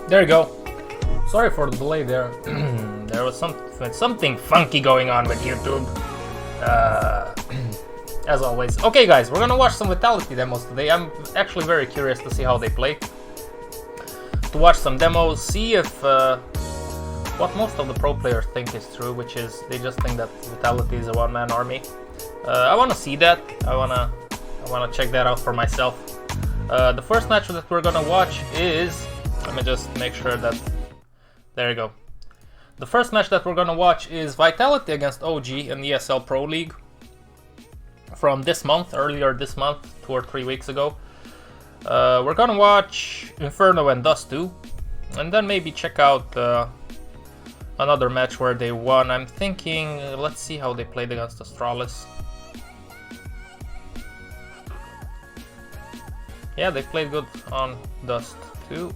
There you go. Sorry for the delay there. There was something funky going on with YouTube. As always. Okay guys, we're gonna watch some Vitality demos today. I'm actually very curious to see how they play. To watch some demos, see if what most of the pro players think is true, which is they just think that Vitality is a one-man army. I wanna see that. I wanna check that out for myself. The first match that we're gonna watch is, let me just make sure that, there you go. The first match that we're gonna watch is Vitality against OG in the ESL Pro League from this month, earlier this month, 2 or 3 weeks ago. We're gonna watch Inferno and Dust 2, and then maybe check out another match where they won. I'm thinking, let's see how they played against Astralis. Yeah, they played good on Dust 2.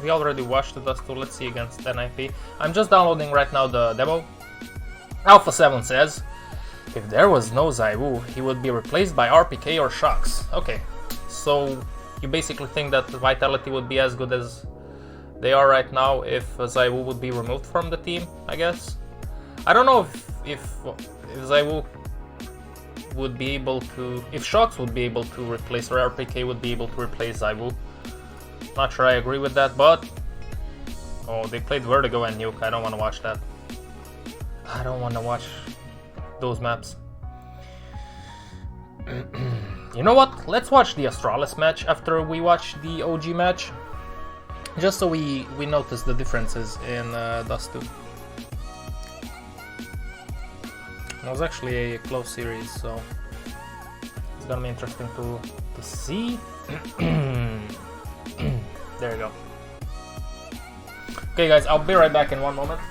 We already watched the Dust 2, let's see against NIP. I'm just downloading right now the demo. Alpha 7 says, if there was no Zaiwu, he would be replaced by RPK or Shocks. Okay, so you basically think that Vitality would be as good as they are right now if Zaiwu would be removed from the team, I guess. I don't know if Zaiwu would be able to, if Shocks would be able to replace, or RPK would be able to replace Zaiwu. Not sure I agree with that, but oh, they played Vertigo and Nuke. I don't want to watch that. I don't want to watch those maps. You know what? Let's watch the Astralis match after we watch the OG match, just so we notice the differences in Dust 2. It was actually a close series, so it's gonna be interesting to see. There you go. Okay guys, I'll be right back in one moment.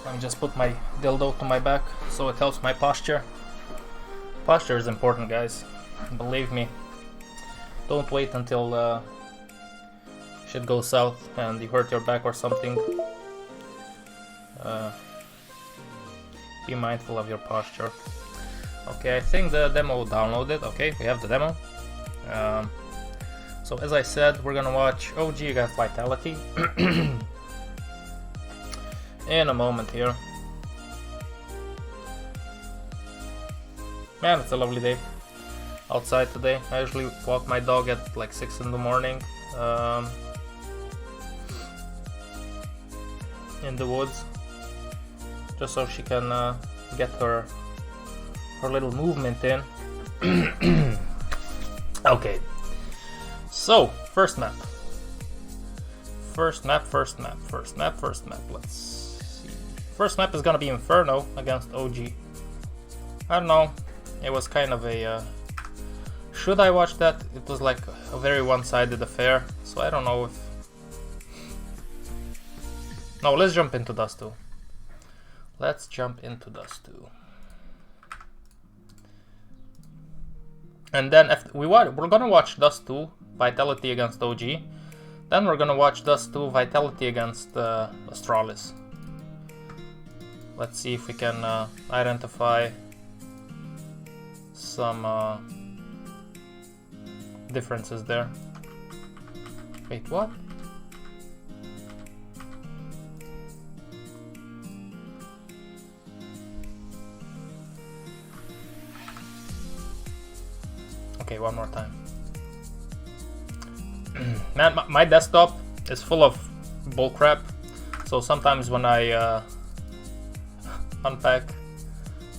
I just put my dildo to my back so it helps my posture. Posture is important, guys. Believe me. Don't wait until shit goes south and you hurt your back or something. Be mindful of your posture. Okay, I think the demo downloaded. Okay, we have the demo. So as I said, we're gonna watch OG against Vitality in a moment here. Man, it's a lovely day outside today. I usually walk my dog at like 6 in the morning in the woods, just so she can get her little movement in. Okay, so first map. Let's see. First map is gonna be Inferno against OG. I don't know. It was kind of a. Should I watch that? It was like a very one-sided affair. So I don't know if. No, let's jump into Dust 2. And then we're gonna watch Dust 2 Vitality against OG. Then we're gonna watch Dust 2 Vitality against Astralis. Let's see if we can identify some differences there. Wait, what? Okay, one more time. Man, my desktop is full of bullcrap, so sometimes when I unpack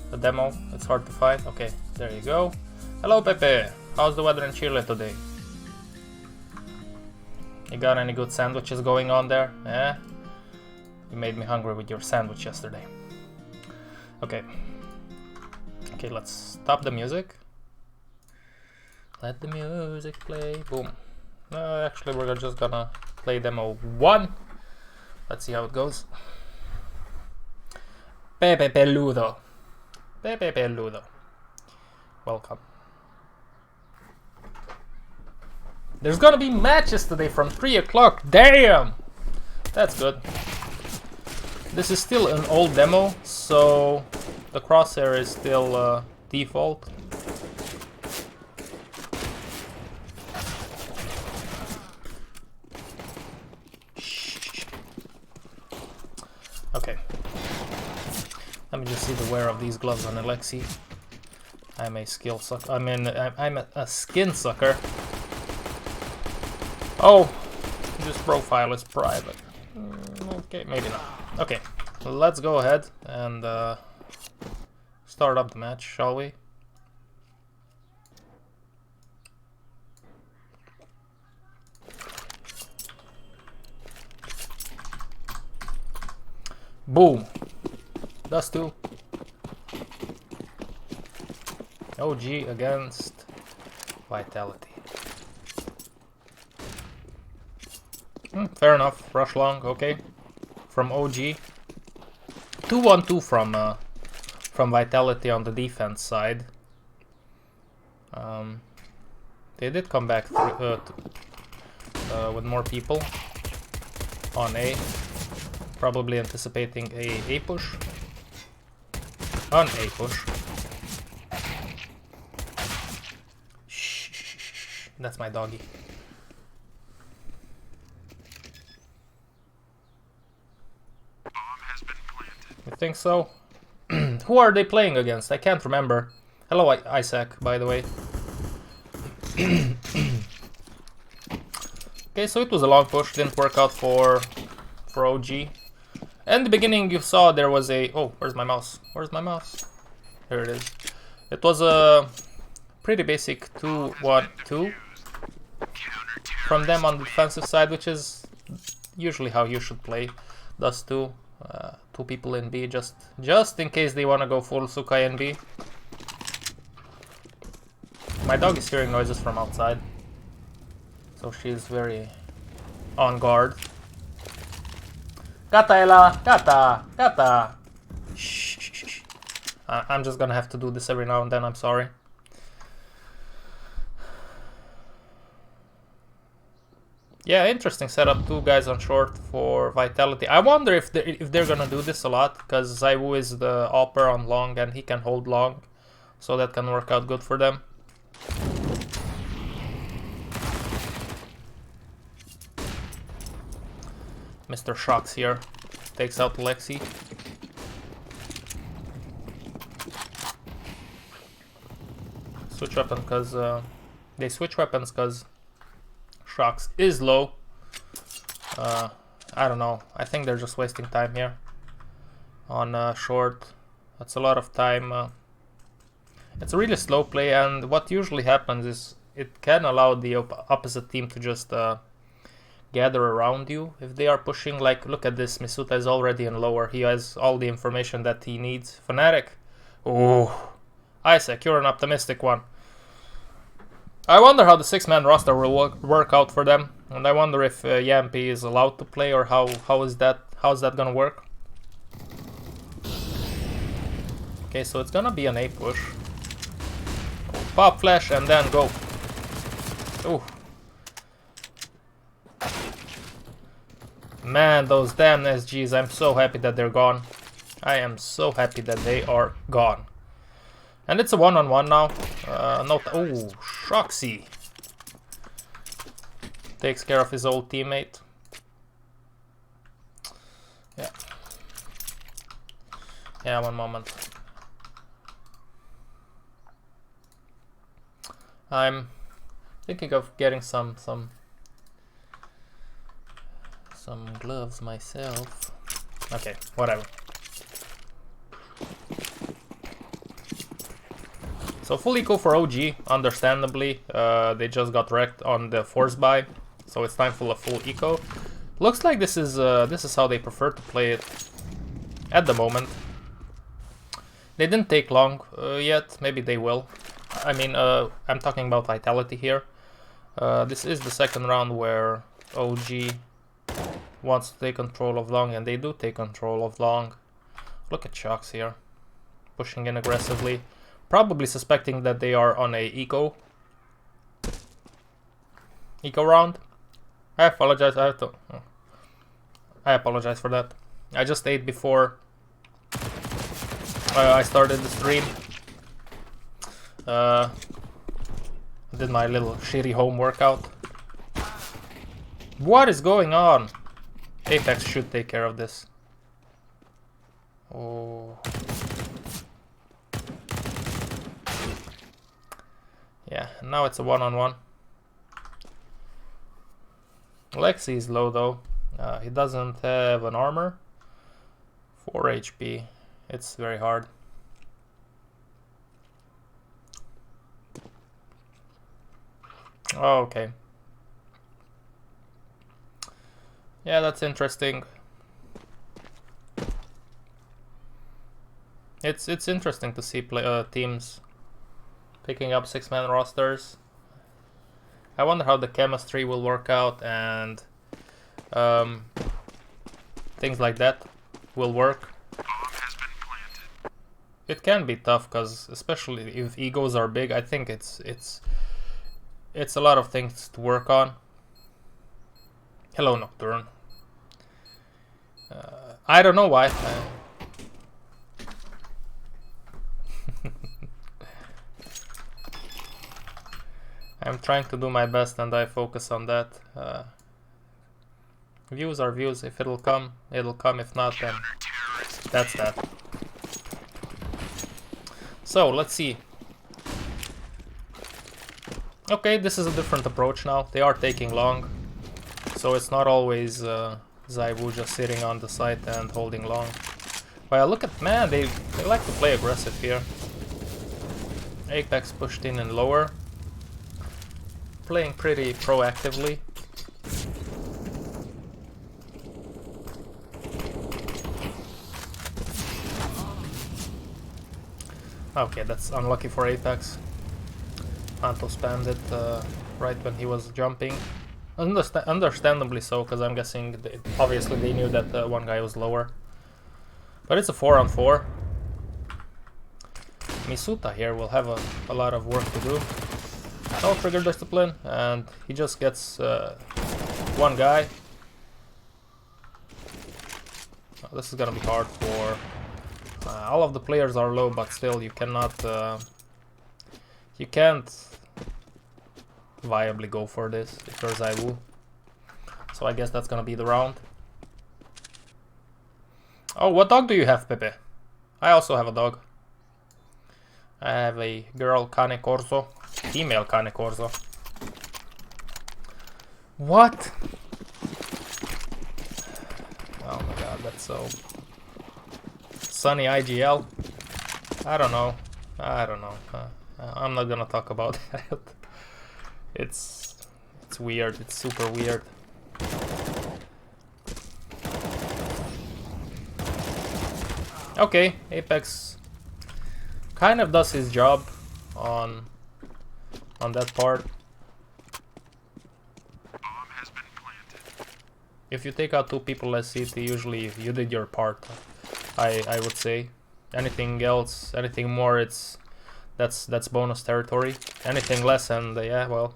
the demo, it's hard to find. Okay, there you go. Hello, Pepe. How's the weather in Chile today? You got any good sandwiches going on there? Eh? You made me hungry with your sandwich yesterday. Okay. Okay, let's stop the music. Let the music play. Boom. Actually, we're just gonna play demo 1. Let's see how it goes. Pepe Peludo. Pepe Peludo. Welcome. There's gonna be matches today from 3 o'clock. Damn! That's good. This is still an old demo, so the crosshair is still default. Okay. Let me just see the wear of these gloves on Alexi. I'm a skill sucker. I'm a skin sucker. Oh, this profile is private. Okay, maybe not. Okay, let's go ahead and start up the match, shall we? Boom. Dust 2. OG against Vitality. Fair enough. Rush long, okay. From OG. 2-1-2 from Vitality on the defense side. They did come back with more people on A. Probably anticipating a push. On A push. Shh. That's my doggy. You think so? Who are they playing against? I can't remember. Hello, Isaac, by the way. Okay, so it was a long push. Didn't work out for OG. In the beginning, you saw there was a... Oh, where's my mouse? Where's my mouse? Here it is. It was a pretty basic 2-1-2 from them on the defensive side, which is usually how you should play. Thus two people in B, just in case they want to go full Sukai in B. My dog is hearing noises from outside, so she's very on guard. Gata, Ella! Gata! Gata! Shh. I'm just gonna have to do this every now and then, I'm sorry. Yeah, interesting setup. 2 guys on short for Vitality. I wonder if they're gonna do this a lot, because Zaiwu is the AWPer on long and he can hold long, so that can work out good for them. Mr. Shocks here takes out Lexi. Switch weapon because they switch weapons because Shocks is low. I don't know. I think they're just wasting time here on short. That's a lot of time. It's a really slow play, and what usually happens is it can allow the opposite team to just gather around you if they are pushing. Like, look at this, Misuta is already in lower. He has all the information that he needs. Fnatic. Oh, Isaac, you're an optimistic one. I wonder how the 6-man roster will work out for them, and I wonder if Yampi is allowed to play, or how's that gonna work. Okay, so it's gonna be an A push. Pop flash and then go. Ooh. Man, those damn SGs, I'm so happy that they're gone. I am so happy that they are gone. And it's a one-on-one now. Oh, Shoxy takes care of his old teammate. Yeah. Yeah, one moment. I'm thinking of getting some gloves myself. Okay, whatever. So full eco for OG, understandably. They just got wrecked on the force buy, so it's time for a full eco. Looks like this is how they prefer to play it at the moment. They didn't take long yet. Maybe they will. I mean, I'm talking about vitality here. This is the second round where OG wants to take control of long, and they do take control of long. Look at Shox here, pushing in aggressively, probably suspecting that they are on a eco round. I apologize. I apologize for that. I just ate before I started the stream. Did my little shitty home workout. What is going on? Apex should take care of this. Oh. Yeah, now it's a one-on-one. Lexi is low though. He doesn't have an armor. 4 HP. It's very hard. Oh, okay. Yeah, that's interesting. It's interesting to see teams picking up 6-man rosters. I wonder how the chemistry will work out and things like that will work. It can be tough because, especially if egos are big, I think it's a lot of things to work on. Hello, Nocturne. I don't know why. I'm trying to do my best and I focus on that. Views are views. If it'll come, it'll come. If not, then that's that. So, let's see. Okay, this is a different approach now. They are taking long. So it's not always Zaiwu just sitting on the site and holding long. Well, look at, man, they like to play aggressive here. Apex pushed in and lower. Playing pretty proactively. Okay, that's unlucky for Apex. Anto spammed it right when he was jumping. Understandably so, because I'm guessing obviously they knew that one guy was lower. But it's a 4-on-4. Misuta here will have a lot of work to do. No trigger discipline, and he just gets one guy. Oh, this is gonna be hard for all of the players are low, but still you cannot you can't viably go for this if you're Zaiwu. So I guess that's gonna be the round. Oh, what dog do you have, Pepe? I also have a dog. I have a girl Cane Corso, female Cane Corso. What? Oh my god, that's so... Sunny IGL? I don't know. I'm not gonna talk about that. It's weird. It's super weird. Okay, Apex kind of does his job on that part. If you take out 2 people less CT, usually you did your part. I would say. Anything else, anything more, it's That's bonus territory. Anything less, and yeah, well,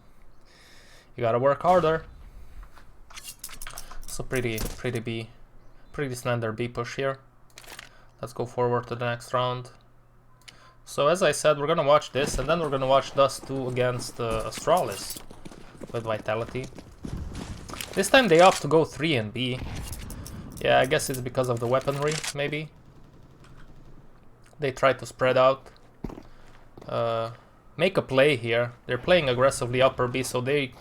you gotta work harder. So pretty slender B push here. Let's go forward to the next round. So as I said, we're gonna watch this, and then we're gonna watch Dust 2 against Astralis with Vitality. This time they opt to go 3 and B. Yeah, I guess it's because of the weaponry, maybe. They try to spread out. Make a play here. They're playing aggressively upper B, so they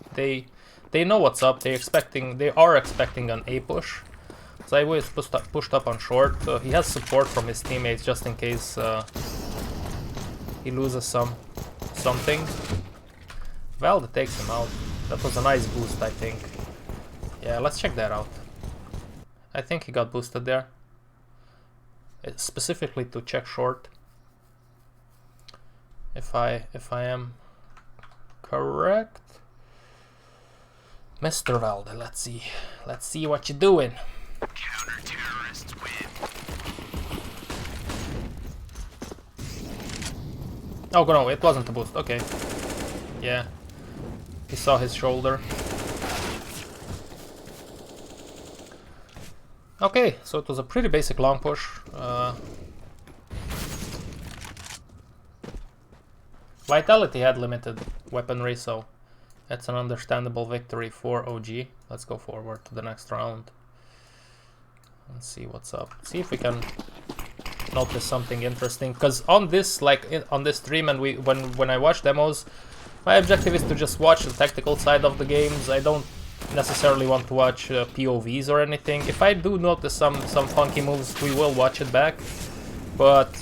know what's up. They are expecting an A push. Zaiwu is pushed up on short. He has support from his teammates just in case he loses something. Valde takes him out. That was a nice boost, I think. Yeah, let's check that out. I think he got boosted there. Specifically to check short. If I am correct. Mr. Valde, let's see what you're doing. Counter-terrorists win. Oh no, it wasn't a boost. Okay. Yeah. He saw his shoulder. Okay, so it was a pretty basic long push. Vitality had limited weaponry, so that's an understandable victory for OG. Let's go forward to the next round. Let's see what's up. See if we can notice something interesting. Because on this, on this stream, and when I watch demos, my objective is to just watch the tactical side of the games. I don't necessarily want to watch POVs or anything. If I do notice some funky moves, we will watch it back. But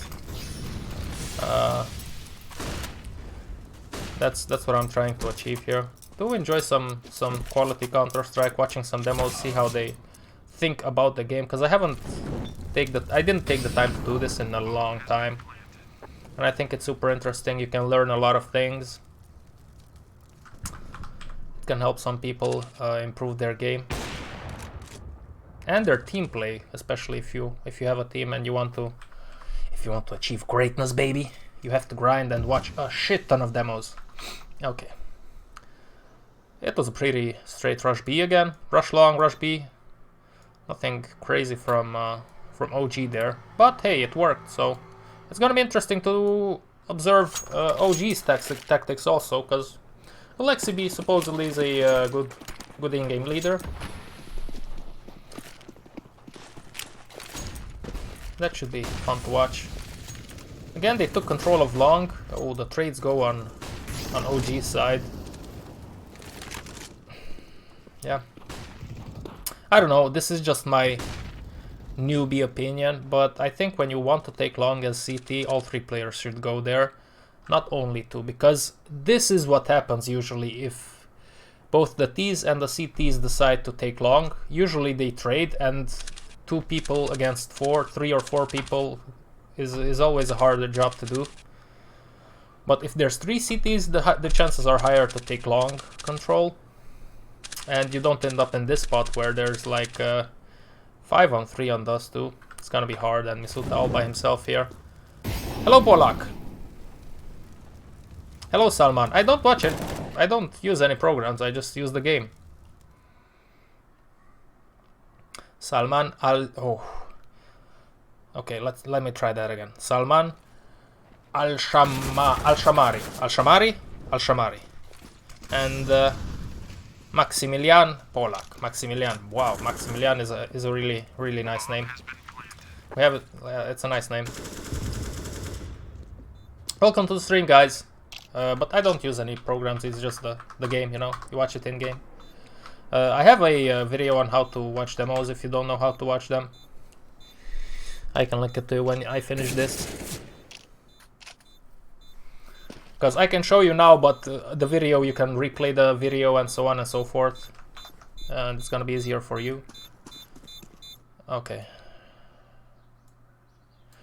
that's what I'm trying to achieve here. Do enjoy some quality Counter-Strike, watching some demos, see how they think about the game, because I didn't take the time to do this in a long time, and I think it's super interesting. You can learn a lot of things. It can help some people improve their game and their team play, especially if you have a team and you want to achieve greatness, baby. You have to grind and watch a shit ton of demos. Okay. It was a pretty straight rush B again. Rush long, rush B. Nothing crazy from OG there. But hey, it worked, so it's gonna be interesting to observe OG's tactics also, because Alexi B supposedly is a good in-game leader. That should be fun to watch. Again, they took control of long. Oh, the trades go on OG's side. Yeah. I don't know, this is just my newbie opinion, but I think when you want to take long as CT, all 3 players should go there. Not only 2, because this is what happens usually if both the Ts and the CTs decide to take long. Usually they trade, and 2 people against 3 or 4 people is always a harder job to do. But if there's 3 CTs, the chances are higher to take long control. And you don't end up in this spot where there's like 5 on 3 on Dust 2. It's gonna be hard, and Misuta all by himself here. Hello, Polak. Hello, Salman. I don't watch it. I don't use any programs. I just use the game. Salman oh. Okay, let me try that again. Salman Al-Shamari. And Maximilian Polak. Maximilian. Wow, Maximilian is a really nice name. We have it. It's a nice name. Welcome to the stream, guys. But I don't use any programs. It's just the game, you know. You watch it in game. I have a video on how to watch demos if you don't know how to watch them. I can link it to you when I finish this. Because I can show you now, but the video, you can replay the video and so on and so forth. And it's gonna be easier for you. Okay.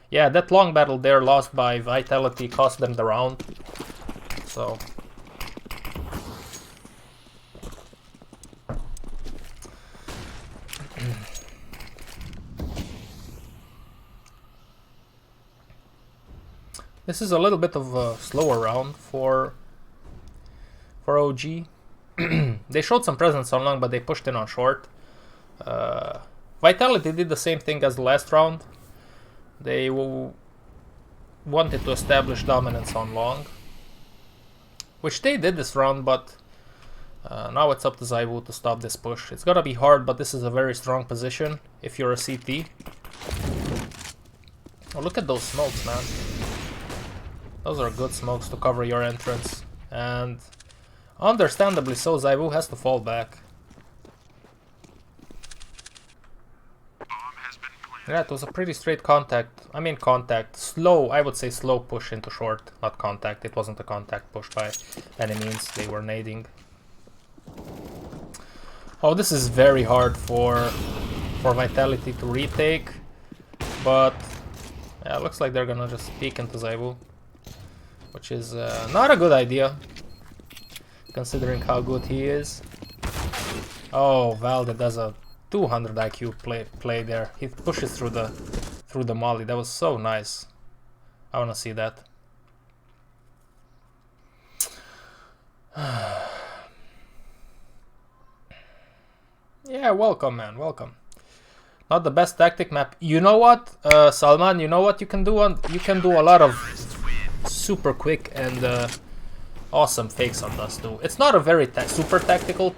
Yeah, that long battle there lost by Vitality cost them the round. So... This is a little bit of a slower round for OG. They showed some presence on long, but they pushed in on short. Vitality did the same thing as the last round. They wanted to establish dominance on long, which they did this round, but now it's up to ZywOo to stop this push. It's gonna be hard, but this is a very strong position if you're a CT. Oh, look at those smokes, man. Those are good smokes to cover your entrance. And understandably so, ZywOo has to fall back. Yeah, it was a pretty straight contact. I mean contact. Slow, I would say slow push into short, not contact. It wasn't a contact push by any means. They were nading. Oh, this is very hard for Vitality to retake. But yeah, it looks like they're gonna just peek into ZywOo, which is not a good idea, considering how good he is. Oh, Valde does a 200 IQ play there. He pushes through the molly. That was so nice. I want to see that. Yeah, welcome, man. Welcome. Not the best tactic map. You know what, Salman? You know what you can do? You can do a lot of super quick and awesome fakes on Dust too. It's not a very super tactical.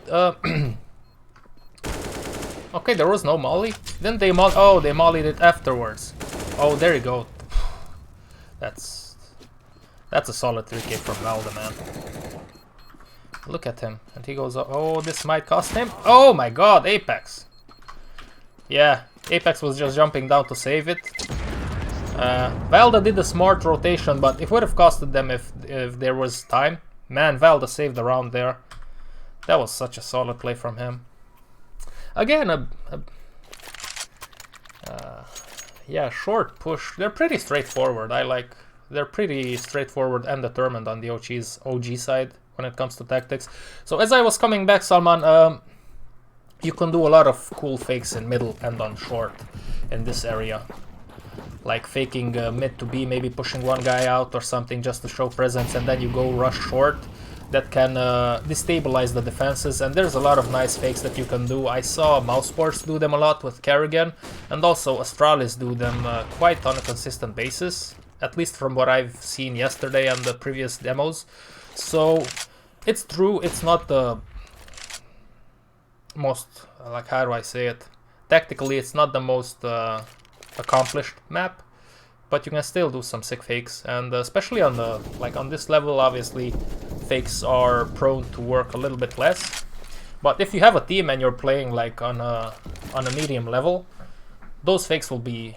Okay, there was no molly. Then they oh, they mollied it afterwards. Oh, there you go. That's a solid 3K from Valde, man. Look at him, and he goes, oh, this might cost him. Oh my god, Apex. Yeah, Apex was just jumping down to save it. Valde did a smart rotation, but it would have costed them if there was time. Man, Valde saved the round there. That was such a solid play from him. Again, yeah, short push. They're pretty straightforward. They're pretty straightforward and determined on the OG side when it comes to tactics. So as I was coming back, Salman, you can do a lot of cool fakes in middle and on short in this area. Like faking mid to B, maybe pushing one guy out or something just to show presence, and then you go rush short. That can destabilize the defenses, and there's a lot of nice fakes that you can do. I saw Mousesports do them a lot with Kerrigan, and also Astralis do them quite on a consistent basis, at least from what I've seen yesterday and the previous demos. So it's true, it's not the most, like, how do I say it? Tactically, it's not the most accomplished map, but you can still do some sick fakes, and especially on the on this level, obviously fakes are prone to work a little bit less. But if you have a team and you're playing like on a medium level, those fakes will be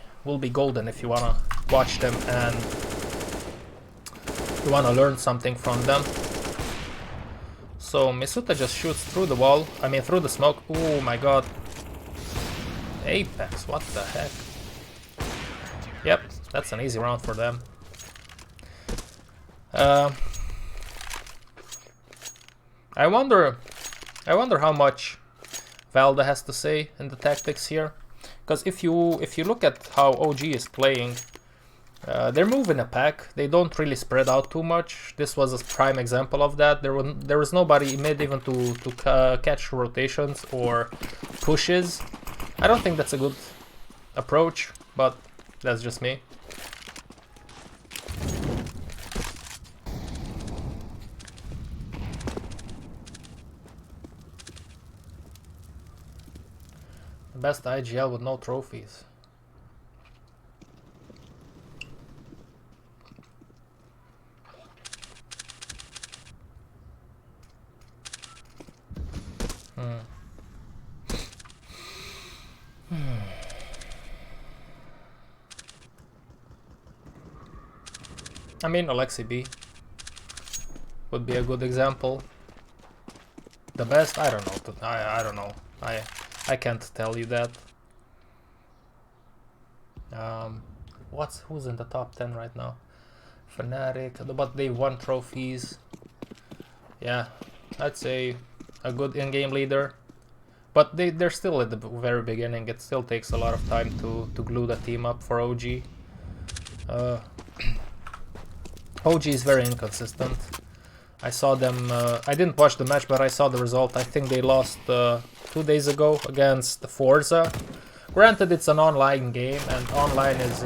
golden if you wanna watch them and you wanna learn something from them. So Misuta just shoots through the wall. I mean through the smoke. Oh my god. Apex, what the heck? Yep, that's an easy round for them. I wonder how much Valde has to say in the tactics here, because if you look at how OG is playing, they're moving a pack. They don't really spread out too much. This was a prime example of that. There was nobody mid even to catch rotations or pushes. I don't think that's a good approach, but that's just me. Best IGL with no trophies. I mean, Alexi B would be a good example. The best? I don't know. I don't know. I can't tell you that. Who's in the top 10 right now? Fnatic, but they won trophies. Yeah, I'd say a good in-game leader. But they're still at the very beginning. It still takes a lot of time to glue the team up for OG. OG is very inconsistent. I saw them, I didn't watch the match, but I saw the result. I think they lost 2 days ago against Forza. Granted, it's an online game, and online is...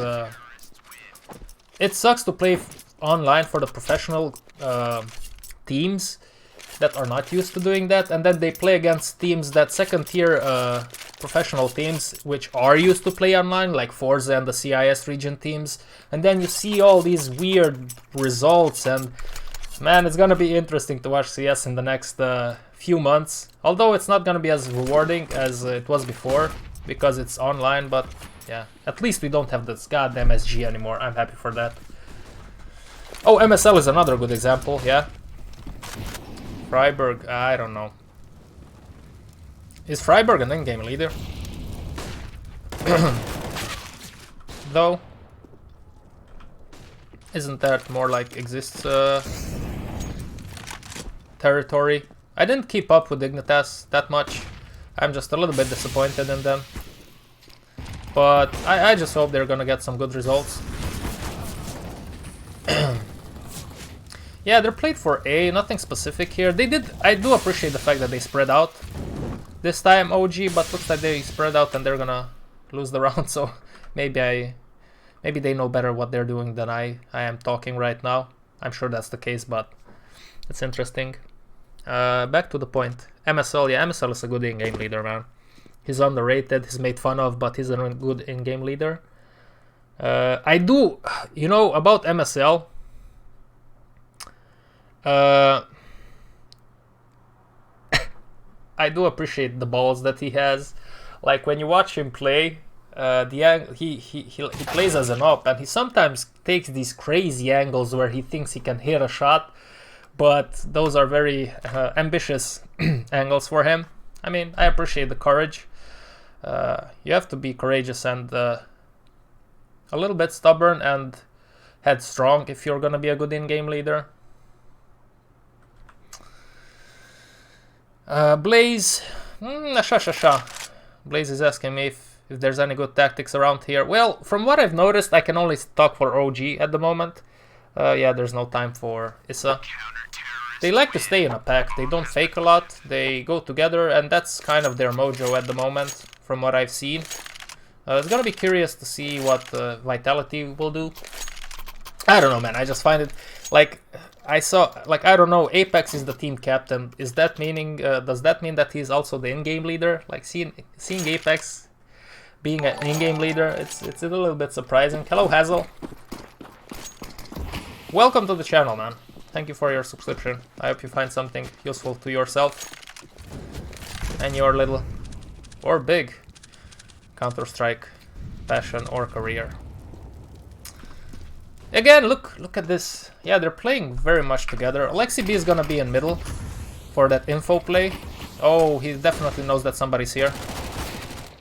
it sucks to play online for the professional teams that are not used to doing that, and then they play against teams that second-tier professional teams which are used to play online, like Forza and the CIS region teams, and then you see all these weird results, and man, it's gonna be interesting to watch CS in the next few months, although it's not gonna be as rewarding as it was before because it's online, but yeah, at least we don't have this goddamn SG anymore. I'm happy for that. Oh, MSL is another good example, yeah. Freiburg, I don't know. Is Freiburg an in-game leader? Though, isn't that more like exists territory? I didn't keep up with Dignitas that much. I'm just a little bit disappointed in them. But I just hope they're gonna get some good results. Yeah, they're played for A, nothing specific here. They did, I do appreciate the fact that they spread out this time, OG, but looks like they spread out and they're gonna lose the round, so maybe they know better what they're doing than I am talking right now. I'm sure that's the case, but it's interesting. Back to the point. MSL, yeah, MSL is a good in-game leader, man. He's underrated, he's made fun of, but he's a good in-game leader. I do, you know, about MSL, I do appreciate the balls that he has. Like when you watch him play, he plays as an op, and he sometimes takes these crazy angles where he thinks he can hit a shot, but those are very ambitious angles for him. I mean, I appreciate the courage. You have to be courageous and a little bit stubborn and headstrong if you're gonna be a good in-game leader. Blaze, Blaze is asking me if there's any good tactics around here. Well, from what I've noticed, I can only talk for OG at the moment. Yeah, there's no time for ENCE. They like to stay in a pack, they don't fake a lot, they go together, and that's kind of their mojo at the moment, from what I've seen. It's gonna be curious to see what Vitality will do. I don't know, man, I just find it, like, I saw, like, I don't know, Apex is the team captain. Is that meaning, does that mean that he's also the in-game leader? Like, seeing Apex being an in-game leader, it's a little bit surprising. Hello, Hazel. Welcome to the channel, man. Thank you for your subscription. I hope you find something useful to yourself and your little or big Counter-Strike passion or career. Again, look at this. Yeah, they're playing very much together. Alexi B is gonna be in middle for that info play. Oh, he definitely knows that somebody's here.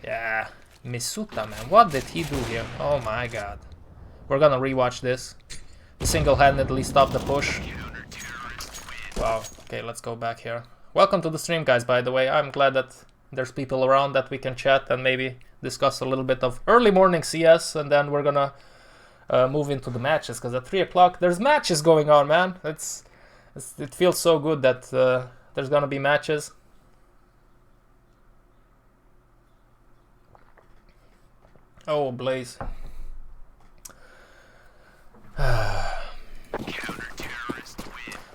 Yeah, Misuta, man, what did he do here? Oh my god. We're gonna rewatch this. Single-handedly stop the push. Wow, okay, let's go back here. Welcome to the stream, guys, by the way. I'm glad that there's people around that we can chat and maybe discuss a little bit of early morning CS, and then we're gonna move into the matches, because at 3 o'clock there's matches going on, man. It feels so good that there's gonna be matches. Oh, Blaze.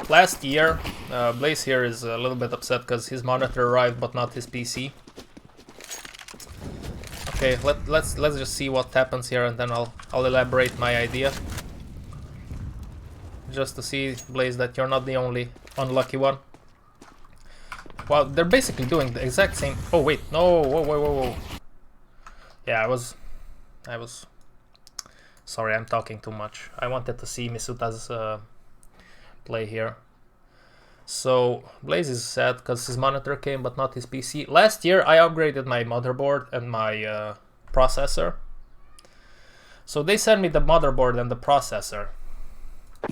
Last year, Blaze here is a little bit upset because his monitor arrived but not his PC. Okay, let's just see what happens here, and then I'll elaborate my idea. Just to see, Blaze, that you're not the only unlucky one. Well, they're basically doing the exact same. Oh wait, no, whoa. Yeah, I was. Sorry, I'm talking too much. I wanted to see Misuta's play here. So Blaze is sad because his monitor came but not his PC. Last year I upgraded my motherboard and my processor. So they sent me the motherboard and the processor.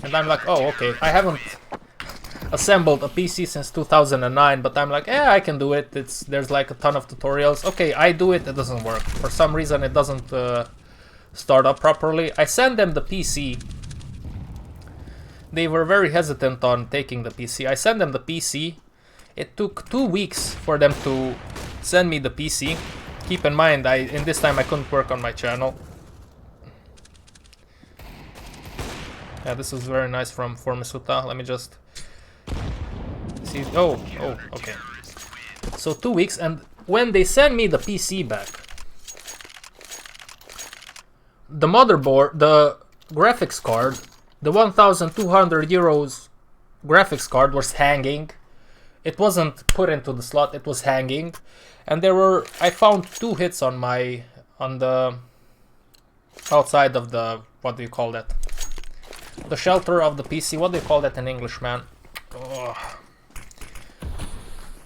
And I'm like, oh, okay, I haven't assembled a PC since 2009, but I'm like, yeah, I can do it. There's like a ton of tutorials. Okay, I do it, it doesn't work. For some reason it doesn't start up properly. I send them the PC. they were very hesitant on taking the PC. I sent them the PC. It took 2 weeks for them to send me the PC. Keep in mind, in this time I couldn't work on my channel. Yeah, this was very nice from Misuta. Let me just see. Oh, okay. So 2 weeks, and when they send me the PC back, the motherboard, the graphics card, the 1,200 euros graphics card was hanging. It wasn't put into the slot, it was hanging. And I found 2 hits on the outside of the, what do you call that? The shelter of the PC. What do you call that in English, man? Ugh.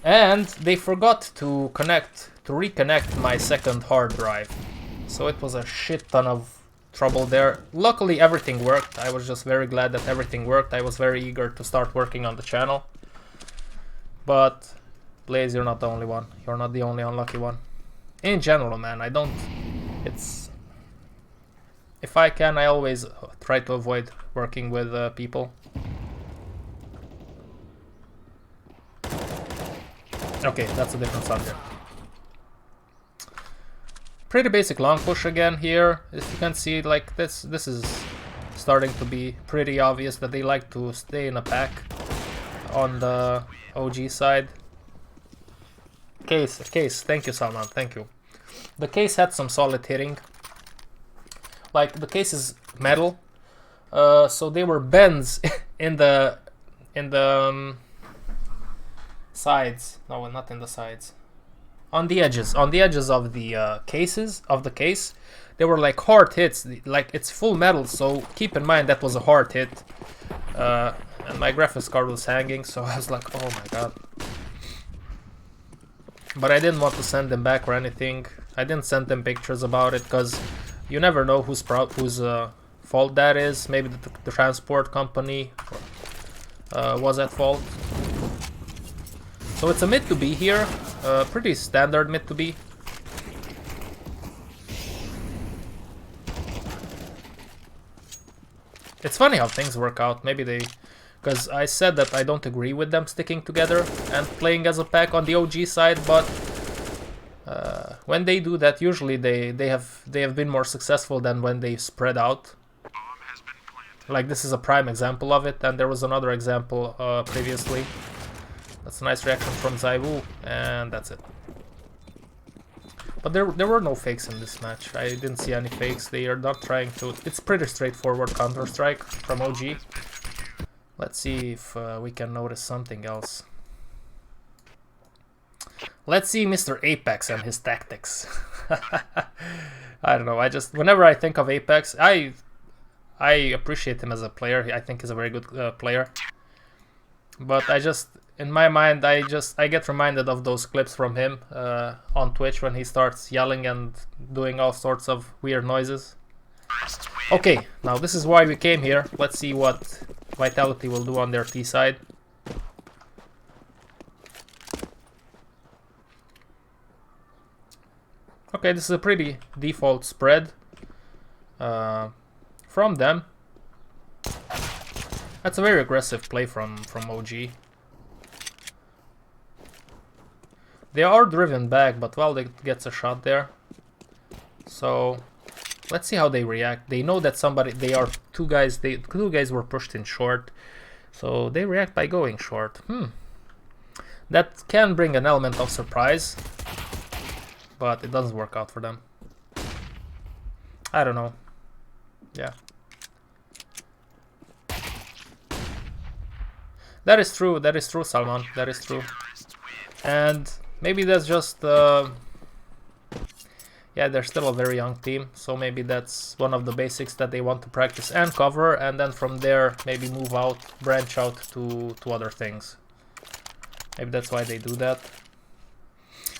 And they forgot to reconnect my second hard drive. So it was a shit ton of trouble there. Luckily everything worked. I was just very glad that everything worked. I was very eager to start working on the channel. But Blaze, you're not the only one. You're not the only unlucky one. In general, man, if I can, I always try to avoid working with people. Okay, that's a different subject. Pretty basic long push again here. As you can see, like this is starting to be pretty obvious that they like to stay in a pack on the OG side. Case, thank you, Salman, thank you. The case had some solid hitting. Like, the case is metal, so they were bends in the sides. No, not in the sides. On the edges of the case, they were like hard hits. Like, it's full metal, so keep in mind that was a hard hit. And my graphics card was hanging, so I was like, oh my god. But I didn't want to send them back or anything. I didn't send them pictures about it, because you never know whose fault that is. Maybe the transport company was at fault. So it's a mid to B here, pretty standard mid to B. It's funny how things work out. Maybe because I said that I don't agree with them sticking together and playing as a pack on the OG side, but when they do that, usually they have been more successful than when they spread out. Like, this is a prime example of it, and there was another example previously. That's a nice reaction from Zaiwu, and that's it. But there were no fakes in this match. I didn't see any fakes. They are not trying to... It's pretty straightforward Counter-Strike from OG. Let's see if we can notice something else. Let's see Mr. Apex and his tactics. I don't know, whenever I think of Apex, I appreciate him as a player. I think he's a very good player. But in my mind, I get reminded of those clips from him on Twitch when he starts yelling and doing all sorts of weird noises. Okay, now this is why we came here. Let's see what Vitality will do on their T side. Okay, this is a pretty default spread from them. That's a very aggressive play from OG. They are driven back, but Valde gets a shot there. So let's see how they react. They know that two guys were pushed in short, so they react by going short. That can bring an element of surprise, but it doesn't work out for them. I don't know. Yeah. That is true, Salman, that is true. And maybe that's just... yeah, they're still a very young team, so maybe that's one of the basics that they want to practice and cover, and then from there maybe move out, branch out to other things. Maybe that's why they do that.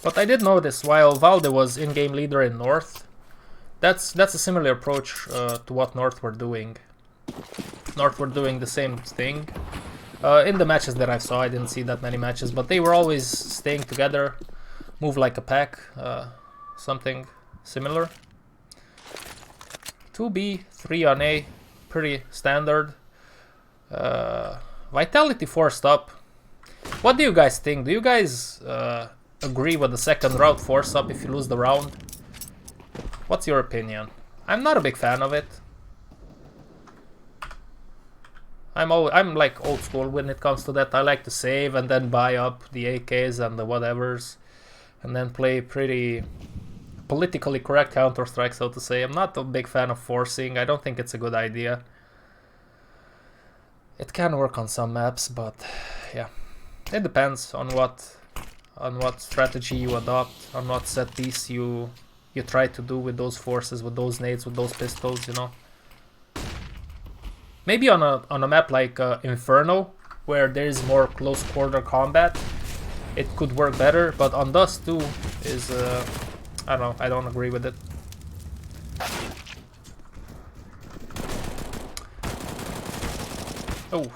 But I did notice while Valde was in-game leader in North, that's a similar approach to what North were doing. North were doing the same thing. In the matches that I saw, I didn't see that many matches, but they were always staying together, move like a pack, something similar. 2B, 3 on A, pretty standard. Vitality forced up. What do you guys think? Do you guys agree with the second route force up if you lose the round? What's your opinion? I'm not a big fan of it. I'm like old school when it comes to that. I like to save and then buy up the AKs and the whatevers, and then play pretty politically correct Counter-Strike, so to say. I'm not a big fan of forcing. I don't think it's a good idea. It can work on some maps, but yeah, it depends on what strategy you adopt, on what set piece you try to do with those forces, with those nades, with those pistols, you know. Maybe on a map like Inferno, where there is more close quarter combat, it could work better. But on Dust 2 is I don't know. I don't agree with it. Oh.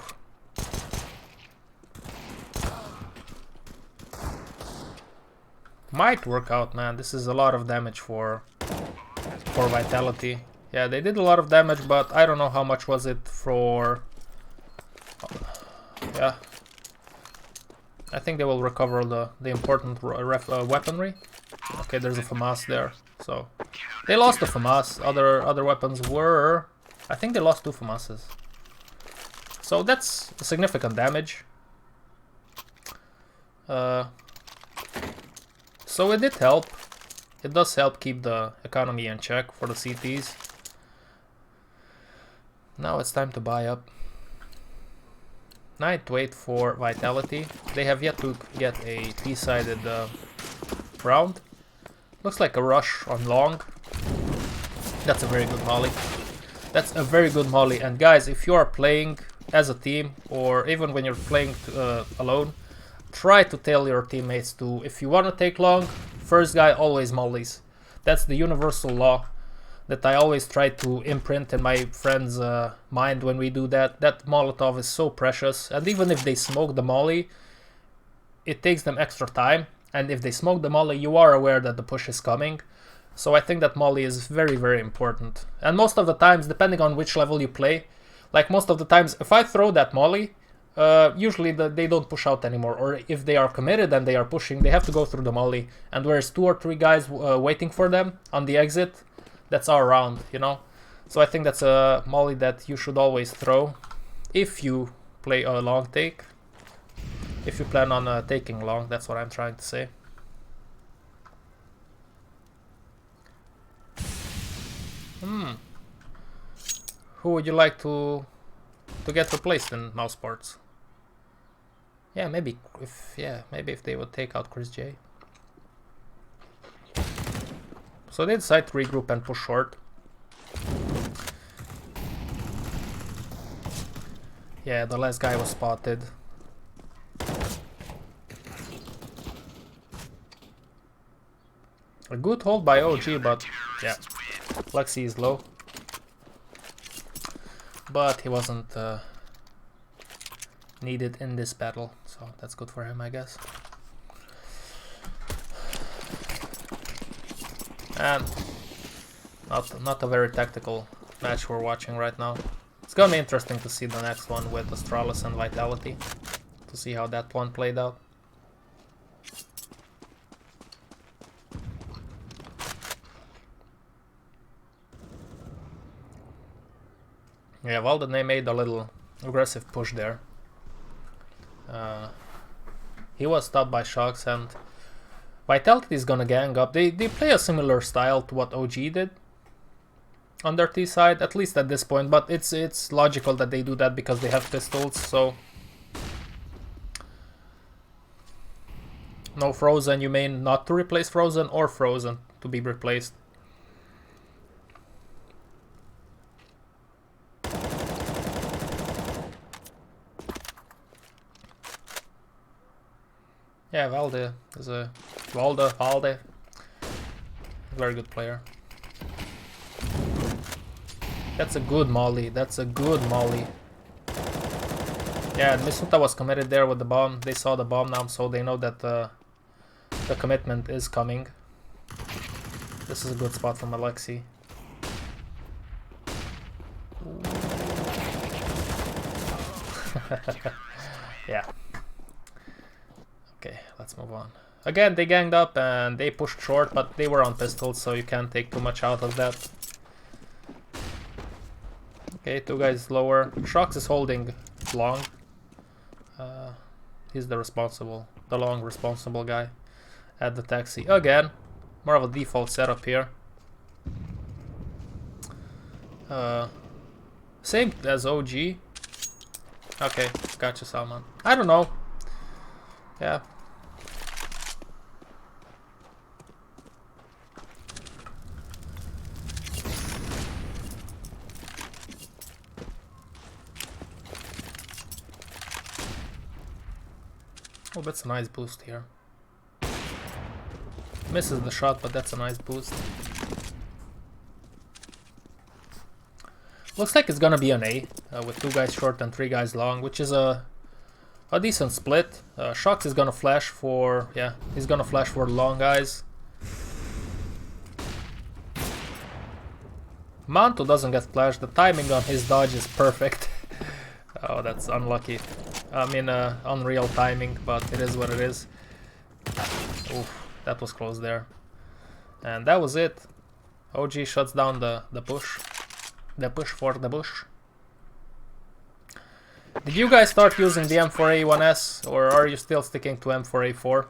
Might work out, man. This is a lot of damage for Vitality. Yeah, they did a lot of damage, but I don't know how much was it for... Yeah. I think they will recover the important weaponry. Okay, there's a FAMAS there. So, they lost the FAMAS. Other weapons were... I think they lost 2 FAMASes. So that's significant damage. So it did help. It does help keep the economy in check for the CTs. Now it's time to buy up. Night wait for Vitality. They have yet to get a T-sided round. Looks like a rush on long. That's a very good molly. That's a very good molly. And guys, if you are playing as a team, or even when you're playing alone, try to tell your teammates to, if you want to take long, first guy always mollies. That's the universal law that I always try to imprint in my friends' mind when we do that. That Molotov is so precious, and even if they smoke the molly, it takes them extra time, and if they smoke the molly, you are aware that the push is coming. So I think that molly is very, very important. And most of the times, depending on which level you play, like most of the times, if I throw that molly, usually they don't push out anymore, or if they are committed and they are pushing, they have to go through the molly, and whereas 2 or 3 guys waiting for them on the exit, that's our round, you know. So I think that's a molly that you should always throw if you play a long take, if you plan on taking long. That's what I'm trying to say. Who would you like to get replaced in mouse ports? Yeah, maybe if they would take out Chris J. So they decide to regroup and push short. Yeah, the last guy was spotted. A good hold by OG, but yeah, Lexi is low. But he wasn't needed in this battle, so that's good for him, I guess. And not a very tactical match we're watching right now. It's gonna be interesting to see the next one with Astralis and Vitality, to see how that one played out. Yeah, well, they made a little aggressive push there. He was stopped by Shocks, and Vitality is gonna gang up. They play a similar style to what OG did on their T side, at least at this point, but it's logical that they do that because they have pistols, so... No Frozen, you mean not to replace Frozen, or Frozen to be replaced? Yeah, Valde is a... Valde. Very good player. That's a good molly. That's a good molly. Yeah, Misuta was committed there with the bomb. They saw the bomb now, so they know that the commitment is coming. This is a good spot from Alexi. Yeah. Okay, let's move on. Again, they ganged up and they pushed short, but they were on pistols, so you can't take too much out of that. Okay, 2 guys lower. Shox is holding long. He's the long responsible guy at the taxi. Again, more of a default setup here. Same as OG. Okay, gotcha, Salman. I don't know. Yeah. Oh, that's a nice boost here. Misses the shot, but that's a nice boost. Looks like it's gonna be an A, with 2 guys short and 3 guys long, which is a decent split. Shox is gonna flash for, yeah, he's gonna flash for the long guys. Manto doesn't get flashed. The timing on his dodge is perfect. Oh, that's unlucky. I mean, unreal timing, but it is what it is. Oof, that was close there. And that was it. OG shuts down the push. The push for the bush. Did you guys start using the M4A1S, or are you still sticking to M4A4?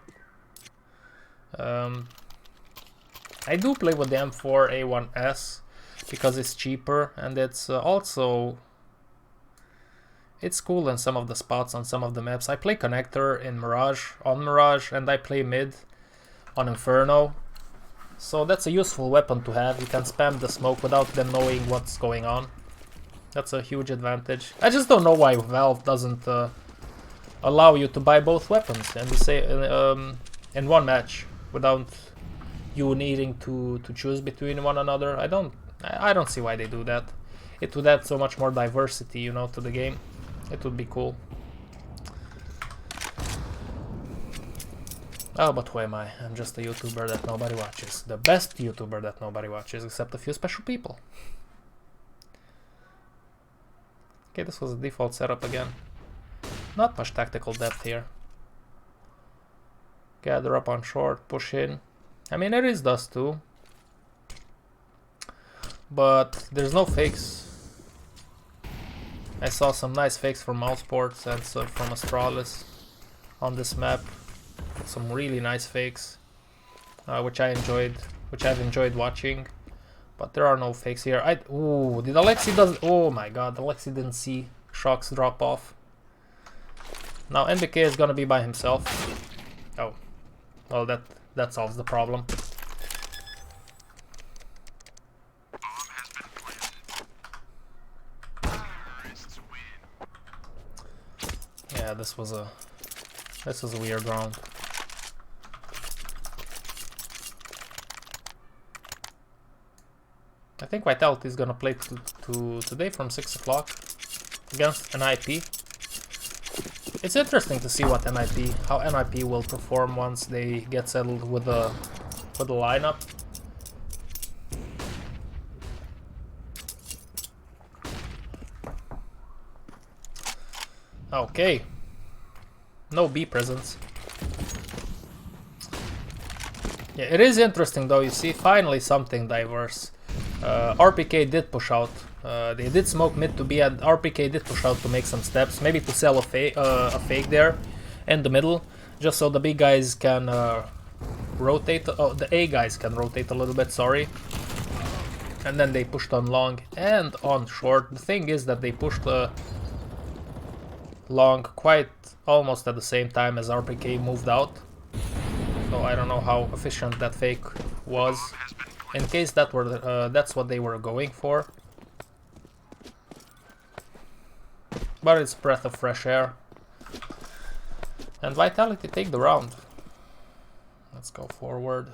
I do play with the M4A1S because it's cheaper, and it's also... it's cool in some of the spots on some of the maps. I play connector in Mirage, and I play mid on Inferno. So that's a useful weapon to have. You can spam the smoke without them knowing what's going on. That's a huge advantage. I just don't know why Valve doesn't allow you to buy both weapons and say in one match without you needing to choose between one another. I don't see why they do that. It would add so much more diversity, you know, to the game. It would be cool. Oh, but who am I? I'm just a YouTuber that nobody watches. The best YouTuber that nobody watches, except a few special people. Okay, this was a default setup again. Not much tactical depth here. Gather up on short, push in. I mean, there is dust too. But there's no fakes. I saw some nice fakes from Mouseports and from Astralis on this map. Some really nice fakes, which I've enjoyed watching. But there are no fakes here. Ooh, did Alexi does? Oh my God, Alexi didn't see Shox drop off. Now NBK is gonna be by himself. Oh, well that solves the problem. Yeah, this was a weird round. I think Vitality is gonna play today from 6 o'clock against NIP. It's interesting to see how NIP will perform once they get settled with the lineup. Okay. No B presence. Yeah, it is interesting though. You see, finally something diverse. RPK did push out. They did smoke mid to B, and RPK did push out to make some steps, maybe to sell a fake there in the middle, just so the B guys can rotate. Oh, the A guys can rotate a little bit. Sorry. And then they pushed on long and on short. The thing is that they pushed long quite almost at the same time as RPK moved out. So I don't know how efficient that fake was. In case that's what they were going for. But it's breath of fresh air. And Vitality take the round. Let's go forward.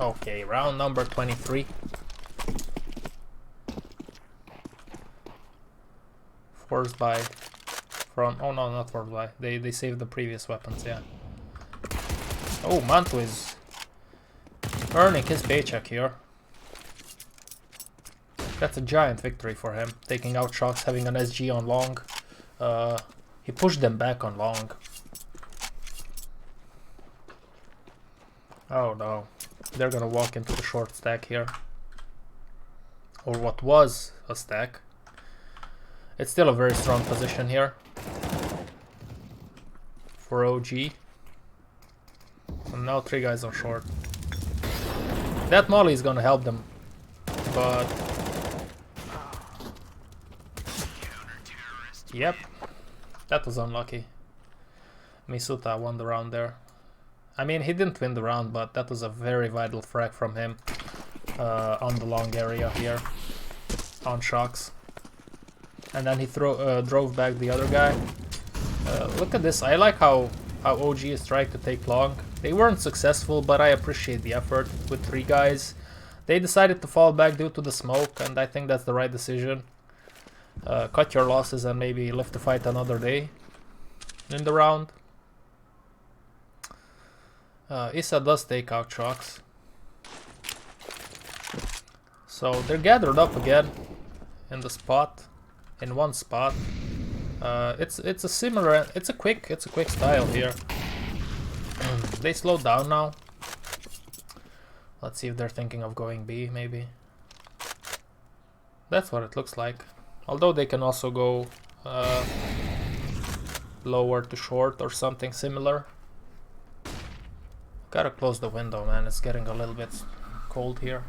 Okay, round number 23. Forced by from, oh no, not forced by. They saved the previous weapons, yeah. Oh, Manto is earning his paycheck here. That's a giant victory for him, taking out shots, having an SG on long. He pushed them back on long. Oh no, they're gonna walk into the short stack here. Or what was a stack. It's still a very strong position here for OG. And now 3 guys on short. That molly is gonna help them, but yep, that was unlucky. Misuta won the round there. I mean, he didn't win the round, but that was a very vital frag from him on the long area here, on shocks. And then he drove back the other guy. Look at this, I like how OG is trying to take long. They weren't successful, but I appreciate the effort with 3 guys. They decided to fall back due to the smoke, and I think that's the right decision. Cut your losses and maybe live to fight another day in the round. Issa does take out shocks. So they're gathered up again in the spot, in one spot. It's a similar, it's a quick style here. They slowed down now. Let's see if they're thinking of going B, maybe. That's what it looks like. Although they can also go lower to short or something similar. Gotta close the window, man. It's getting a little bit cold here.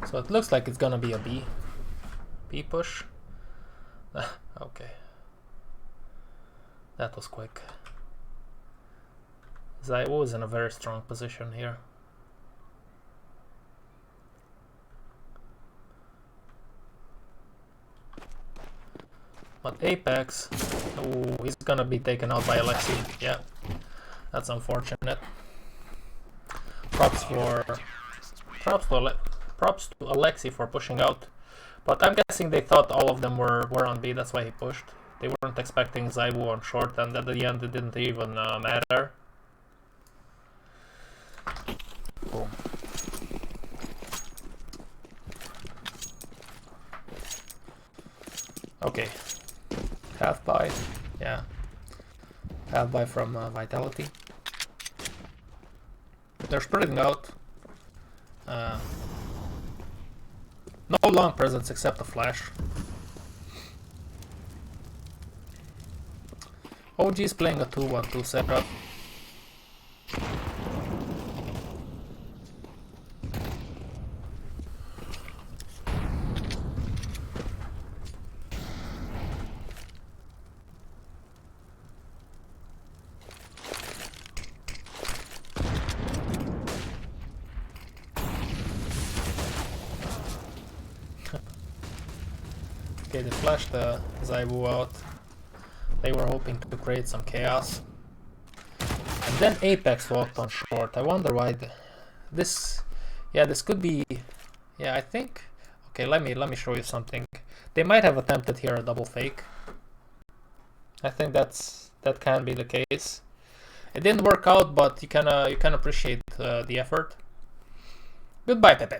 So it looks like it's gonna be a B push. Okay. That was quick. Zaiwo is in a very strong position here. But Apex, oh, he's gonna be taken out by Alexi. Yeah, that's unfortunate. Props to Alexi for pushing out. But I'm guessing they thought all of them were on B, that's why he pushed. They weren't expecting Zaiwu on short, and at the end it didn't even matter. Boom. Okay. Half buy, yeah. Half buy from Vitality. They're spreading out. No long presence except a flash. OG is playing a 2-1-2 setup. Okay, they flashed the Zaibu out. They were hoping to create some chaos. And then Apex walked on short. I wonder why this... Yeah, this could be... Yeah, I think... Okay, let me show you something. They might have attempted here a double fake. I think that can be the case. It didn't work out, but you can appreciate the effort. Goodbye, Pepe.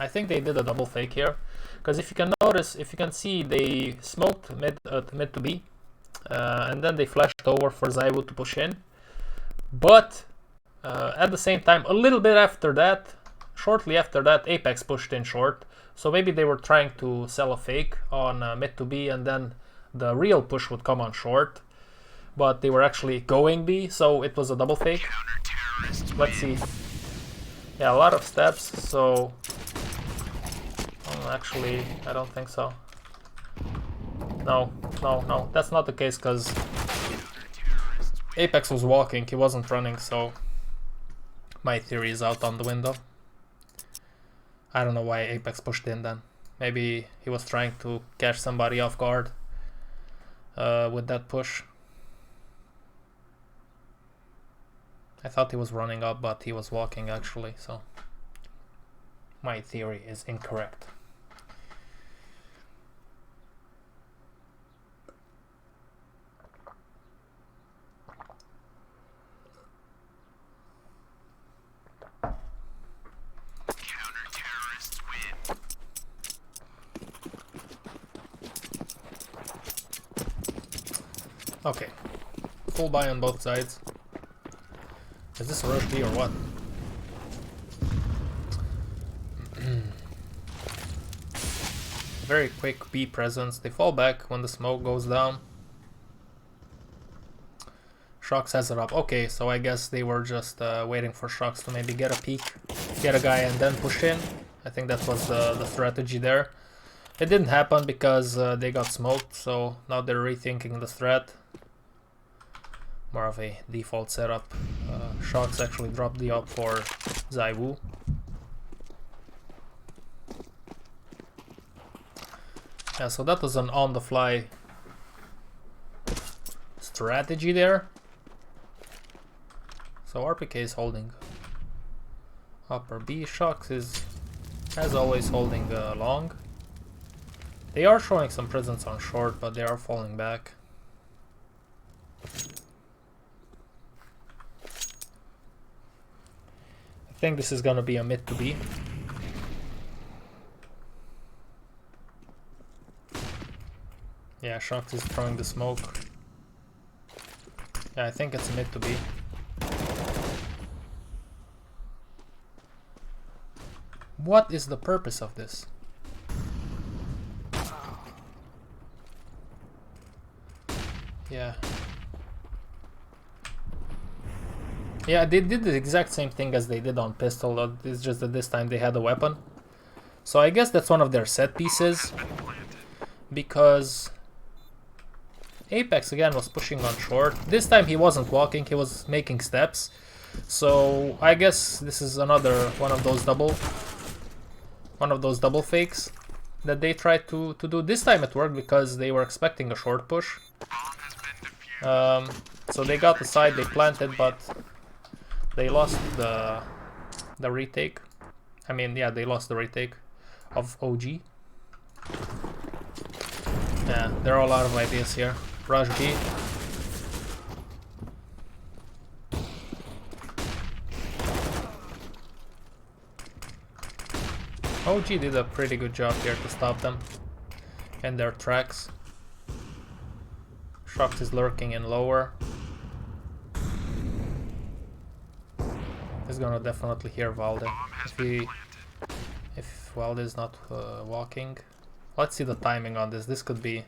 I think they did a double fake here, because if you can notice, if you can see, they smoked mid to B, and then they flashed over for Zaiwu to push in. But at the same time, a little bit after that, shortly after that, Apex pushed in short. So maybe they were trying to sell a fake on mid to B, and then the real push would come on short. But they were actually going B, so it was a double fake. Let's see. Yeah, a lot of steps, so... actually, I don't think so. No, that's not the case, because Apex was walking, he wasn't running, so my theory is out on the window. I don't know why Apex pushed in then. Maybe he was trying to catch somebody off guard with that push. I thought he was running up, but he was walking actually, so my theory is incorrect. Okay. Full buy on both sides. Is this a rush B or what? Very quick B presence. They fall back when the smoke goes down. Shox has it up. Okay, so I guess they were just waiting for Shox to maybe get a peek, get a guy, and then push in. I think that was the strategy there. It didn't happen because they got smoked, so now they're rethinking the strat. More of a default setup. Shox actually dropped the up for Zaiwu. Yeah, so that was an on-the-fly strategy there. So RPK is holding upper B. Shox is, as always, holding long. They are showing some presence on short, but they are falling back. I think this is gonna be a mid to B. Yeah, Shox is throwing the smoke. Yeah, I think it's a mid to B. What is the purpose of this? Yeah. Yeah, they did the exact same thing as they did on pistol. It's just that this time they had a weapon. So I guess that's one of their set pieces. Because Apex again was pushing on short. This time he wasn't walking, he was making steps. So I guess this is another one of those double fakes that they tried to do. This time it worked because they were expecting a short push. So they got the side, they planted, but they lost the retake. I mean, yeah, they lost the retake of OG. Yeah, there are a lot of ideas here. Rush B. OG did a pretty good job here to stop them in their tracks. Shox is lurking in lower. He's gonna definitely hear Valde if Valde is not walking. Let's see the timing on this. This could be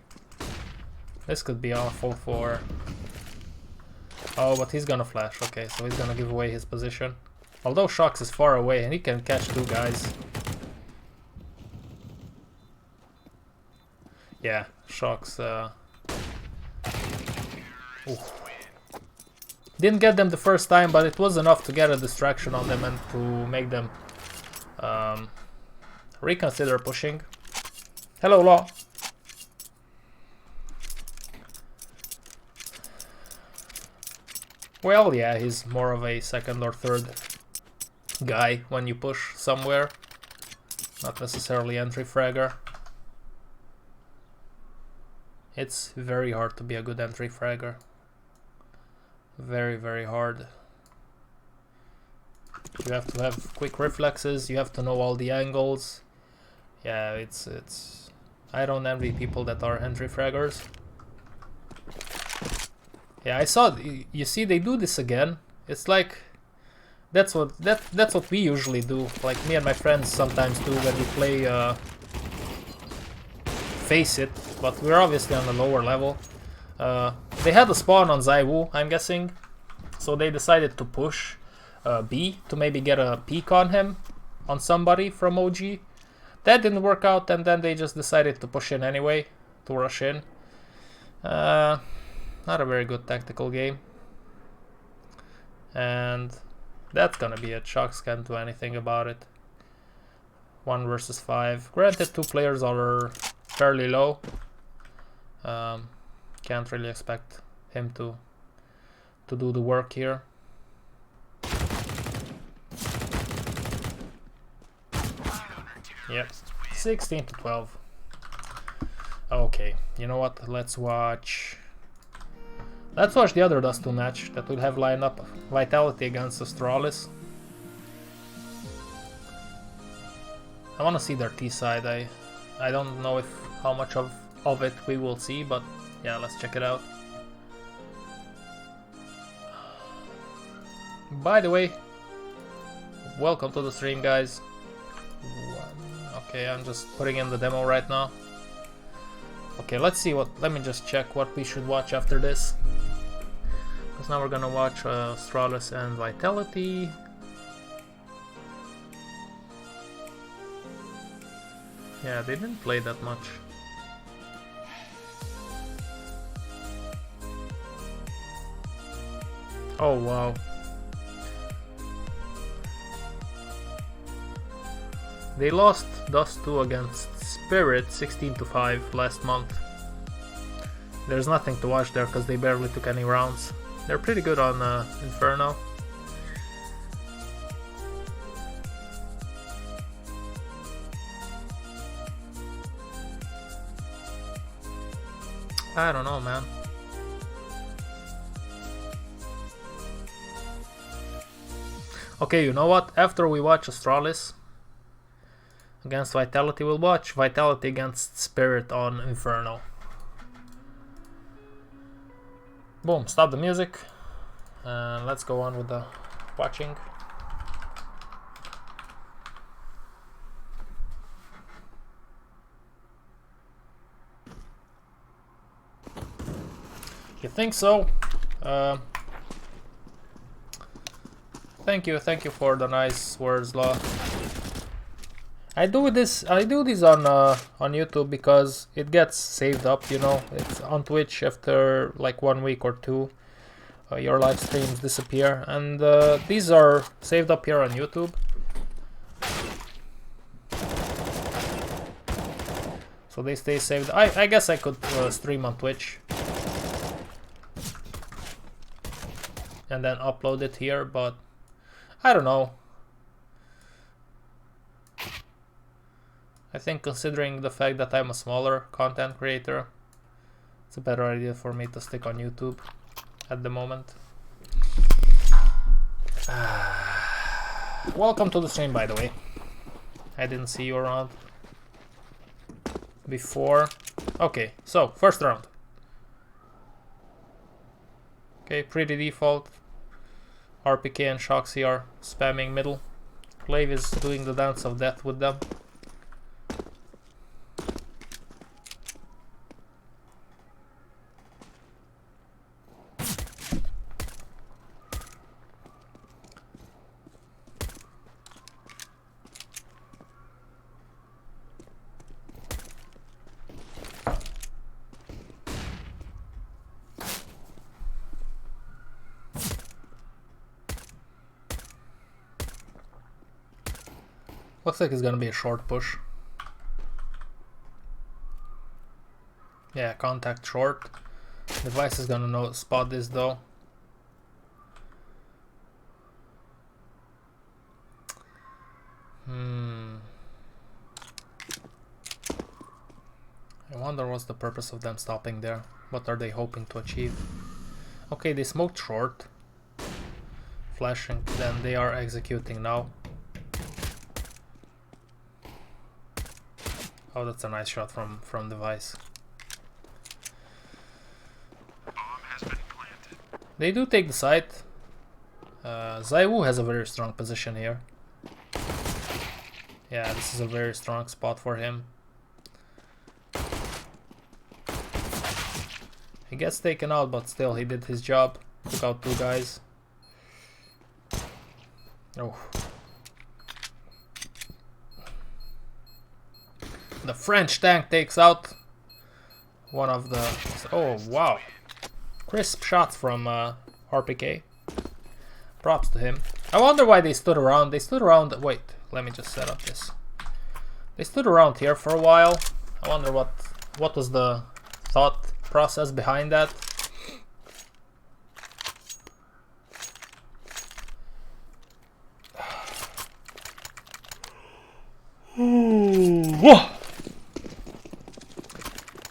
awful for. Oh, but he's gonna flash. Okay, so he's gonna give away his position. Although Shox is far away and he can catch two guys. Yeah, Shox. Didn't get them the first time, but it was enough to get a distraction on them and to make them reconsider pushing. Hello, Law. Well, yeah, he's more of a second or third guy when you push somewhere. Not necessarily entry fragger. It's very hard to be a good entry fragger. Very, very hard. You have to have quick reflexes, you have to know all the angles. Yeah, it's I don't envy people that are entry fraggers. Yeah, I saw, you see they do this again. It's like that's what we usually do. Like me and my friends sometimes do when we play Face It, but we're obviously on a lower level. They had a spawn on Zaiwu, I'm guessing, so they decided to push B to maybe get a peek on him, on somebody from OG. That didn't work out, and then they just decided to push in anyway, to rush in. Not a very good tactical game. And that's gonna be it. Shox can't do anything about it. 1 versus 5. Granted, 2 players are fairly low. Can't really expect him to do the work here. Yep, 16 to 12. Okay, you know what? Let's watch the other Dust 2 match that will have lined up Vitality against Astralis. I want to see their T side. I don't know how much of it we will see, but yeah, let's check it out. by the way, welcome to the stream, guys. Okay, I'm just putting in the demo right now. Okay, let's see what. Let me just check what we should watch after this. Because now we're gonna watch Astralis and Vitality. Yeah, they didn't play that much. Oh wow. They lost Dust 2 against Spirit 16-5 last month. There's nothing to watch there because they barely took any rounds. They're pretty good on Inferno. I don't know, man. Okay, you know what? After we watch Astralis against Vitality, we'll watch Vitality against Spirit on Inferno. Boom, stop the music. And let's go on with the watching. You think so? Thank you for the nice words, Law. I do these on YouTube because it gets saved up, you know. It's on Twitch after like 1 week or two. Your live streams disappear, and these are saved up here on YouTube. So they stay saved. I guess I could stream on Twitch and then upload it here, but I don't know. I think considering the fact that I'm a smaller content creator, it's a better idea for me to stick on YouTube at the moment. Welcome to the stream, by the way. I didn't see you around before. Okay, so first round. Okay, pretty default. RPK and Shoxy are spamming middle. Clave is doing the dance of death with them. Looks like it's gonna be a short push. Yeah, contact short. Device is gonna spot this though. I wonder what's the purpose of them stopping there. What are they hoping to achieve? Okay, they smoked short. Flashing, then they are executing now. Oh, that's a nice shot from Device. Bomb has been planted. They do take the site. Zaiwu has a very strong position here. Yeah, this is a very strong spot for him. He gets taken out, but still he did his job. Took out two guys. Oh. The French tank takes out one of the... Oh, wow. Crisp shots from RPK. Props to him. I wonder why they stood around. They stood around... Wait, let me just set up this. They stood around here for a while. I wonder what was the thought process behind that.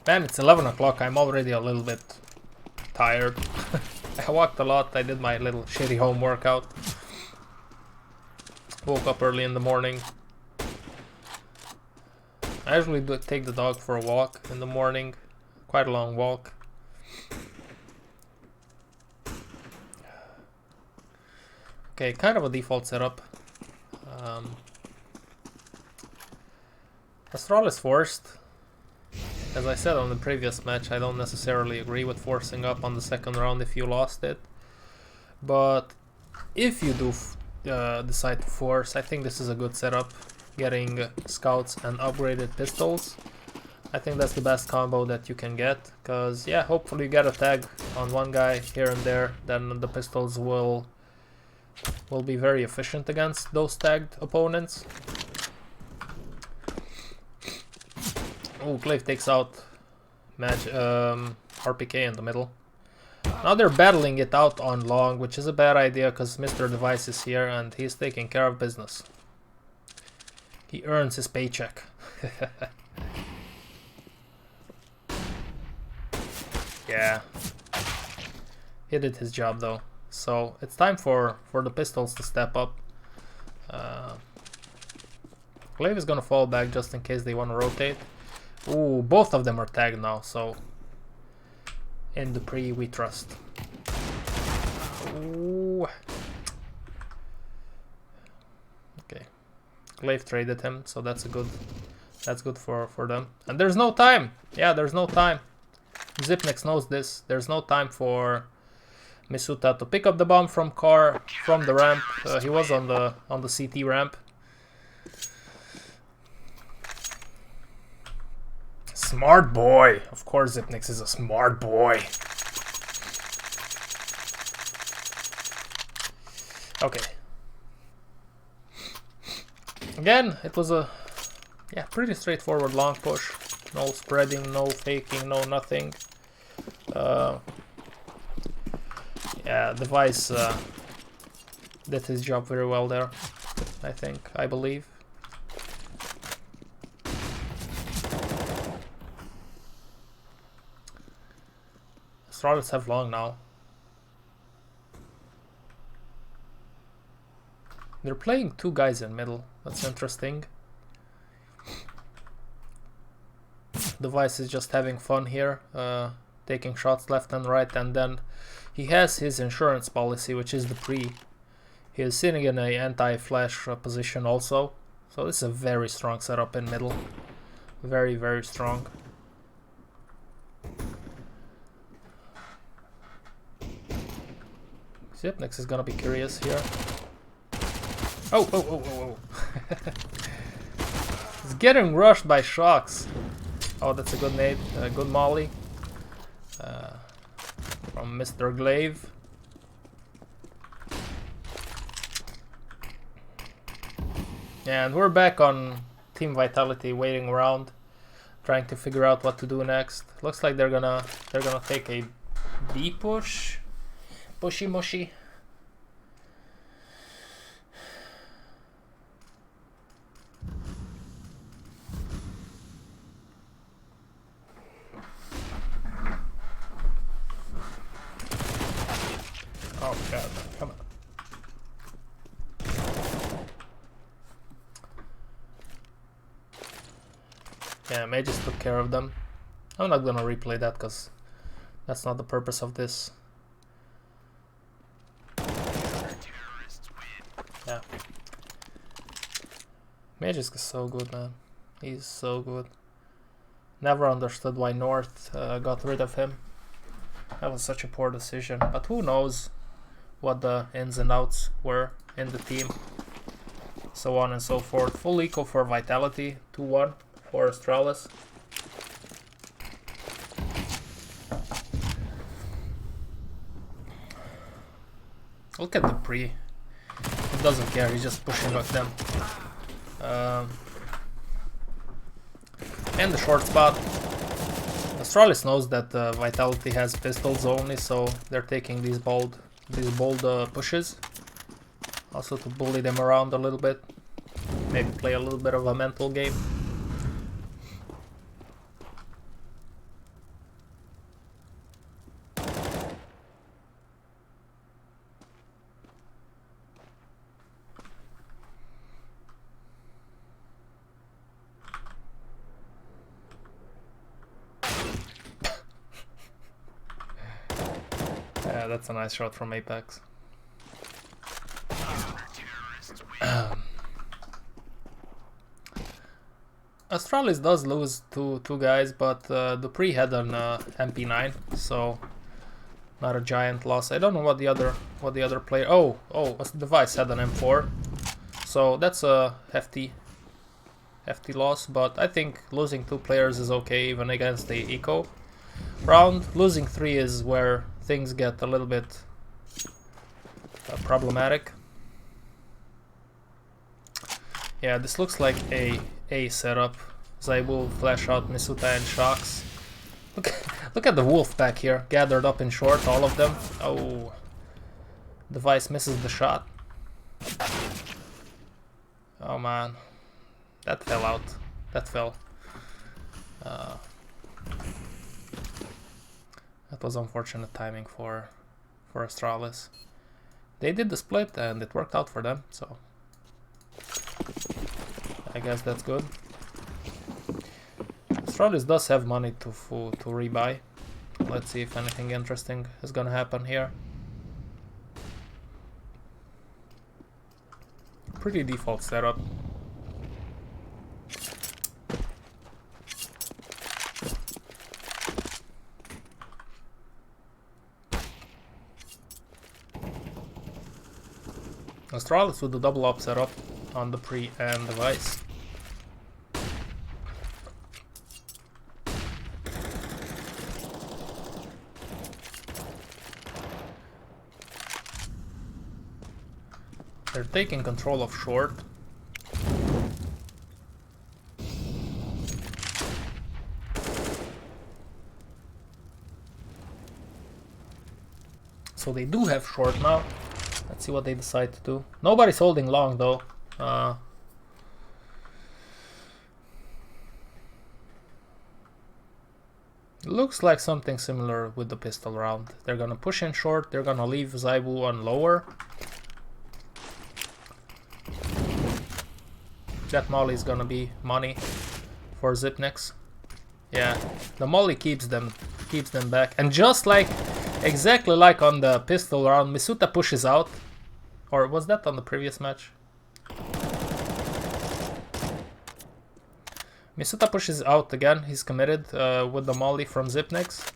Man, it's 11 o'clock. I'm already a little bit tired. I walked a lot. I did my little shitty home workout. Woke up early in the morning. I usually take the dog for a walk in the morning. Quite a long walk. Okay, kind of a default setup. Astralis forced. As I said on the previous match, I don't necessarily agree with forcing up on the second round if you lost it. But if you do decide to force, I think this is a good setup. Getting scouts and upgraded pistols. I think that's the best combo that you can get. Because, yeah, hopefully you get a tag on one guy here and there. Then the pistols will be very efficient against those tagged opponents. Oh, Glaive takes out RPK in the middle. Now they're battling it out on long, which is a bad idea because Mr. Device is here and he's taking care of business. He earns his paycheck. Yeah. He did his job though. So it's time for the pistols to step up. Glaive is gonna fall back just in case they want to rotate. Ooh, both of them are tagged now, so in the pre we trust. Ooh. Okay. Glaive traded him, so that's good for them. And there's no time. Yeah, there's no time. Zipnex knows this. There's no time for Misuta to pick up the bomb from the ramp. He was on the CT ramp. Smart boy. Of course Zipnex is a smart boy. Okay. Again, it was a pretty straightforward long push. No spreading, no faking, no nothing. Yeah, Device did his job very well there, I believe. Astralis have long now. They're playing two guys in middle. That's interesting. Device is just having fun here, taking shots left and right, and then he has his insurance policy, which is the pre. He is sitting in a anti-flash position also, so this is a very strong setup in middle. Very, very strong. Zipnex is gonna be curious here. Oh. He's getting rushed by shocks. Oh, that's a good nade, a good molly from Mr. Glaive. And we're back on Team Vitality, waiting around, trying to figure out what to do next. Looks like they're gonna take a B push. Pushy mushy. Oh god, come on. Yeah, May just took care of them. I'm not gonna replay that because that's not the purpose of this. Yeah. Magisk is so good, man. He's so good. Never understood why North got rid of him. That was such a poor decision. But who knows what the ins and outs were in the team. So on and so forth. Full eco for Vitality. 2-1 for Astralis. Look at the pre. He doesn't care, he's just pushing up them. And the short spot. Astralis knows that Vitality has pistols only, so they're taking these bold pushes. Also to bully them around a little bit. Maybe play a little bit of a mental game. Yeah, that's a nice shot from Apex. Astralis does lose two guys, but Dupree had an MP9, so not a giant loss. I don't know what the other player. Oh, Device had an M4, so that's a hefty loss. But I think losing 2 players is okay, even against the eco round. Losing 3 is where things get a little bit problematic. Yeah, this looks like a setup. Zaibu, flash out, Misuta and Shocks. Look at the wolf back here, gathered up in short, all of them. Oh, Device misses the shot. Oh man, that fell out. That fell. That was unfortunate timing for Astralis. They did the split and it worked out for them, so I guess that's good. Astralis does have money to rebuy. Let's see if anything interesting is gonna happen here. Pretty default setup. Astralis with the double up setup on the pre and Device. They're taking control of short. So they do have short now. Let's see what they decide to do. Nobody's holding long though. Looks like something similar with the pistol round. They're gonna push in short, they're gonna leave Zaibu on lower. That molly is gonna be money for Zipnix. Yeah, the molly keeps them back. And just like, exactly like on the pistol round, Misuta pushes out. Or was that on the previous match? Misuta pushes out again, he's committed with the molly from Zipnix.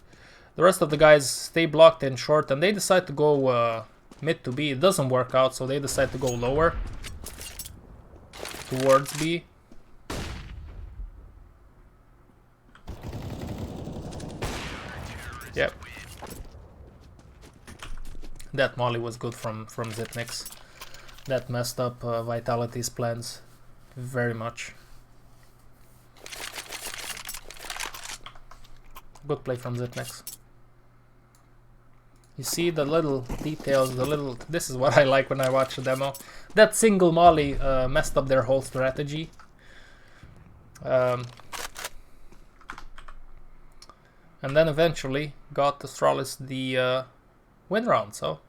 The rest of the guys stay blocked in short and they decide to go mid to B. It doesn't work out, so they decide to go lower towards B. Yep. That molly was good from Zipnix. That messed up Vitality's plans very much. Good play from Zipnix. You see the little details, this is what I like when I watch a demo. That single molly messed up their whole strategy. And then eventually got Astralis the win round, so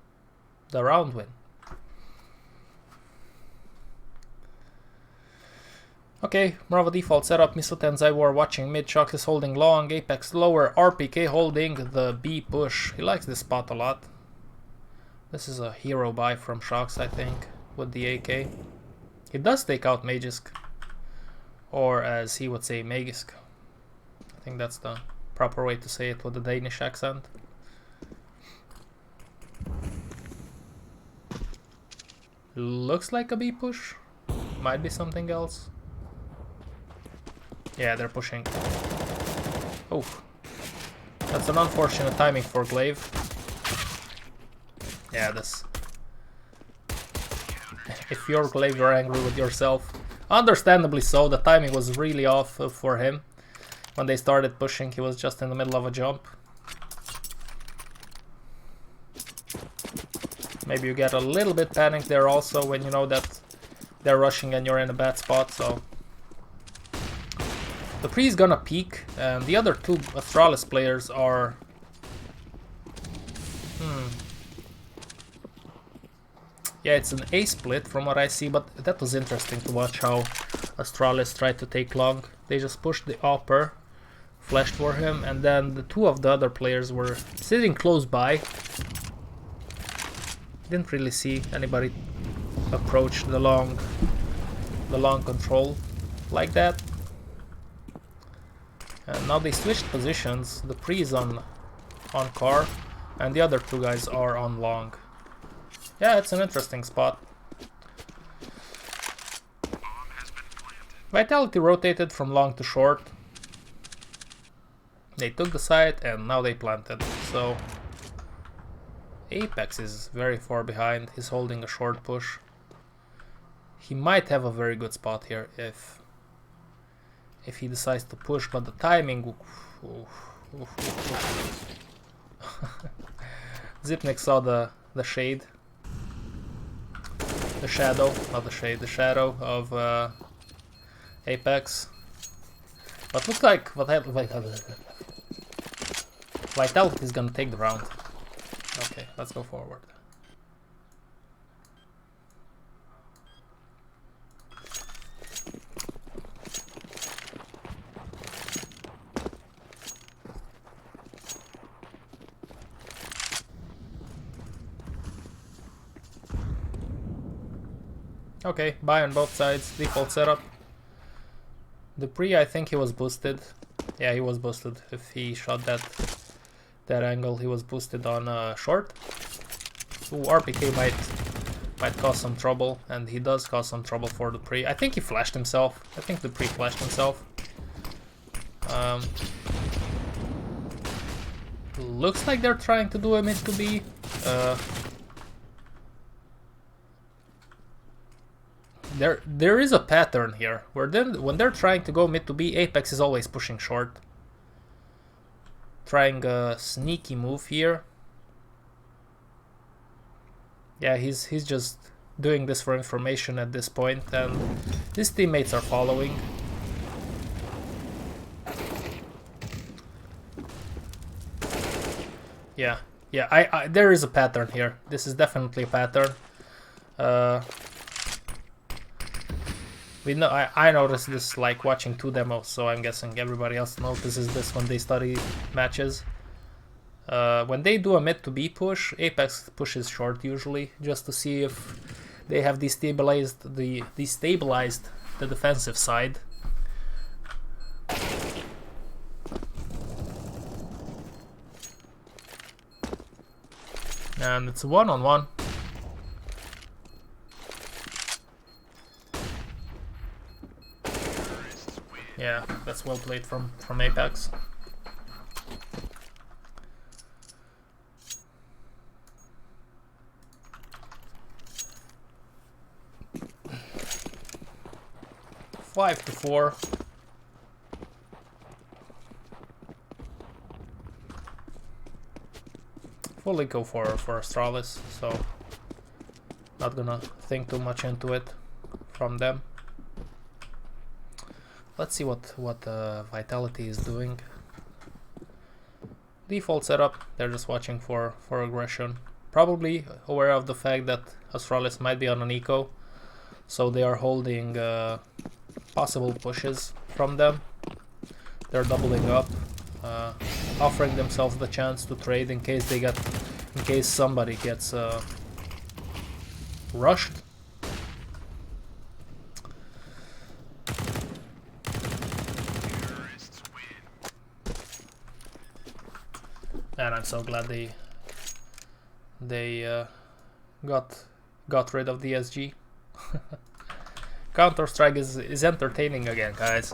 the round win. Okay, Bravo default setup, Misuta and Zaibu are watching mid, Shocks is holding long, Apex lower, RPK holding the B push. He likes this spot a lot. This is a hero buy from Shocks, I think, with the AK. He does take out Magisk, or as he would say, Magisk. I think that's the proper way to say it with the Danish accent. Looks like a B push, might be something else. Yeah, they're pushing. Oh, that's an unfortunate timing for Glaive. Yeah, this. If you're Glaive, you're angry with yourself. Understandably so, the timing was really off for him. When they started pushing, he was just in the middle of a jump. Maybe you get a little bit panicked there also when you know that they're rushing and you're in a bad spot, so. The Pre's gonna peek, and the other two Astralis players are... Yeah, it's an A split from what I see, but that was interesting to watch how Astralis tried to take long. They just pushed the upper, flashed for him, and then the two of the other players were sitting close by. Didn't really see anybody approach the long control like that. And now they switched positions. The Pre is on car, and the other two guys are on long. Yeah, it's an interesting spot. Vitality rotated from long to short. They took the site and now they planted. So Apex is very far behind. He's holding a short push. He might have a very good spot here if he decides to push, but the timing. Zipnik saw the shade. The shadow, not the shade, the shadow of Apex. But looks like Vitality is gonna take the round. Okay, let's go forward. Okay, buy on both sides, default setup. The Pre, I think he was boosted. Yeah, he was boosted. If he shot that angle, he was boosted on short. Ooh, RPK might cause some trouble, and he does cause some trouble for the Pre. I think he flashed himself. I think the Pre flashed himself. Looks like they're trying to do a mid to B. There is a pattern here where when they're trying to go mid to B, Apex is always pushing short. Trying a sneaky move here. Yeah, he's just doing this for information at this point, and his teammates are following. Yeah, there is a pattern here. This is definitely a pattern. I noticed this like watching two demos, so I'm guessing everybody else notices this when they study matches. When they do a mid to B push, Apex pushes short usually, just to see if they have destabilized the defensive side. And it's a one-on-one. Yeah, that's well played from Apex. 5-4. Fully go for Astralis, so not gonna think too much into it from them. Let's see what Vitality is doing. Default setup, they're just watching for aggression. Probably aware of the fact that Astralis might be on an eco, so they are holding possible pushes from them. They're doubling up, offering themselves the chance to trade in case somebody gets rushed. And I'm so glad they got rid of the SG. Counter-Strike is entertaining again, guys.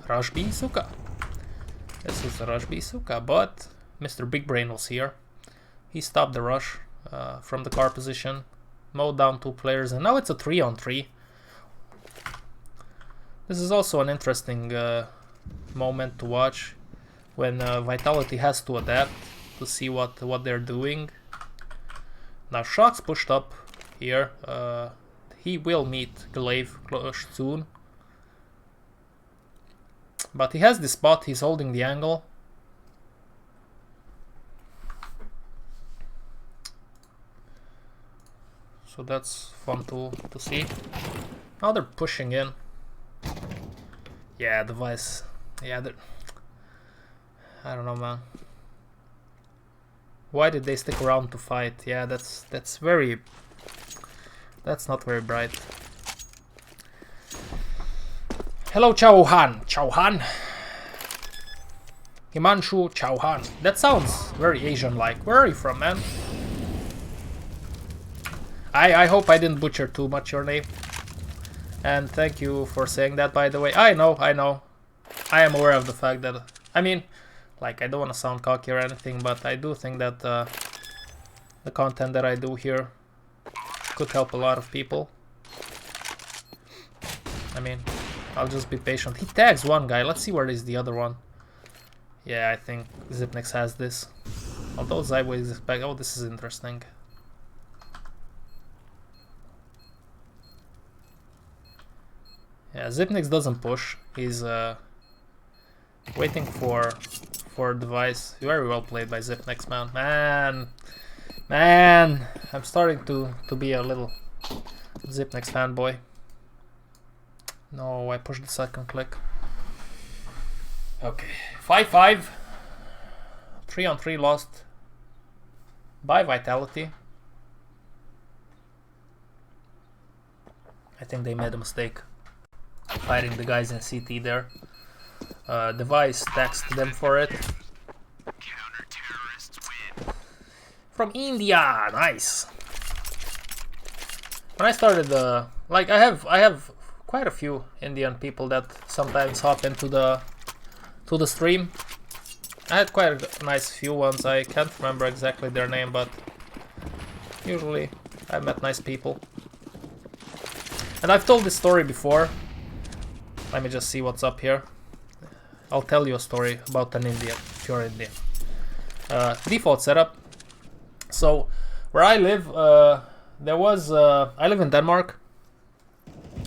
Rush B Suka. This was a Rush B Suka, but Mr. Big Brain was here. He stopped the rush from the car position. Mowed down 2 players, and now it's a 3-on-3. This is also an interesting moment to watch when Vitality has to adapt to see what they're doing. Now Shock's pushed up here. He will meet Glaive soon, but he has this spot. He's holding the angle. So that's fun to see. Now they're pushing in. Yeah, device. Yeah, I don't know, man. Why did they stick around to fight? Yeah, that's not very bright. Hello, Chauhan. Chauhan. Himanshu Chauhan. That sounds very Asian-like. Where are you from, man? I hope I didn't butcher too much your name. And thank you for saying that, by the way. I know. I am aware of the fact that... I mean, like, I don't want to sound cocky or anything, but I do think that the content that I do here could help a lot of people. I mean, I'll just be patient. He tags one guy. Let's see where is the other one. Yeah, I think Zipnix has this. Although Zyway is back. Oh, this is interesting. Yeah, Zipnix doesn't push. He's waiting for device. Very well played by Zipnix, man. Man, I'm starting to be a little Zipnix fanboy. No, I pushed the second click. Okay, 5-5. 3-on-3 lost by Vitality. I think they made a mistake fighting the guys in CT there. Device taxed them for it. Counter-terrorists win. From India, nice. When I started, like I have quite a few Indian people that sometimes hop into the stream. I had quite a nice few ones. I can't remember exactly their name, but usually I met nice people. And I've told this story before. Let me just see what's up here. I'll tell you a story about an Indian, if you're Indian. Default setup. So, where I live, there was... I live in Denmark.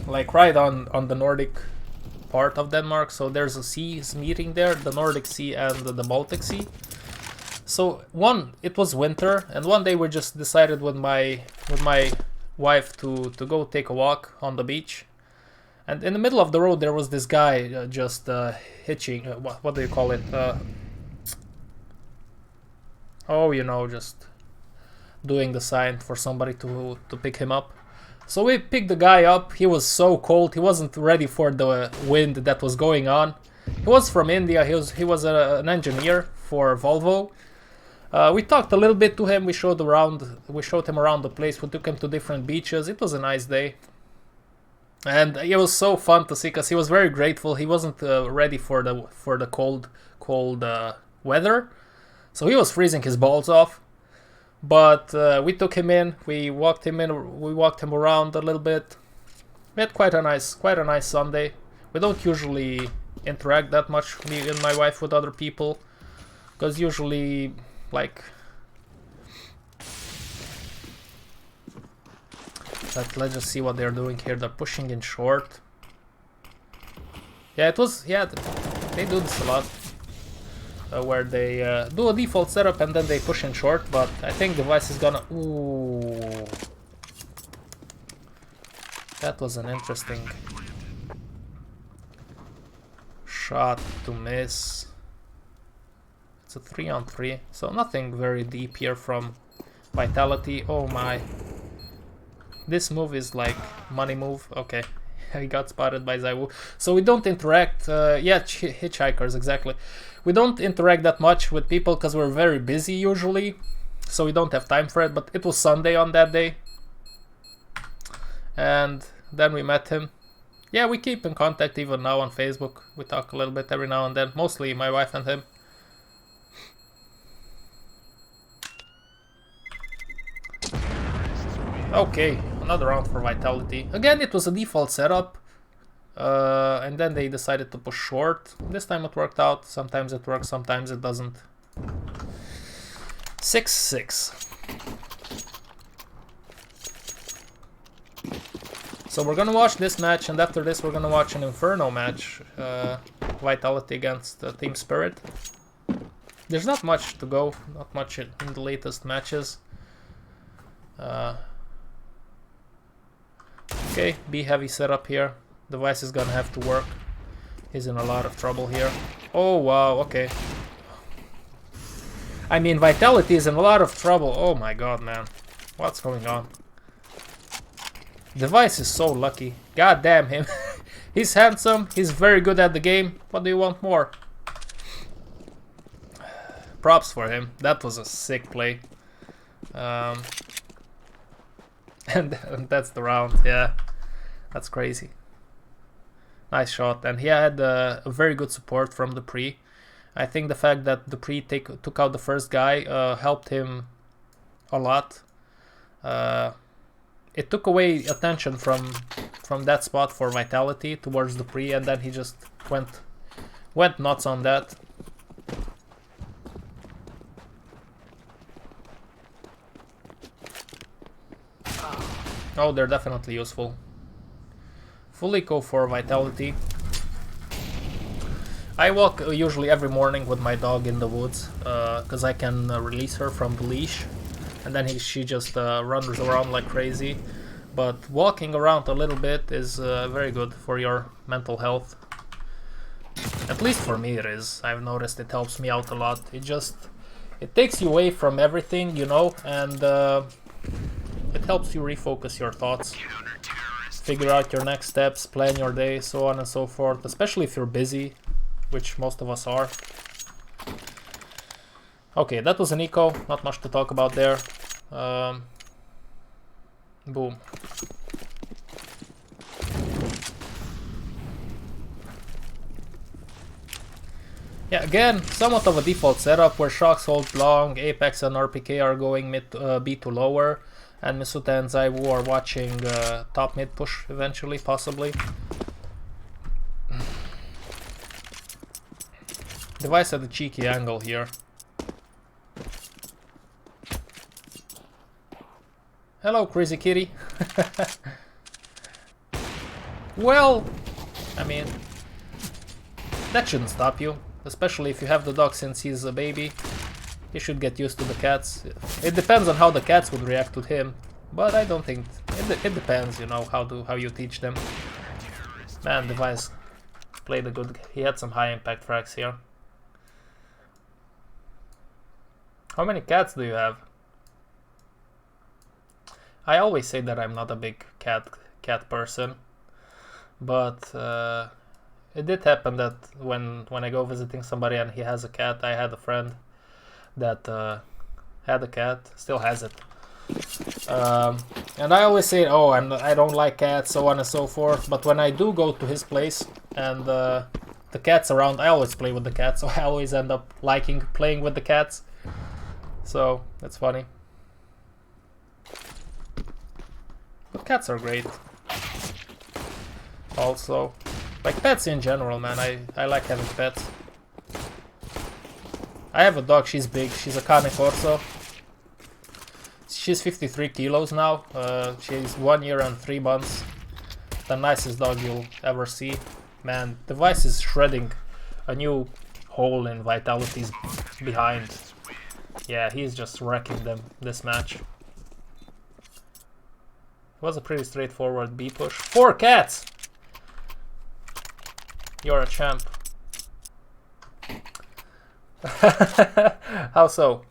Like right on the Nordic part of Denmark. So there's a seas meeting there, the Nordic Sea and the Baltic Sea. So it was winter, and one day we just decided with my wife to go take a walk on the beach. And in the middle of the road there was this guy just hitching, what do you call it? Oh, you know, just doing the sign for somebody to pick him up. So we picked the guy up. He was so cold. He wasn't ready for the wind that was going on. He was from India. He was an engineer for Volvo. We talked a little bit to him. We showed him around the place. We took him to different beaches. It was a nice day. And it was so fun to see because he was very grateful. He wasn't ready for the cold weather, so he was freezing his balls off. But we took him in. We walked him around a little bit. We had quite a nice Sunday. We don't usually interact that much, me and my wife, with other people, because usually, like. Let's just see what they're doing here. They're pushing in short. Yeah, they do this a lot. Where they do a default setup and then they push in short, but I think device is gonna... Ooh. That was an interesting shot to miss. It's a 3-on-3, so nothing very deep here from Vitality. Oh my. This move is like money move. Okay, he got spotted by Zywoo. So we don't interact. Yeah, hitchhikers, exactly. We don't interact that much with people because we're very busy usually. So we don't have time for it. But it was Sunday on that day. And then we met him. Yeah, we keep in contact even now on Facebook. We talk a little bit every now and then. Mostly my wife and him. Okay, another round for Vitality. Again, it was a default setup. And then they decided to push short. This time it worked out. Sometimes it works, sometimes it doesn't. 6-6. So we're gonna watch this match, and after this we're gonna watch an Inferno match. Vitality against Team Spirit. There's not much to go, not much in the latest matches. Okay, B heavy setup here. Device is gonna have to work. He's in a lot of trouble here. Oh wow, okay. I mean, Vitality is in a lot of trouble. Oh my god, man. What's going on? Device is so lucky. God damn him. He's handsome. He's very good at the game. What do you want more? Props for him. That was a sick play. And that's the round. Yeah. That's crazy. Nice shot. And he had a very good support from the pre. I think the fact that the pre took out the first guy helped him a lot. It took away attention from that spot for Vitality towards the pre, and then he just went nuts on that. Oh, they're definitely useful. Full eco for Vitality. I walk usually every morning with my dog in the woods, because I can release her from the leash, and then she just runs around like crazy. But walking around a little bit is very good for your mental health. At least for me it is. I've noticed it helps me out a lot. It takes you away from everything, you know, and it helps you refocus your thoughts. Figure out your next steps, plan your day, so on and so forth, especially if you're busy, which most of us are. Okay, that was an eco, not much to talk about there. Boom. Yeah, again, somewhat of a default setup where Shocks hold long, Apex and RPK are going mid B to lower, and Misuta and Zaiwu are watching top mid push eventually, possibly. Device at a cheeky angle here. Hello, Crazy Kitty. Well, I mean, that shouldn't stop you, especially if you have the dog since he's a baby. He should get used to the cats. It depends on how the cats would react to him, but I don't think it depends, you know, how you teach them. Man, Device played a good. He had some high impact frags here. How many cats do you have? I always say that I'm not a big cat person, but it did happen that when I go visiting somebody and he has a cat, I had a friend that had a cat, still has it, and I always say, oh, I don't like cats, so on and so forth. But when I do go to his place and the cat's around, I always play with the cats, so I always end up liking playing with the cats. So that's funny. But cats are great. Also, like pets in general, man. I like having pets. I have a dog. She's big. She's a Cane Corso. She's 53 kilos now. She's 1 year and 3 months. The nicest dog you'll ever see. Man, Device is shredding a new hole in Vitality's behind. Yeah, he's just wrecking them this match. It was a pretty straightforward B push. 4 cats! You're a champ. How so?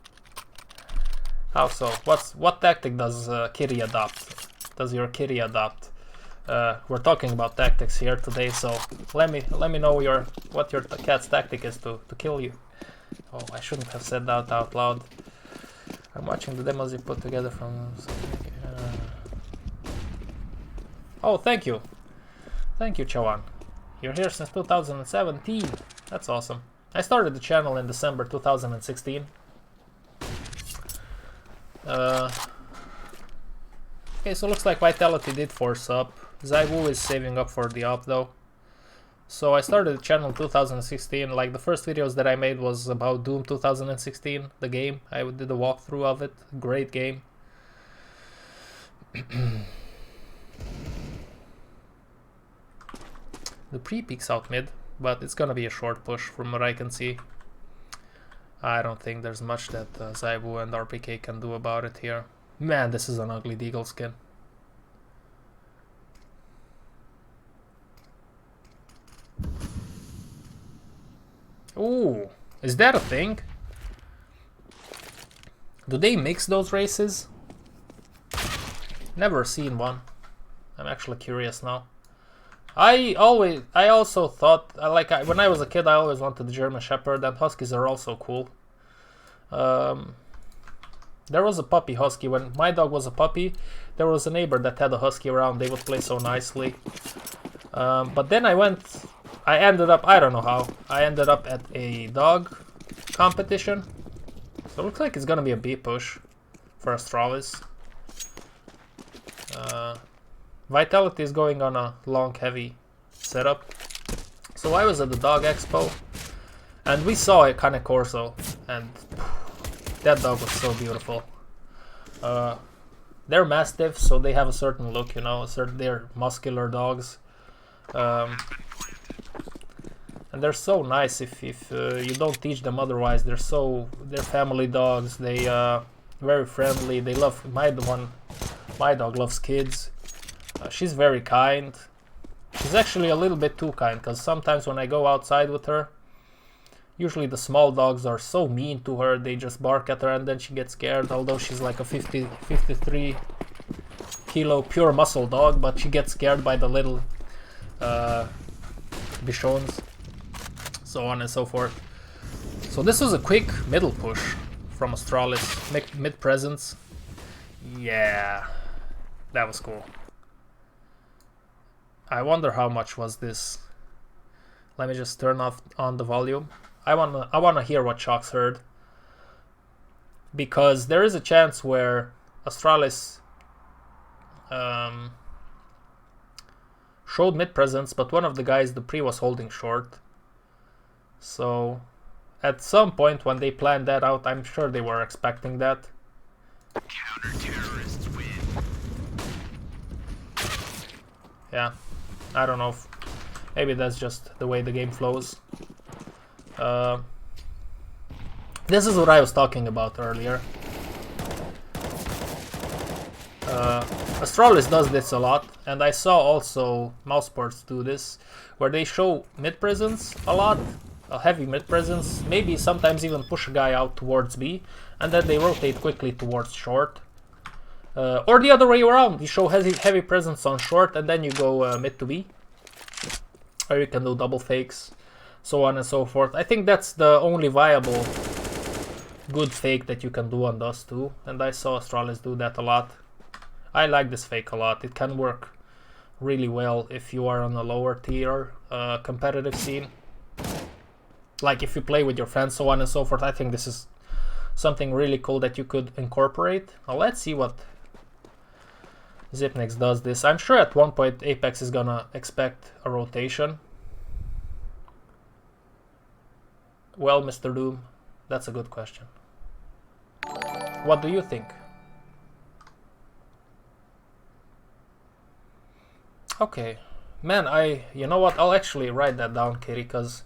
How so? What tactic does Kitty adopt? Does your kitty adopt? We're talking about tactics here today, so let me know what your cat's tactic is to kill you. Oh, I shouldn't have said that out loud. I'm watching the demos you put together from... Oh, thank you. Thank you, Chawan. You're here since 2017. That's awesome. I started the channel in December 2016. Okay, so looks like Vitality did force up. Zaiwu is saving up for the op though. So I started the channel in 2016. Like the first videos that I made was about Doom 2016, the game. I did a walkthrough of it. Great game. The pre peeks out mid, but it's gonna be a short push from what I can see. I don't think there's much that Zaiwu and RPK can do about it here. Man, this is an ugly Deagle skin. Ooh, is that a thing? Do they mix those races? Never seen one. I'm actually curious now. I also thought, when I was a kid, I always wanted the German Shepherd, and Huskies are also cool. There was a puppy husky. When my dog was a puppy, there was a neighbor that had a husky around. They would play so nicely. But then I ended up, I don't know how, I ended up at a dog competition. So it looks like it's gonna be a B push for Astralis. Vitality is going on a long, heavy setup. So I was at the dog expo, and we saw a Cane Corso, and that dog was so beautiful. They're Mastiffs, so they have a certain look, you know, they're muscular dogs. And they're so nice if you don't teach them otherwise. They're family dogs. They very friendly. They love my dog loves kids. She's very kind. She's actually a little bit too kind, because sometimes when I go outside with her, usually the small dogs are so mean to her. They just bark at her and then she gets scared, although she's like a 53 kilo pure muscle dog, but she gets scared by the little bichons, so on and so forth. So this was a quick middle push from Astralis, mid presence. Yeah, that was cool. I wonder how much was this. Let me just turn on the volume. I wanna hear what Shocks heard, because there is a chance where Astralis showed mid presence, but one of the guys, the pre, was holding short. So at some point when they planned that out, I'm sure they were expecting that. Counter-terrorists win. Yeah, I don't know if maybe that's just the way the game flows. This is what I was talking about earlier. Astralis does this a lot, and I saw also Mousesports do this, where they show mid-presence a lot, a heavy mid-presence, maybe sometimes even push a guy out towards B, and then they rotate quickly towards short. Or the other way around, you show heavy presence on short and then you go mid to B. Or you can do double fakes, so on and so forth. I think that's the only viable good fake that you can do on those two, and I saw Astralis do that a lot. I like this fake a lot. It can work really well if you are on a lower tier competitive scene. Like if you play with your friends, so on and so forth. I think this is something really cool that you could incorporate. Now let's see what Zipnix does this. I'm sure at one point Apex is gonna expect a rotation. Well, Mr. Doom, that's a good question. What do you think? Okay, man, you know what? I'll actually write that down, Kitty, because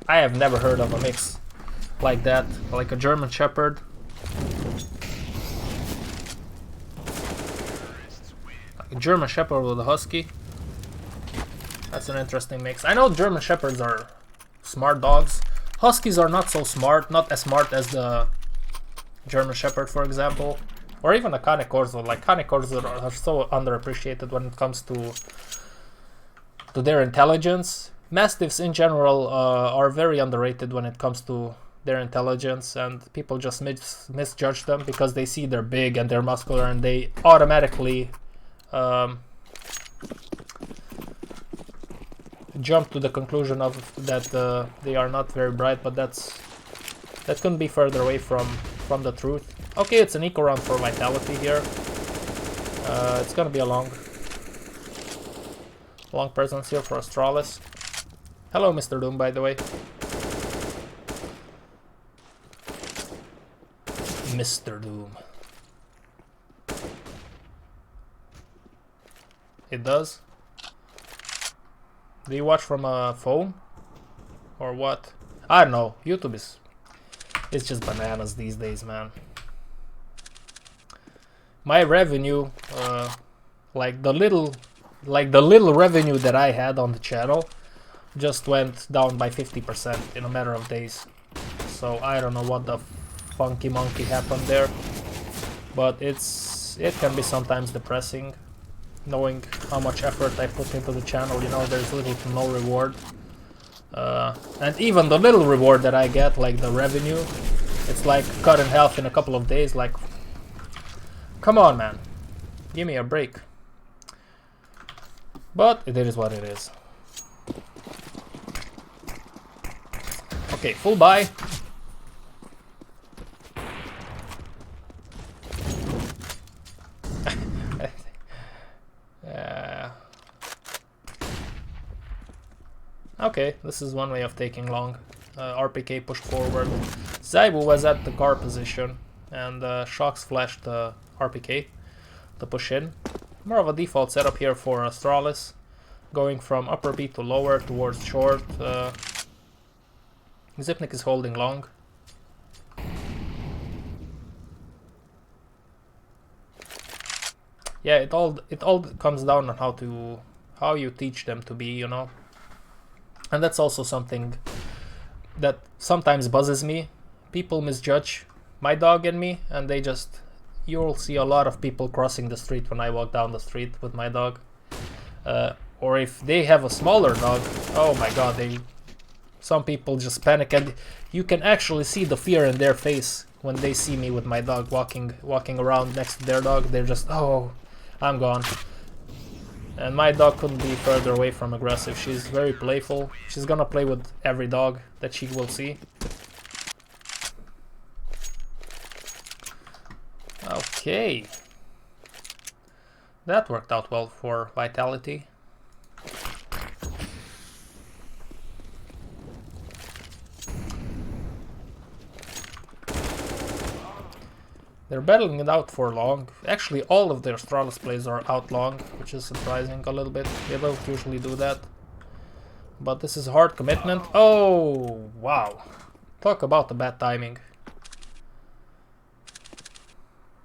I have never heard of a mix like that, like a German Shepherd. Like a German Shepherd with a Husky. That's an interesting mix. I know German Shepherds are smart dogs. Huskies are not so smart, not as smart as the German Shepherd, for example. Or even a Cane Corso. Like, Cane Corso are so underappreciated when it comes to their intelligence. Mastiffs in general are very underrated when it comes to their intelligence, and people just misjudge them because they see they're big and they're muscular, and they automatically jump to the conclusion of that they are not very bright, but that couldn't be further away from the truth. Okay, it's an eco round for Vitality here. It's gonna be a long presence here for Astralis. Hello, Mr. Doom, by the way. Mr. Doom. It does? Do you watch from a phone? Or what? I don't know. YouTube it's just bananas these days, man. My revenue, like the little revenue that I had on the channel, just went down by 50% in a matter of days. so I don't know what the funky monkey happened there. But it can be sometimes depressing, knowing how much effort I put into the channel. You know, there's little to no reward. And even the little reward that I get, like the revenue, it's like cut in half in a couple of days. Like, come on, man, give me a break. But it is what it is. Okay, full buy. Okay, this is one way of taking long. RPK pushed forward. Zaibu was at the car position, and Shocks flashed the RPK to push in. More of a default setup here for Astralis, going from upper B to lower towards short. Zipnik is holding long. Yeah, it all comes down on how you teach them to be, you know. And that's also something that sometimes buzzes me. People misjudge my dog and me, and you'll see a lot of people crossing the street when I walk down the street with my dog. Or if they have a smaller dog, oh my god, some people just panic, and you can actually see the fear in their face when they see me with my dog walking around next to their dog. They're just, oh, I'm gone. And my dog couldn't be further away from aggressive. She's very playful. She's gonna play with every dog that she will see. Okay. That worked out well for Vitality. They're battling it out for long. Actually, all of their Astralis plays are out long, which is surprising a little bit. They don't usually do that. But this is a hard commitment. Oh, wow. Talk about the bad timing.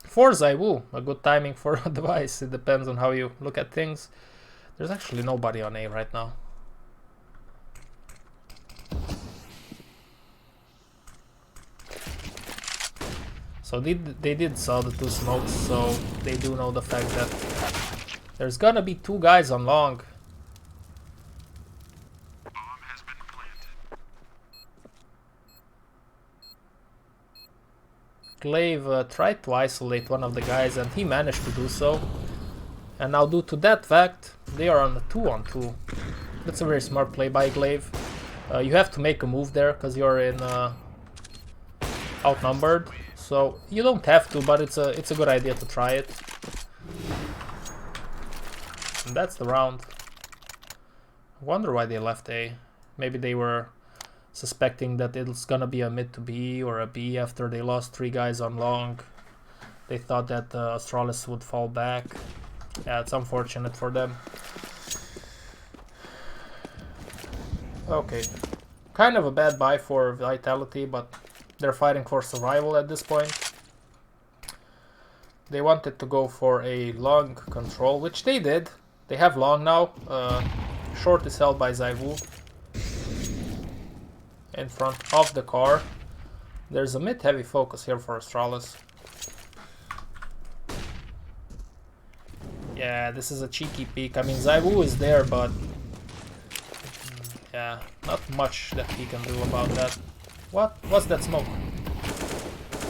For Zaiwu, a good timing for a device. It depends on how you look at things. There's actually nobody on A right now. So they did saw the two smokes, so they do know the fact that there's gonna be two guys on long. Bomb has been planted. Glaive tried to isolate one of the guys, and he managed to do so. And now due to that fact, they are on a 2-on-2. That's a very smart play by Glaive. You have to make a move there, because you're in outnumbered. So you don't have to, but it's a good idea to try it. And that's the round. I wonder why they left A. Maybe they were suspecting that it's gonna be a mid to B or a B after they lost 3 guys on long. They thought that Astralis would fall back. Yeah, it's unfortunate for them. Okay, kind of a bad buy for Vitality, but they're fighting for survival at this point. They wanted to go for a long control, which they did. They have long now. Short is held by Zaiwu in front of the car. There's a mid-heavy focus here for Astralis. Yeah, this is a cheeky peek. I mean, Zaiwu is there, but yeah, not much that he can do about that. What's that smoke?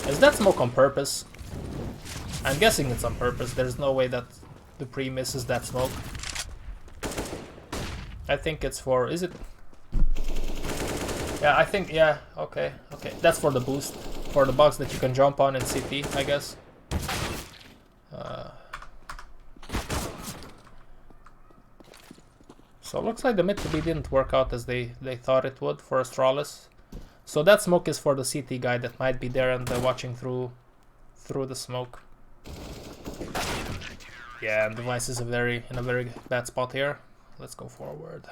Is that smoke on purpose? I'm guessing it's on purpose. There's no way that Dupree misses that smoke. I think it's for... is it? Yeah, I think... yeah, okay. That's for the boost. For the box that you can jump on in CT, I guess. So it looks like the mid to B didn't work out as they thought it would for Astralis. So that smoke is for the CT guy that might be there and watching through the smoke. Yeah, and Device is in a very bad spot here. Let's go forward.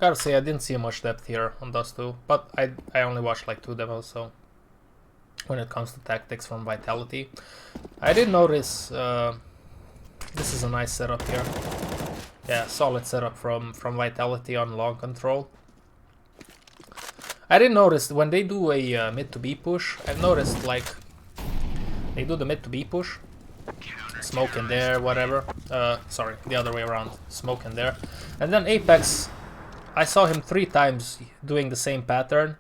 Gotta say, I didn't see much depth here on those two, but I only watched like 2 demos, so when it comes to tactics from Vitality. I did notice this is a nice setup here. Yeah, solid setup from Vitality on long control. I did notice when they do a mid to B push, I've noticed like they do the mid to B push, smoke in there, whatever. Sorry, the other way around, smoke in there. And then Apex, I saw him 3 times doing the same pattern,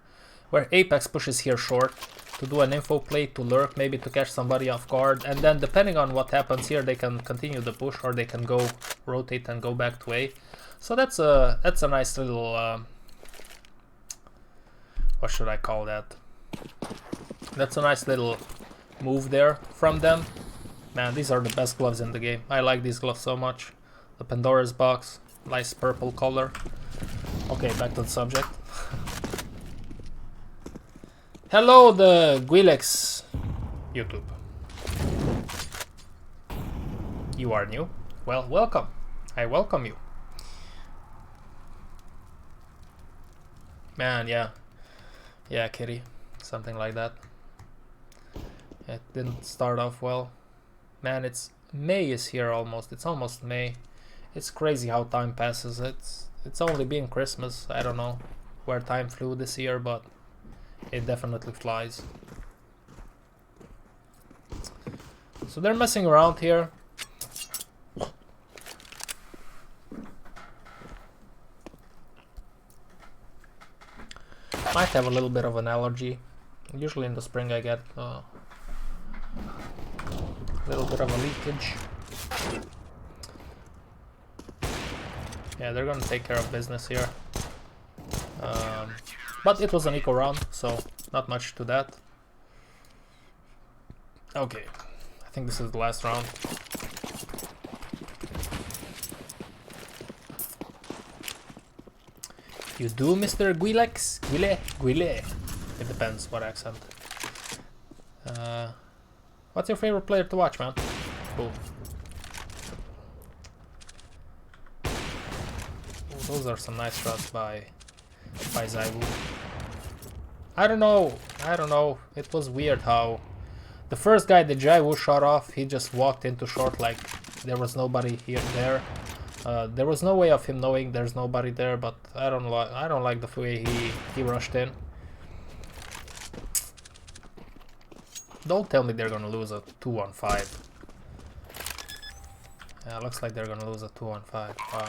where Apex pushes here short to do an info play, to lurk, maybe to catch somebody off guard, and then depending on what happens here, they can continue the push or they can go rotate and go back to A. So that's a nice little what should I call that? That's a nice little move there from them. Man, these are the best gloves in the game. I like these gloves so much. The Pandora's box, nice purple color. Okay, back to the subject. Hello, the Guilex YouTube. You are new? Well, welcome. I welcome you. Man, yeah. Yeah, Kitty. Something like that. It didn't start off well. Man, May is here almost. It's almost May. It's crazy how time passes. It's only been Christmas. I don't know where time flew this year, but it definitely flies. So they're messing around here. Might have a little bit of an allergy. Usually in the spring I get a little bit of a leakage. Yeah, they're gonna take care of business here. But it was an eco round, so not much to that. Okay, I think this is the last round. You do, Mr. Guilex? Guile? It depends what accent. What's your favorite player to watch, man? Cool. Ooh, those are some nice shots by Zaiwu. I don't know. It was weird how the first guy that Zaiwu shot off, he just walked into short like there was nobody there. There was no way of him knowing there's nobody there, but I don't like the way he rushed in. Don't tell me they're gonna lose a 2-on-5. Yeah, looks like they're gonna lose a 2-on-5. Wow.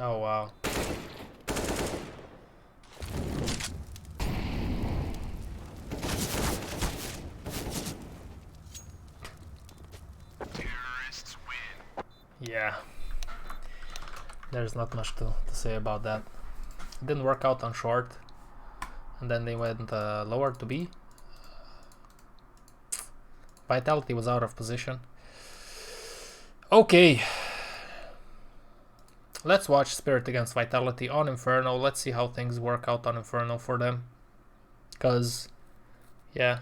Oh wow. Yeah, there's not much to say about that. It didn't work out on short, and then they went lower to B. Vitality was out of position. Okay, let's watch Spirit against Vitality on Inferno. Let's see how things work out on Inferno for them, because yeah,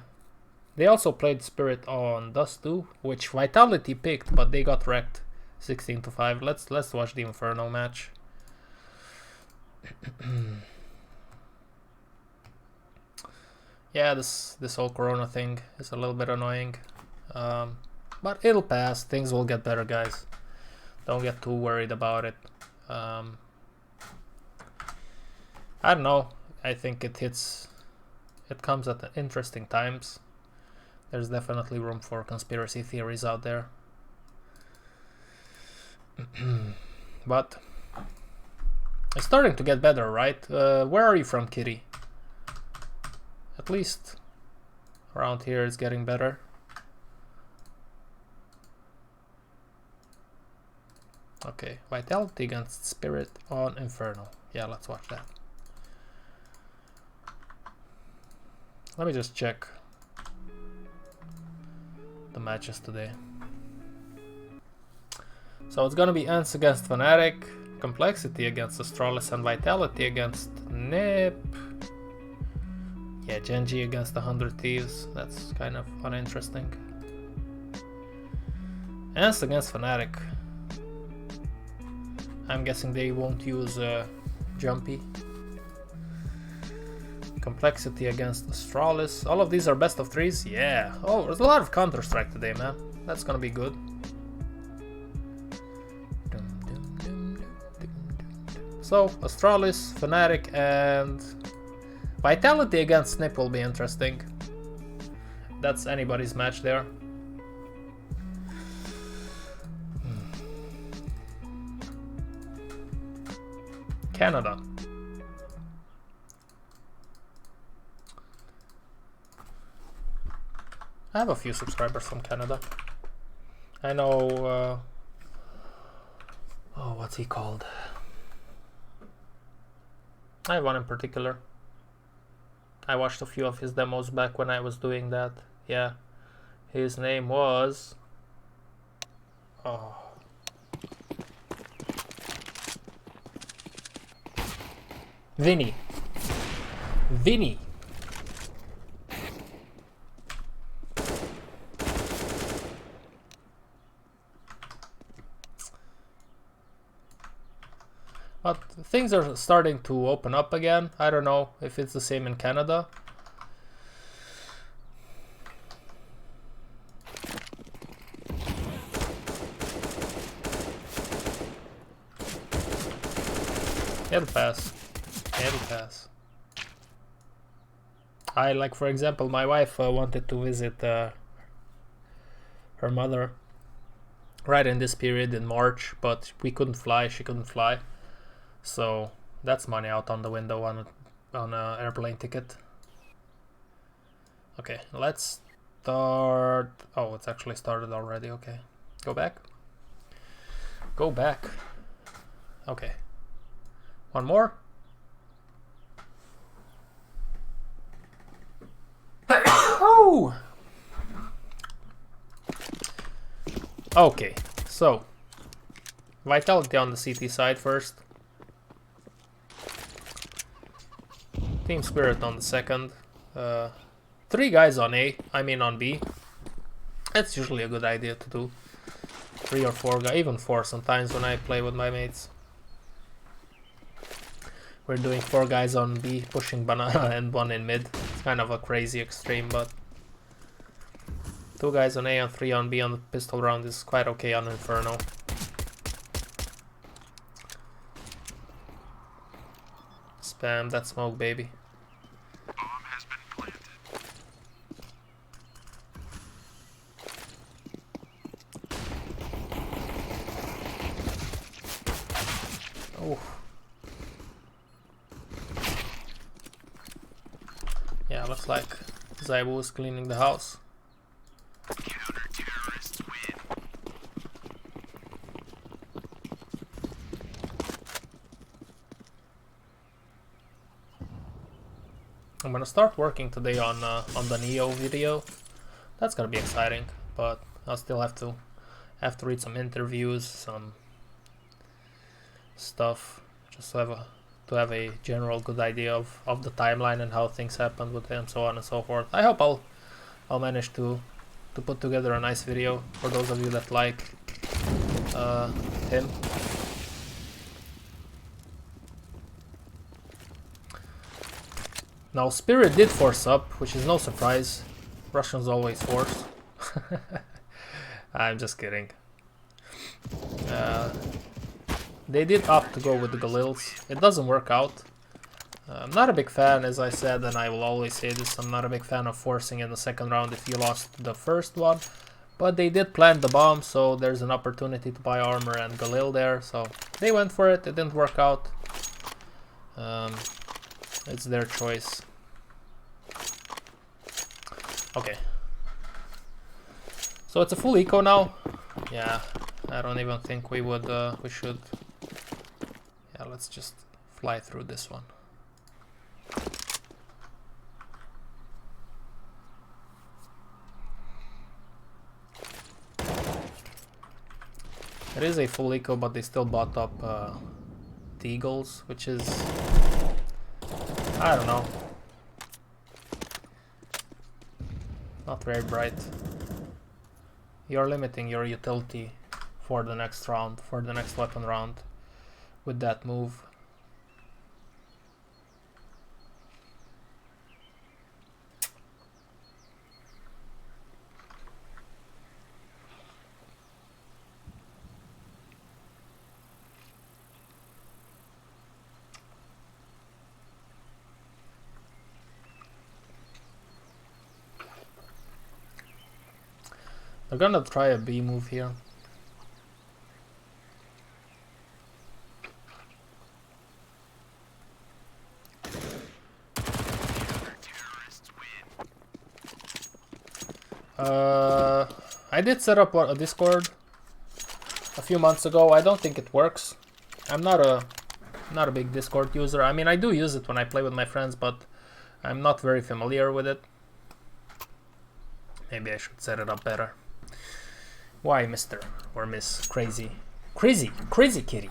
they also played Spirit on Dust 2, which Vitality picked, but they got wrecked. 16-5. Let's watch the Inferno match. Yeah, this whole Corona thing is a little bit annoying, but it'll pass. Things will get better, guys. Don't get too worried about it. I don't know. I think it comes at interesting times. There's definitely room for conspiracy theories out there. But it's starting to get better, right? Where are you from, Kitty? At least around here it's getting better. Okay, Vitality against Spirit on Inferno. Yeah, let's watch that. Let me just check the matches today. So it's gonna be ENCE against Fnatic, Complexity against Astralis, and Vitality against Nip. Yeah, Genji against 100 Thieves. That's kind of uninteresting. ENCE against Fnatic. I'm guessing they won't use Jumpy. Complexity against Astralis. All of these are best of threes? Yeah. Oh, there's a lot of Counter-Strike today, man. That's gonna be good. So, Astralis, Fnatic, and Vitality against Snip will be interesting. That's anybody's match there. Canada. I have a few subscribers from Canada. I know, oh, what's he called? I have one in particular. I watched a few of his demos back when I was doing that. Yeah. His name was... Oh. Vinny. Vinny. But things are starting to open up again. I don't know if it's the same in Canada. It'll pass. It'll pass. I, like, for example, my wife wanted to visit her mother right in this period in March, but we couldn't fly. She couldn't fly. So that's money out on the window on a airplane ticket. Okay, let's start. Oh, it's actually started already. Okay, go back. Go back. Okay, one more. Oh. Okay, so Vitality on the CT side first. Team Spirit on the second. 3 guys on A, I mean on B. That's usually a good idea to do. 3 or 4 guys, even 4 sometimes when I play with my mates. We're doing 4 guys on B, pushing banana and 1 in mid. It's kind of a crazy extreme, but 2 guys on A and 3 on B on the pistol round is quite okay on Inferno. Spam that smoke, baby. Bomb has been planted. Oh. Yeah, looks like Zaibu is cleaning the house. Counter-terrorists win. I'm gonna start working today on the Neo video. That's gonna be exciting, but I'll still have to read some interviews, some stuff, just to have a general good idea of the timeline and how things happened with him, so on and so forth. I hope I'll manage to put together a nice video for those of you that like him. Now Spirit did force up, which is no surprise. Russians always force. I'm just kidding. They did opt to go with the Galils. It doesn't work out. I'm not a big fan, as I said, and I will always say this, I'm not a big fan of forcing in the second round if you lost the first one. But they did plant the bomb, so there's an opportunity to buy armor and Galil there. So they went for it, it didn't work out. It's their choice. Okay. So it's a full eco now. Yeah, I don't even think we should. Yeah, let's just fly through this one. It is a full eco, but they still bought up the Eagles, which is, I don't know. Not very bright. You're limiting your utility for the next round, for the next weapon round with that move. They're gonna try a B move here. I did set up a Discord a few months ago. I don't think it works. I'm not a big Discord user. I mean, I do use it when I play with my friends, but I'm not very familiar with it. Maybe I should set it up better. Why, Mr. or Miss Crazy Kitty?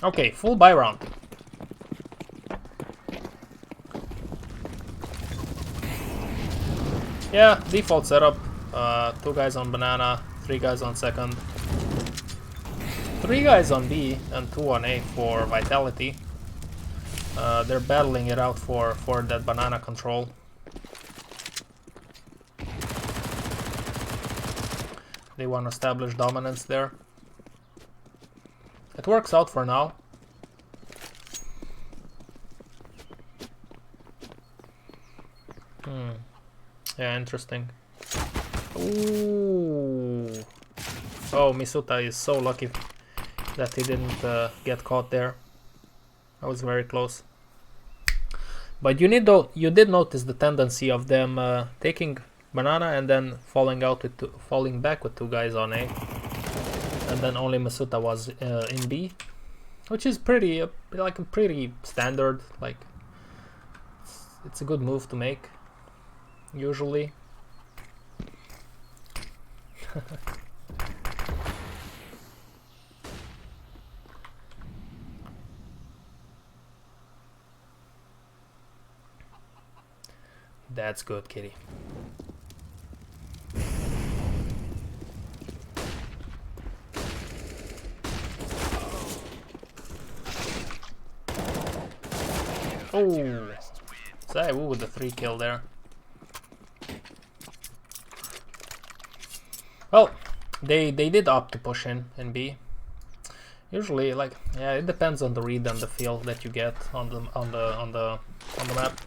Okay, full buy round. Yeah, default setup. 2 guys on banana, 3 guys on second, 3 guys on B, and 2 on A for vitality. They're battling it out for that banana control. They want to establish dominance there. It works out for now. Yeah, interesting. Ooh. Oh, Misuta is so lucky that he didn't get caught there. That was very close. But you did notice the tendency of them taking banana and then falling back with 2 guys on A, and then only Misuta was in B, which is pretty pretty standard. Like it's a good move to make usually. That's good, kitty. Oh, Zaiwu with the 3 kill there. Well, they did opt to push in B. Usually, like, yeah, it depends on the read and the feel that you get on the map.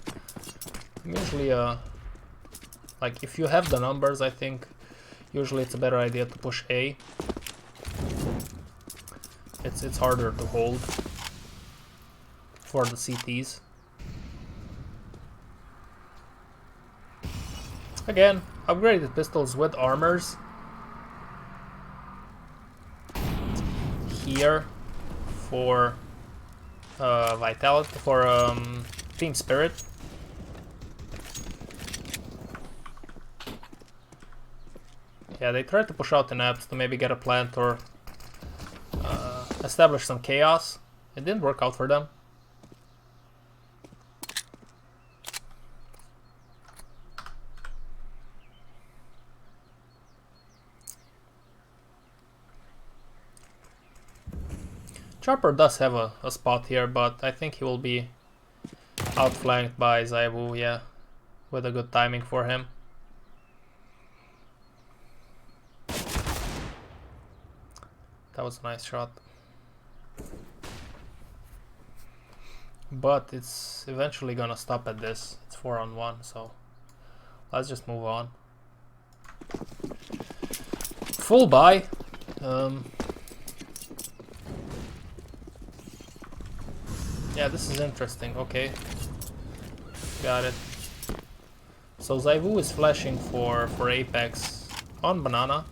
Usually, like if you have the numbers, I think usually it's a better idea to push A. It's harder to hold for the CTs. Again, upgraded pistols with armors here for vitality, for team spirit. Yeah, they tried to push out the naps to maybe get a plant or establish some chaos. It didn't work out for them. Chopper does have a spot here, but I think he will be outflanked by Zaiwu, yeah, with a good timing for him. That was a nice shot. But it's eventually gonna stop at this. It's 4-on-1, so let's just move on. Full buy. Yeah, this is interesting. Okay, got it. So Zaiwu is flashing for Apex on banana.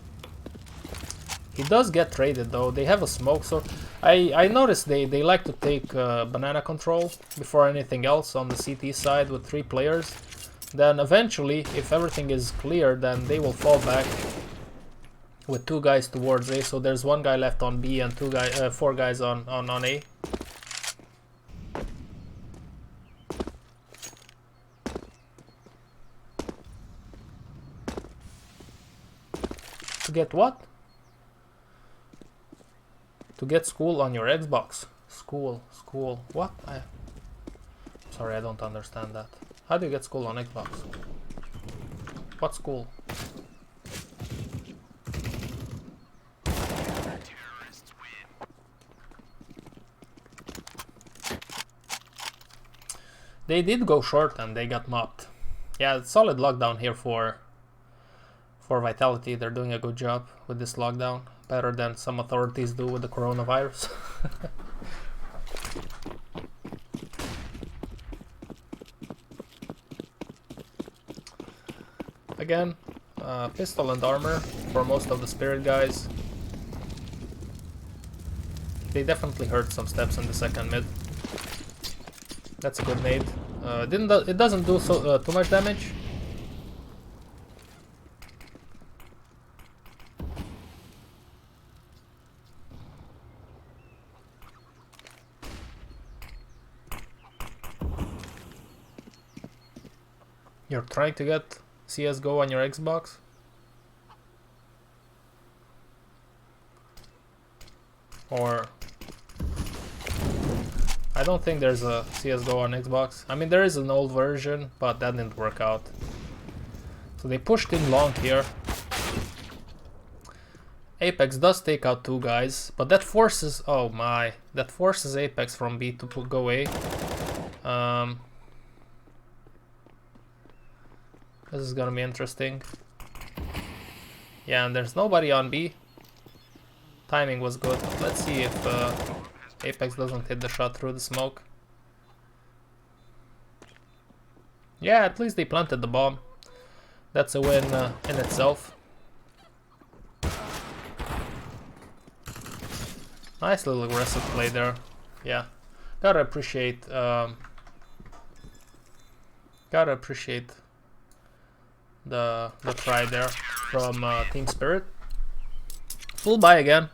He does get traded though. They have a smoke, so I noticed they like to take banana control before anything else on the CT side with 3 players. Then eventually, if everything is clear, then they will fall back with 2 guys towards A. So there's 1 guy left on B and 4 guys on A. To get what? To get school on your Xbox. School. What? Sorry, I don't understand that. How do you get school on Xbox? What school? Terrorists win. They did go short and they got mopped. Yeah, solid lockdown here for Vitality. They're doing a good job with this lockdown. Better than some authorities do with the coronavirus. Again, pistol and armor for most of the spirit guys. They definitely heard some steps in the second mid. That's a good nade. It doesn't do too much damage. You're trying to get CSGO on your Xbox? Or... I don't think there's a CSGO on Xbox. I mean, there is an old version, but that didn't work out. So they pushed in long here. Apex does take out 2 guys, but that forces... Oh my. That forces Apex from B to go A. This is gonna be interesting. Yeah, and there's nobody on B. Timing was good. Let's see if Apex doesn't hit the shot through the smoke. Yeah, at least they planted the bomb. That's a win in itself. Nice little aggressive play there. Yeah, gotta appreciate the try there from Team Spirit. Full buy again.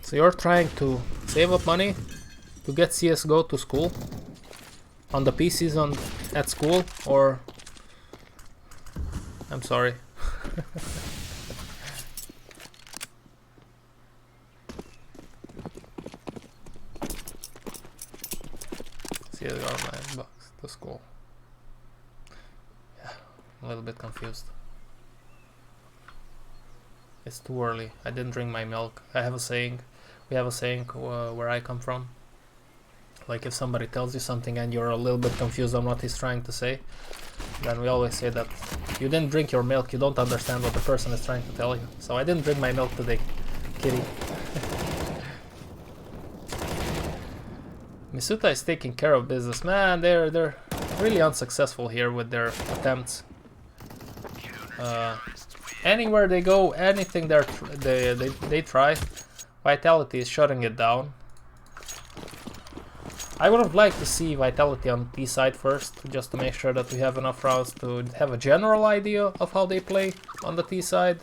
So you're trying to save up money to get CSGO to school on the PCs at school, or I'm sorry. CSGO on my Xbox to school. Yeah, a little bit confused. It's too early. I didn't drink my milk. I have a saying. We have a saying where I come from. Like if somebody tells you something and you're a little bit confused on what he's trying to say, then we always say that you didn't drink your milk, you don't understand what the person is trying to tell you. So I didn't drink my milk today, kitty. Misuta is taking care of business. Man, they're really unsuccessful here with their attempts. Anywhere they go, anything they try, Vitality is shutting it down. I would have liked to see Vitality on T side first, just to make sure that we have enough rounds to have a general idea of how they play on the T side.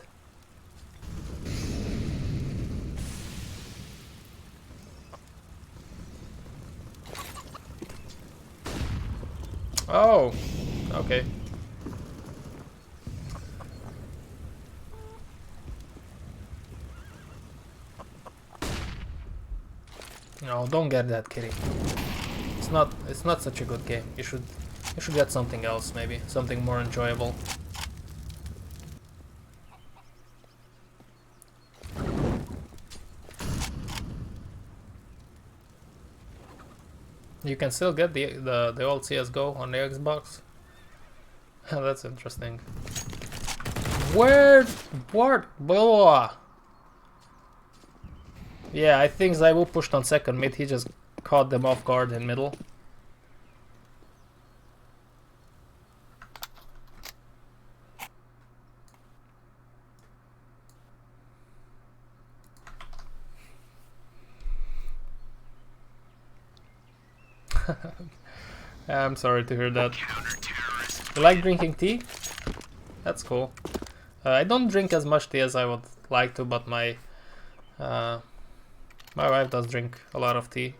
Oh, okay. No, don't get that, kitty. It's not such a good game. You should get something else, maybe something more enjoyable. You can still get the old CS:GO on the Xbox. That's interesting. What? Blah. Yeah, I think Zaibu pushed on second mid. He just caught them off guard in middle. I'm sorry to hear that. You like drinking tea? That's cool. I don't drink as much tea as I would like to, but my wife does drink a lot of tea.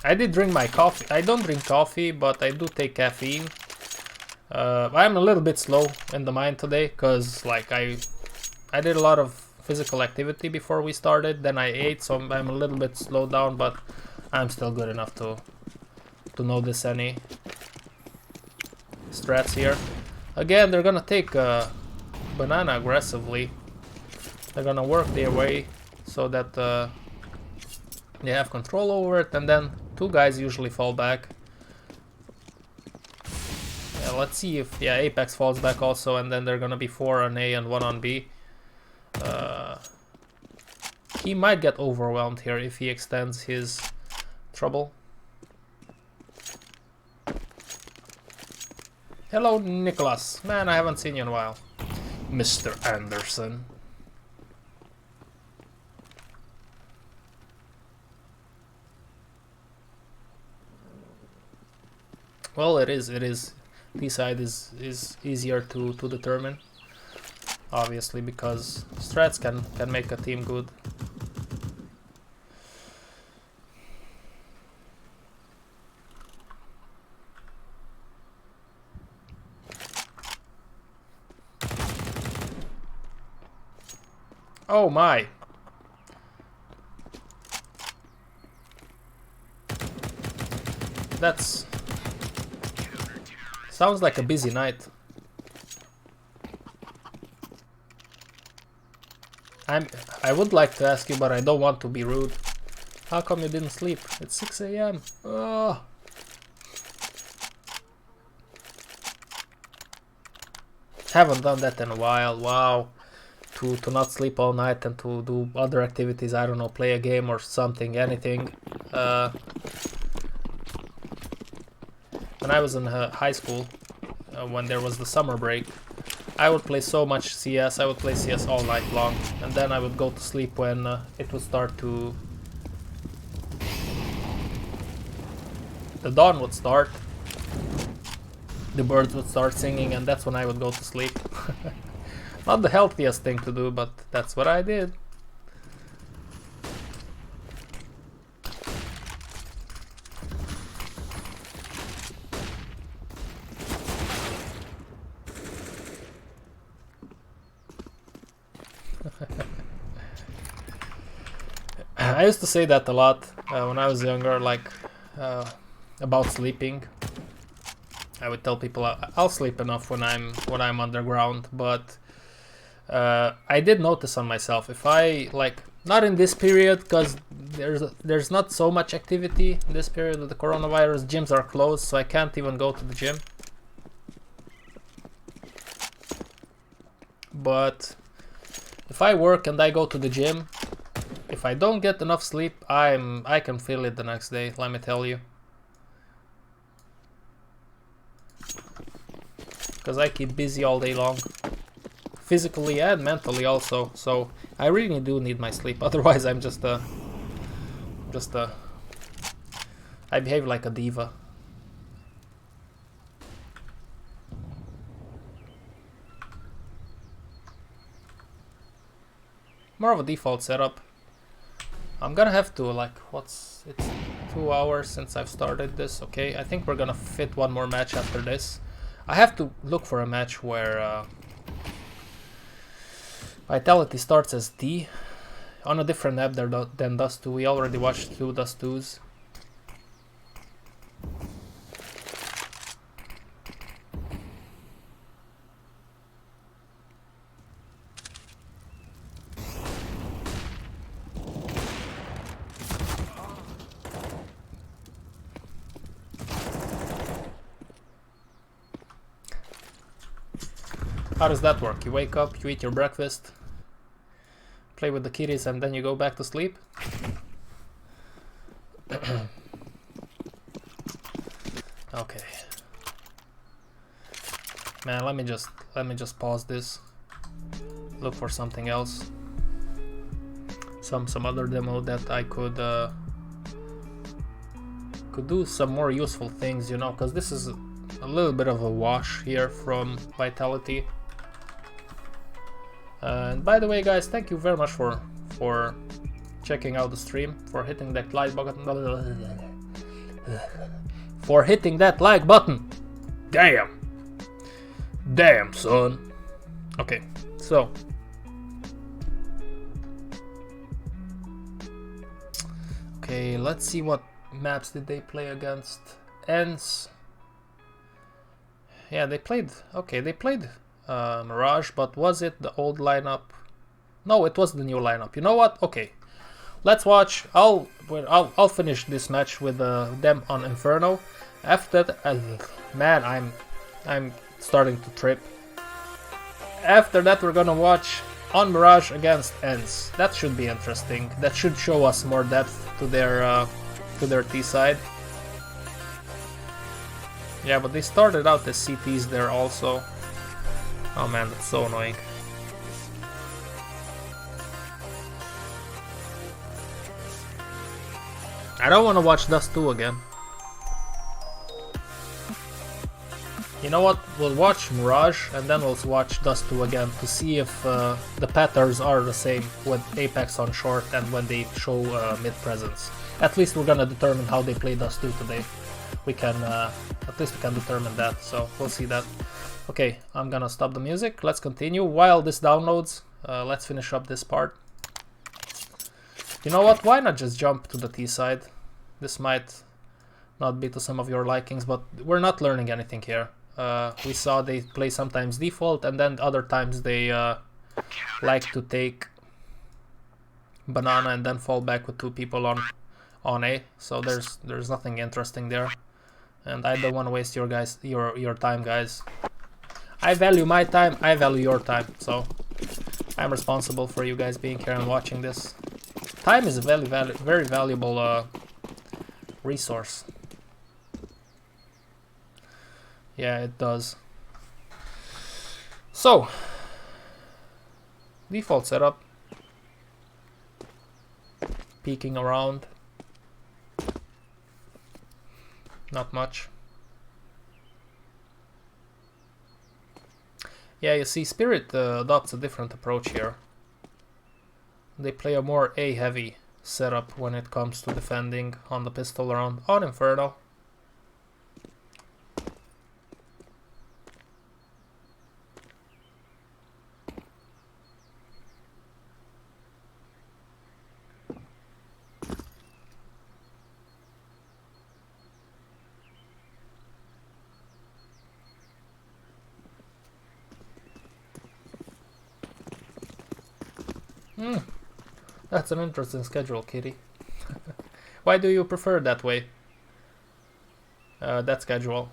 I did drink my coffee. I don't drink coffee, but I do take caffeine. I'm a little bit slow in the mind today, cause like I did a lot of physical activity before we started. Then I ate, so I'm a little bit slowed down, but I'm still good enough to notice any strats here. Again, they're gonna take banana aggressively. They're gonna work their way so that they have control over it, and then two guys usually fall back. Yeah, let's see if Apex falls back also, and then they're gonna be 4 on A and 1 on B. He might get overwhelmed here if he extends his trouble. Hello, Nicholas. Man, I haven't seen you in a while. Mr. Anderson. Well, it is. B side is easier to determine, obviously, because strats can make a team good. Oh my! That's... sounds like a busy night. I would like to ask you, but I don't want to be rude. How come you didn't sleep? It's 6 AM. Oh. Haven't done that in a while. Wow. To not sleep all night and to do other activities, I don't know, play a game or something, anything. When I was in high school, when there was the summer break, I would play so much CS. I would play CS all night long, and then I would go to sleep when it would start to... the dawn would start, the birds would start singing, and that's when I would go to sleep. Not the healthiest thing to do, but that's what I did. I used to say that a lot when I was younger, like about sleeping. I would tell people I'll sleep enough when I'm underground, but I did notice on myself, if I, like, not in this period, because there's not so much activity in this period of the coronavirus. Gyms are closed, so I can't even go to the gym. But if I work and I go to the gym, if I don't get enough sleep, I can feel it the next day, let me tell you. Because I keep busy all day long, physically and mentally also, so I really do need my sleep. Otherwise I'm I behave like a diva. More of a default setup. I'm gonna have to, like, it's 2 hours since I've started this. Okay, I think we're gonna fit one more match after this. I have to look for a match where Vitality starts as D on a different map than Dust 2. We already watched 2 Dust 2s. How does that work? You wake up, you eat your breakfast, play with the kitties, and then you go back to sleep? Okay. Man, let me just pause this. Look for something else. Some other demo that I could could do some more useful things, you know, because this is a little bit of a wash here from Vitality. And by the way, guys, thank you very much for checking out the stream, for hitting that like button. For hitting that like button. Damn, son. Okay, so. Okay, let's see what maps did they play against. ENCE. Yeah, they played. Okay, they played Mirage, but was it the old lineup? No, it was the new lineup. You know what? Okay, let's watch. I'll finish this match with them on Inferno. After that, man, I'm starting to trip. After that, we're gonna watch on Mirage against ENCE. That should be interesting. That should show us more depth to their T side. Yeah, but they started out as CTs there also. Oh man, that's so annoying. I don't want to watch Dust 2 again. You know what? We'll watch Mirage and then we'll watch Dust 2 again to see if the patterns are the same with Apex on short and when they show mid presence. At least we're gonna determine how they play Dust 2 today. We can, at least we can determine that, so we'll see that. Okay, I'm gonna stop the music. Let's continue. While this downloads, let's finish up this part. You know what? Why not just jump to the T side? This might not be to some of your likings, but we're not learning anything here. We saw they play sometimes default, and then other times they like to take banana and then fall back with two people on A. So there's nothing interesting there, and I don't want to waste your time, guys. I value my time, I value your time, so I'm responsible for you guys being here and watching this. Time is a very valuable resource. Yeah, it does. So, default setup. Peeking around. Not much. Yeah, you see, Spirit adopts a different approach here. They play a more A-heavy setup when it comes to defending on the pistol round on Inferno. That's an interesting schedule, Kitty. Why do you prefer that way? That schedule.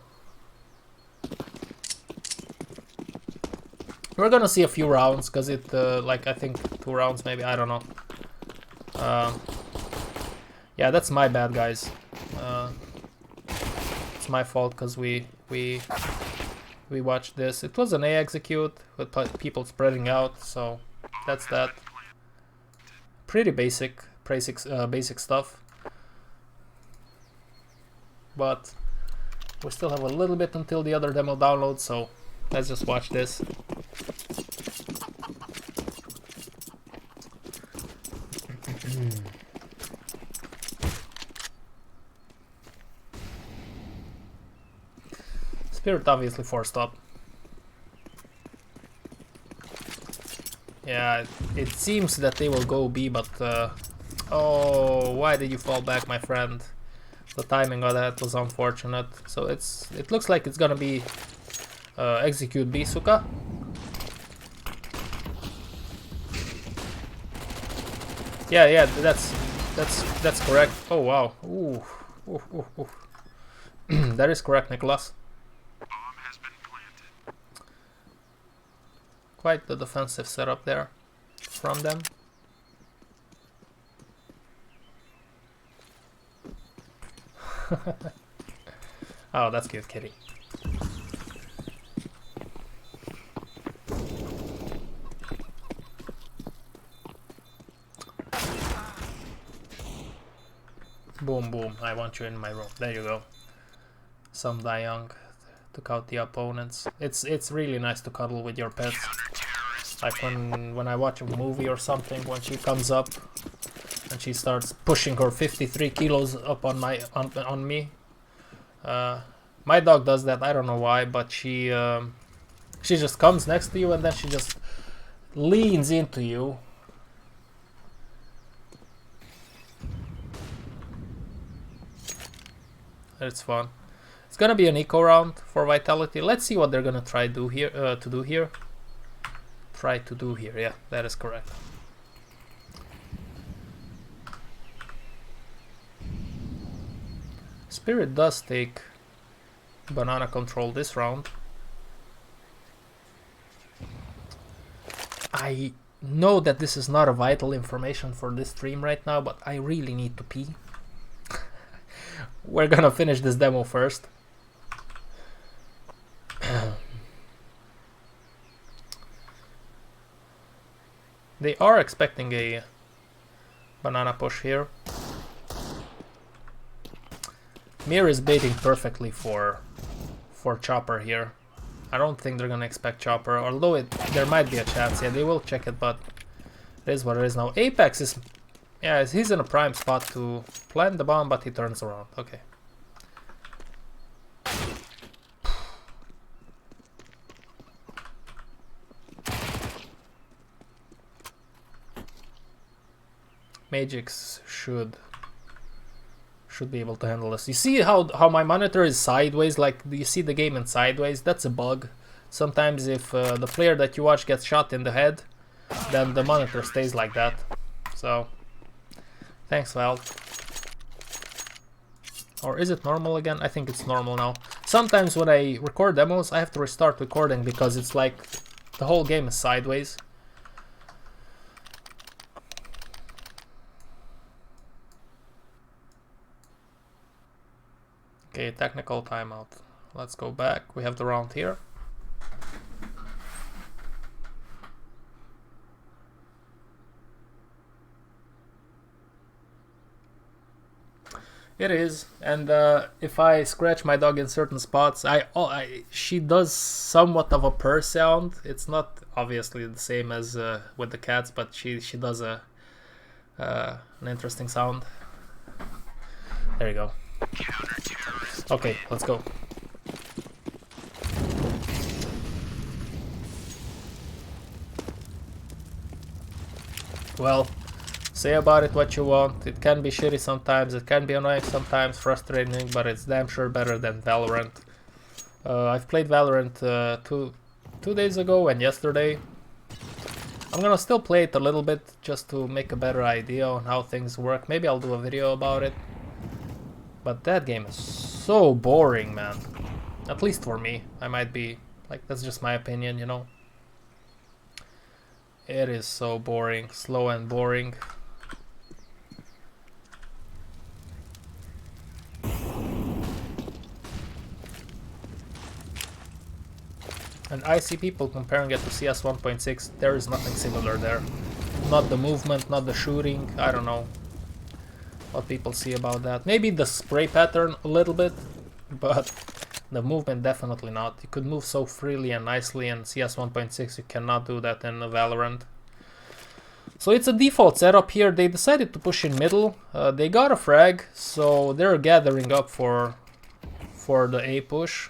We're gonna see a few rounds, cause it like I think 2 rounds maybe, I don't know. Yeah, that's my bad, guys. It's my fault, cause we watched this. It was an A execute with people spreading out, so that's that. Pretty basic stuff, but we still have a little bit until the other demo downloads, so let's just watch this. Spirit obviously forced up. Yeah, it seems that they will go B, but oh, why did you fall back, my friend? The timing of that was unfortunate. So it looks like it's gonna be execute B, Suka. Yeah, that's correct. Oh wow, ooh. That is correct, Nicholas. Quite the defensive setup there from them. Oh, that's cute, Kitty. Boom, Boom, I want you in my room. There you go. Some Young took out the opponents. It's really nice to cuddle with your pets. Like when I watch a movie or something, when she comes up and she starts pushing her 53 kilos up on me. My dog does that. I don't know why, but she just comes next to you and then she just leans into you. It's fun. It's gonna be an eco round for Vitality. Let's see what they're gonna try do here. Try to do here. Yeah, that is correct. Spirit does take banana control this round. I know that this is not a vital information for this stream right now, but I really need to pee. We're gonna finish this demo first. They are expecting a banana push here. Mir is baiting perfectly for Chopper here. I don't think they're gonna expect Chopper, although there might be a chance. Yeah, they will check it, but it is what it is now. Apex is, yeah, he's in a prime spot to plant the bomb, but he turns around. Okay. Magix should be able to handle this. You see how my monitor is sideways? Like, do you see the game in sideways? That's a bug. Sometimes if the player that you watch gets shot in the head, then the monitor stays like that. So, thanks, Valve. Or is it normal again? I think it's normal now. Sometimes when I record demos, I have to restart recording because it's like the whole game is sideways. Okay, technical timeout. Let's go back. We have the round here. It is, and if I scratch my dog in certain spots, she does somewhat of a purr sound. It's not obviously the same as with the cats, but she does an interesting sound. There you go. Okay, let's go. Well, say about it what you want. It can be shitty sometimes, it can be annoying sometimes, frustrating, but it's damn sure better than Valorant. I've played Valorant two days ago and yesterday. I'm gonna still play it a little bit just to make a better idea on how things work. Maybe I'll do a video about it. But that game is so boring, man. At least for me. I might be, like, that's just my opinion, you know. It is so boring, slow and boring. And I see people comparing it to CS 1.6. There is nothing similar there. Not the movement, not the shooting, I don't know what people see about that. Maybe the spray pattern a little bit, but the movement definitely not. You could move so freely and nicely in CS 1.6, you cannot do that in Valorant. So it's a default setup here. They decided to push in middle. They got a frag, so they're gathering up for the A push.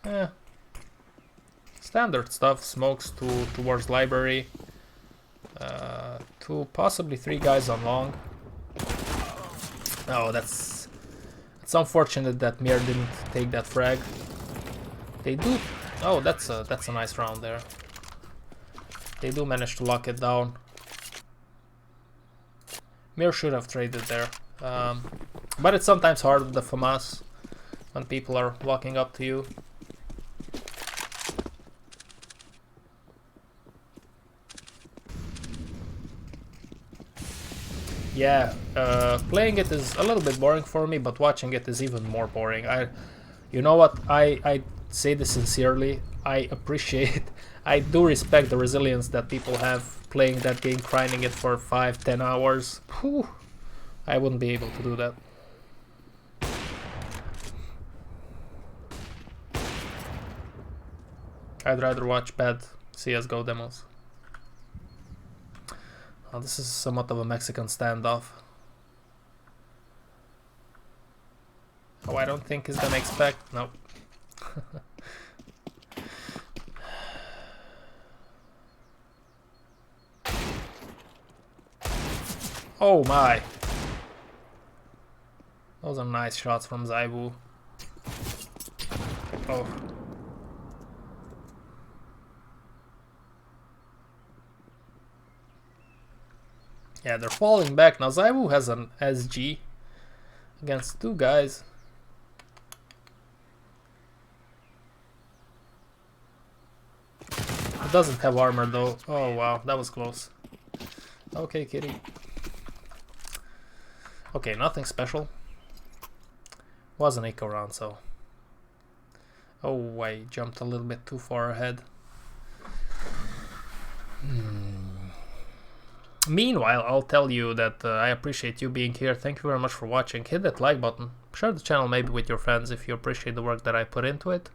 Yeah. Standard stuff, smokes towards library. 2, possibly 3 guys on long. Oh, it's unfortunate that Mir didn't take that frag. They do. Oh, that's a nice round there. They do manage to lock it down. Mir should have traded there, but it's sometimes hard with the FAMAS when people are walking up to you. Yeah, playing it is a little bit boring for me, but watching it is even more boring. You know what? I say this sincerely. I appreciate, I do respect the resilience that people have playing that game, grinding it for 5-10 hours. Whew. I wouldn't be able to do that. I'd rather watch bad CSGO demos. Oh, this is somewhat of a Mexican standoff. Oh, I don't think he's gonna expect. Nope. Oh my! Those are nice shots from Zaibu. Oh. Yeah, they're falling back. Now Zaibu has an SG against two guys. It doesn't have armor though. Oh wow, that was close. Okay, kitty. Okay, nothing special. Was an eco round, so. Oh, I jumped a little bit too far ahead. Meanwhile, I'll tell you that I appreciate you being here. Thank you very much for watching. Hit that like button. Share the channel maybe with your friends if you appreciate the work that I put into it.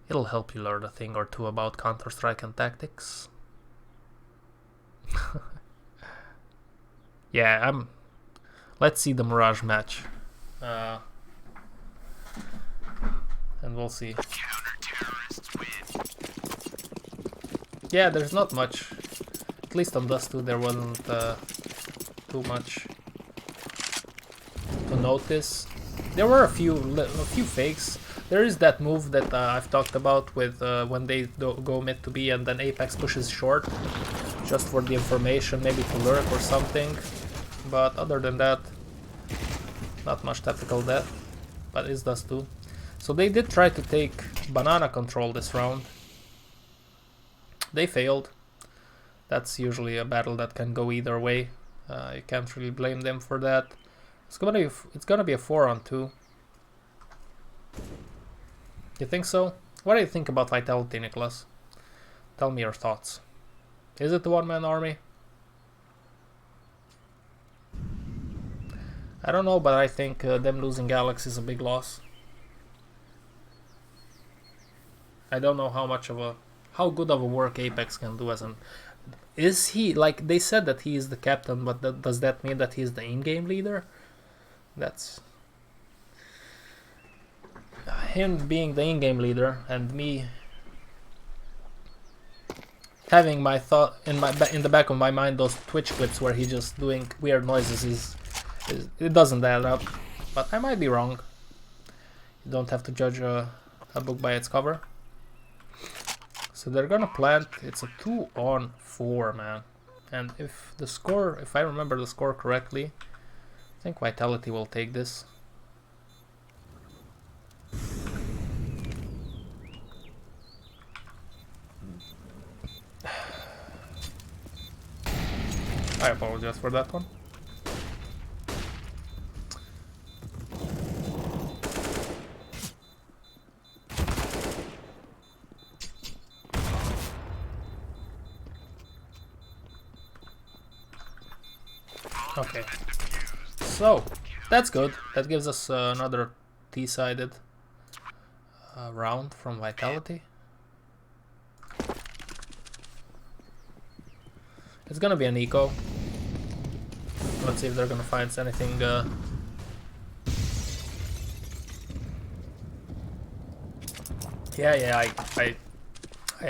It'll help you learn a thing or two about Counter-Strike and tactics. Yeah, let's see the Mirage match. And we'll see. Yeah, there's not much. At least on Dust 2 there wasn't too much to notice. There were a few fakes. There is that move that I've talked about with when they go mid to B and then Apex pushes short, just for the information, maybe to lurk or something. But other than that, not much tactical death. But it's Dust 2. So they did try to take banana control this round. They failed. That's usually a battle that can go either way. You can't really blame them for that. It's gonna be a 4-on-2. You think so? What do you think about Vitality, Nicholas? Tell me your thoughts. Is it the one-man army? I don't know, but I think them losing Alex is a big loss. I don't know how good of a work Apex can do as an. Is he, like they said that he is the captain, but does that mean that he's the in-game leader? That's him being the in-game leader and me having my thought in the back of my mind those Twitch clips where he's just doing weird noises it doesn't add up, but I might be wrong. You don't have to judge a book by its cover. So they're gonna plant. It's a 2-on-4, man. And if I remember the score correctly, I think Vitality will take this. I apologize for that one. Okay, so that's good. That gives us another T-sided round from Vitality. It's gonna be an eco. Let's see if they're gonna find anything. Yeah,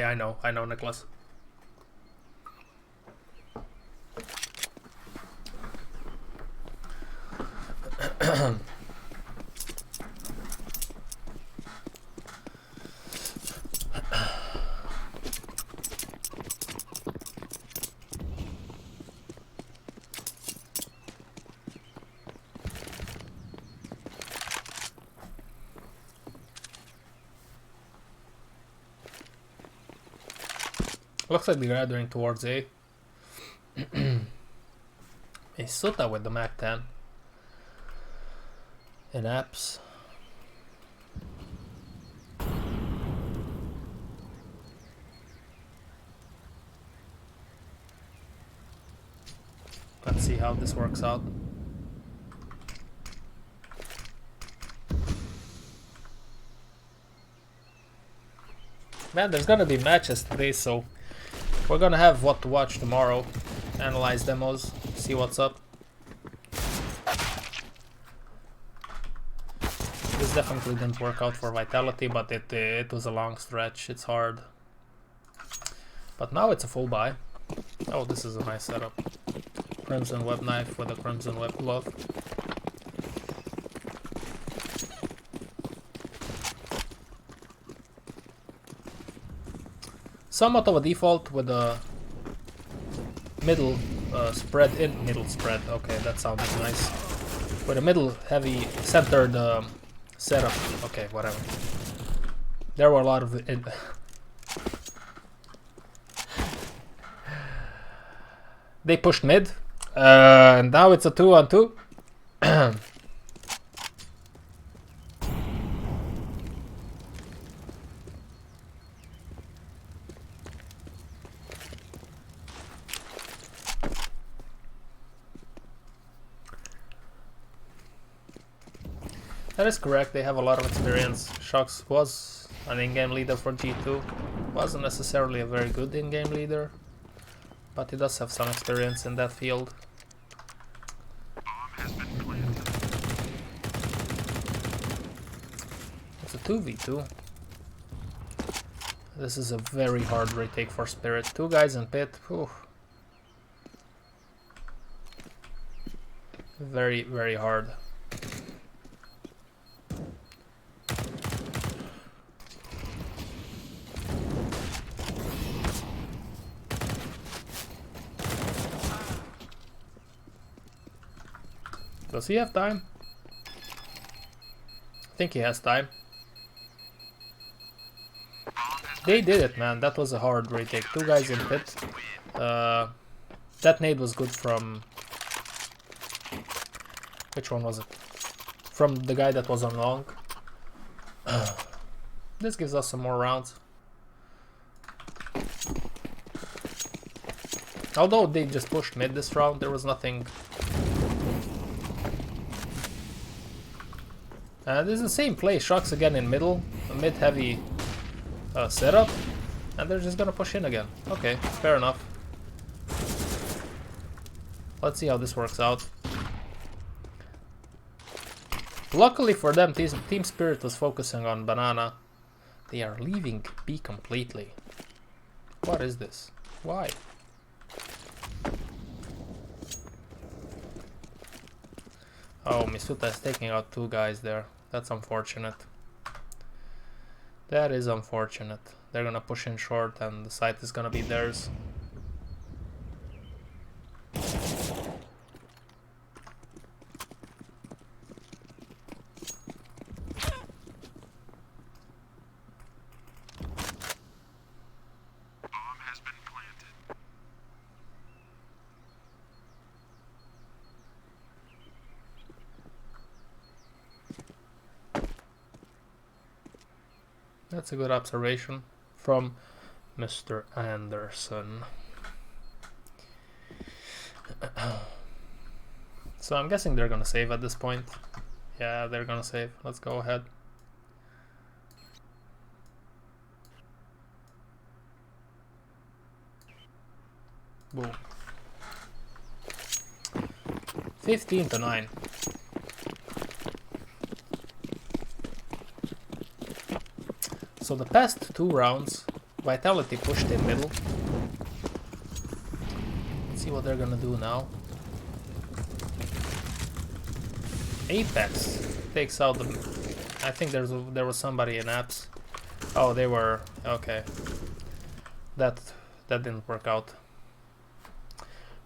I know, Nicholas. Looks like they're gathering towards A. Suta with the Mac 10 in apps. Let's see how this works out. Man, there's gonna be matches today, so we're gonna have what to watch tomorrow. Analyze demos, see what's up. This definitely didn't work out for Vitality, but it was a long stretch. It's hard. But now it's a full buy. Oh, this is a nice setup. Crimson Web Knife with a Crimson Web Glove. Somewhat of a default with a middle spread in middle spread. Okay, that sounded nice. With a middle heavy centered setup. Okay, whatever. There were a lot of they pushed mid. Now it's a 2-on-2. That is correct, they have a lot of experience. Shox was an in-game leader for G2. Wasn't necessarily a very good in-game leader, but he does have some experience in that field. It's a 2v2. This is a very hard retake for Spirit. 2 guys in pit. Whew. Very, very hard. Does he have time? I think he has time. They did it, man. That was a hard retake. 2 guys in pit. That nade was good from... Which one was it? From the guy that was on long. This gives us some more rounds. Although they just pushed mid this round, there was nothing... this is the same play. Shox again in middle. A mid-heavy setup. And they're just gonna push in again. Okay, fair enough. Let's see how this works out. Luckily for them, Team Spirit was focusing on Banana. They are leaving B completely. What is this? Why? Oh, Misuta is taking out 2 guys there. That's unfortunate. That is unfortunate. They're gonna push in short and the site is gonna be theirs. That's a good observation from Mr. Anderson. So I'm guessing they're gonna save at this point. Yeah, they're gonna save. Let's go ahead. Boom. 15-9. So the past 2 rounds, Vitality pushed in middle. Let's see what they're gonna do now. Apex takes out the... I think there was somebody in apps. Oh, they were... okay. That didn't work out.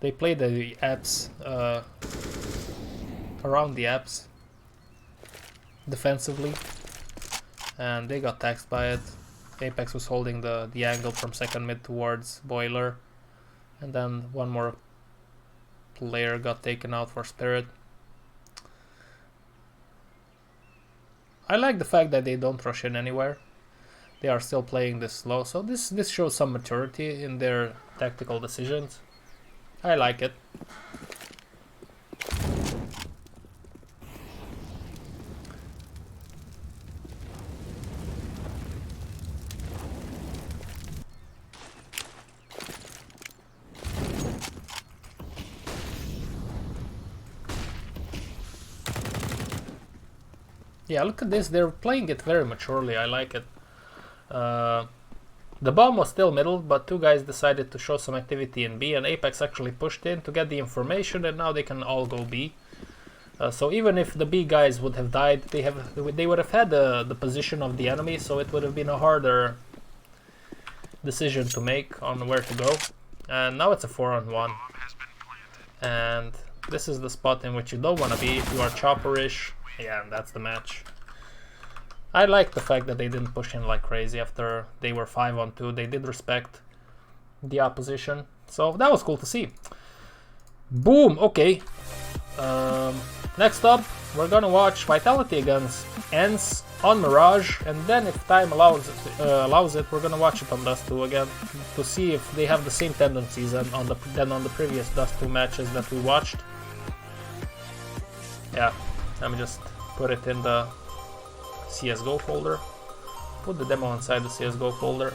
They played the apps around the apps defensively. And they got taxed by it. Apex was holding the angle from second mid towards Boiler. And then one more player got taken out for Spirit. I like the fact that they don't rush in anywhere. They are still playing this slow. So this shows some maturity in their tactical decisions. I like it. Yeah, look at this. They're playing it very maturely. I like it. The bomb was still middle, but two guys decided to show some activity in B, and Apex actually pushed in to get the information, and now they can all go B. So even if the B guys would have died, they would have had the position of the enemy, so it would have been a harder decision to make on where to go. And now it's a 4-on-1. And this is the spot in which you don't want to be if you are chopperish. Yeah, and that's the match. I like the fact that they didn't push in like crazy after they were 5-on-2. They did respect the opposition. So that was cool to see. Boom, okay. Next up, we're gonna watch Vitality against ENCE on Mirage, and then if time allows it, we're gonna watch it on Dust 2 again to see if they have the same tendencies than on the previous Dust 2 matches that we watched. Yeah, let me just put it in the CSGO folder. Put the demo inside the CSGO folder.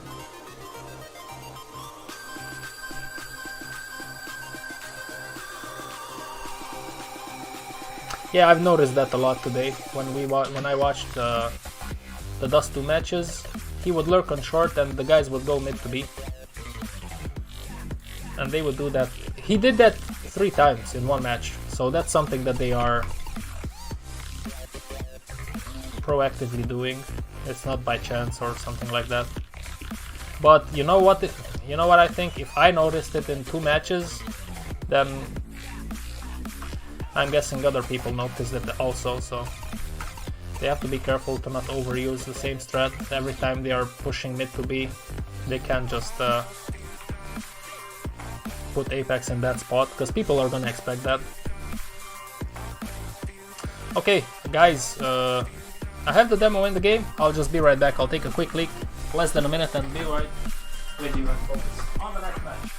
Yeah, I've noticed that a lot today. When I watched the Dust 2 matches, he would lurk on short and the guys would go mid to B. And they would do that. He did that 3 times in one match, so that's something that they are proactively doing. It's not by chance or something like that. But you know what I think? If I noticed it in 2 matches, then I'm guessing other people noticed it also, so they have to be careful to not overuse the same strat every time they are pushing mid to B. They can't just put Apex in that spot, because people are gonna expect that. Okay, guys, I have the demo in the game. I'll just be right back. I'll take a quick leak, less than a minute, and be right with you and focus on the next match.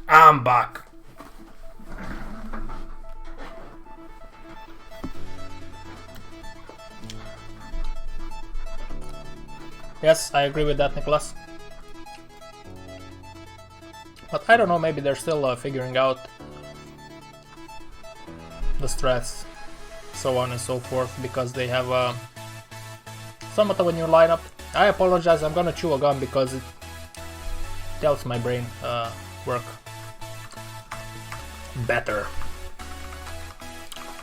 I'm back. Yes, I agree with that, Nicholas. But I don't know, maybe they're still figuring out the strats, so on and so forth, because they have somewhat of a new lineup. I apologize, I'm gonna chew a gum because it tells my brain work better.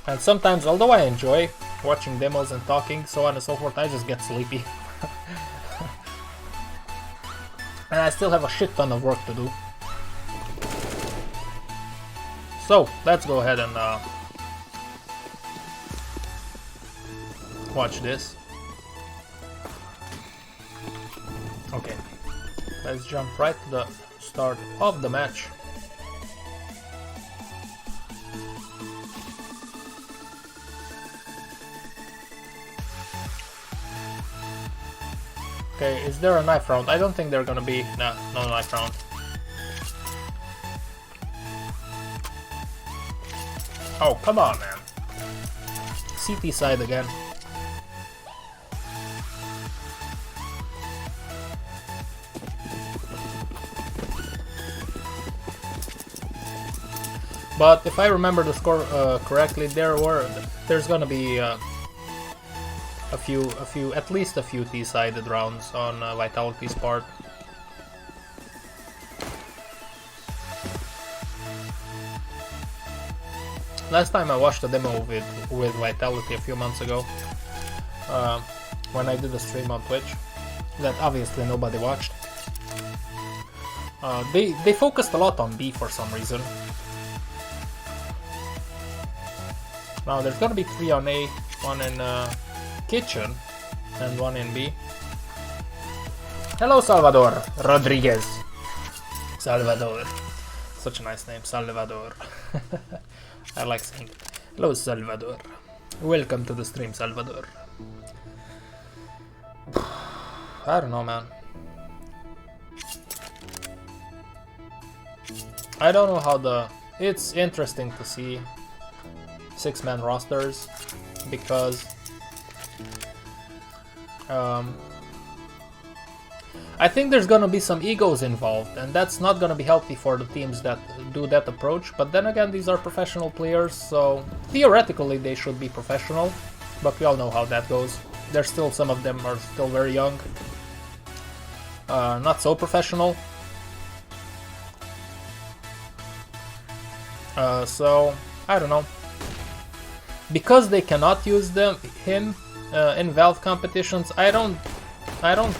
And sometimes, although I enjoy watching demos and talking, so on and so forth, I just get sleepy. And I still have a shit ton of work to do. So, let's go ahead and watch this. Okay, let's jump right to the start of the match. Okay, is there a knife round? I don't think they're gonna be... Nah, no knife round. Oh, come on, man. CT side again. But if I remember the score correctly, there's gonna be at least a few T-sided rounds on Vitality's part. Last time I watched a demo with Vitality a few months ago, when I did a stream on Twitch, that obviously nobody watched. They focused a lot on B for some reason. Now there's gonna be 3 on A, 1 in kitchen, and 1 in B. Hello Salvador Rodriguez. Salvador. Such a nice name, Salvador. I like saying it. Hello Salvador. Welcome to the stream, Salvador. I don't know, man. I don't know how it's interesting to see 6-man rosters because I think there's gonna be some egos involved, and that's not gonna be healthy for the teams that do that approach. But then again, these are professional players, so theoretically they should be professional, but we all know how that goes. There's still, some of them are still very young, not so professional. So I don't know, because they cannot use him in Valve competitions. I don't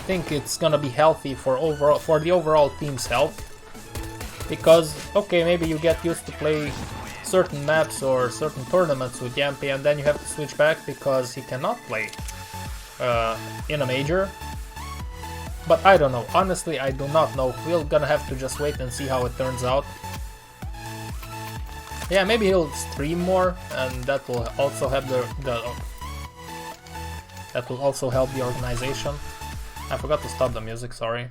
think it's gonna be healthy for the overall team's health, because okay, maybe you get used to play certain maps or certain tournaments with Yampi, and then you have to switch back because he cannot play in a major. But I don't know, honestly I do not know. We're gonna have to just wait and see how it turns out. Yeah, maybe he'll stream more, and that will also help the organization. I forgot to stop the music, sorry.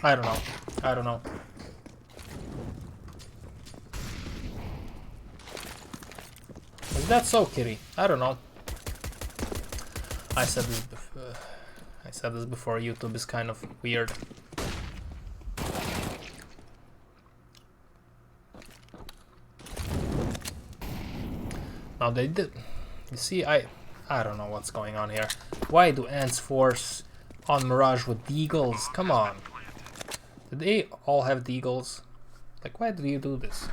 I don't know. Is that so, Kitty? I don't know. I said this before, YouTube is kind of weird. Now they did. You see, I don't know what's going on here. Why do ENCE force on Mirage with Deagles? Come on. Did they all have Deagles? Like, why do you do this?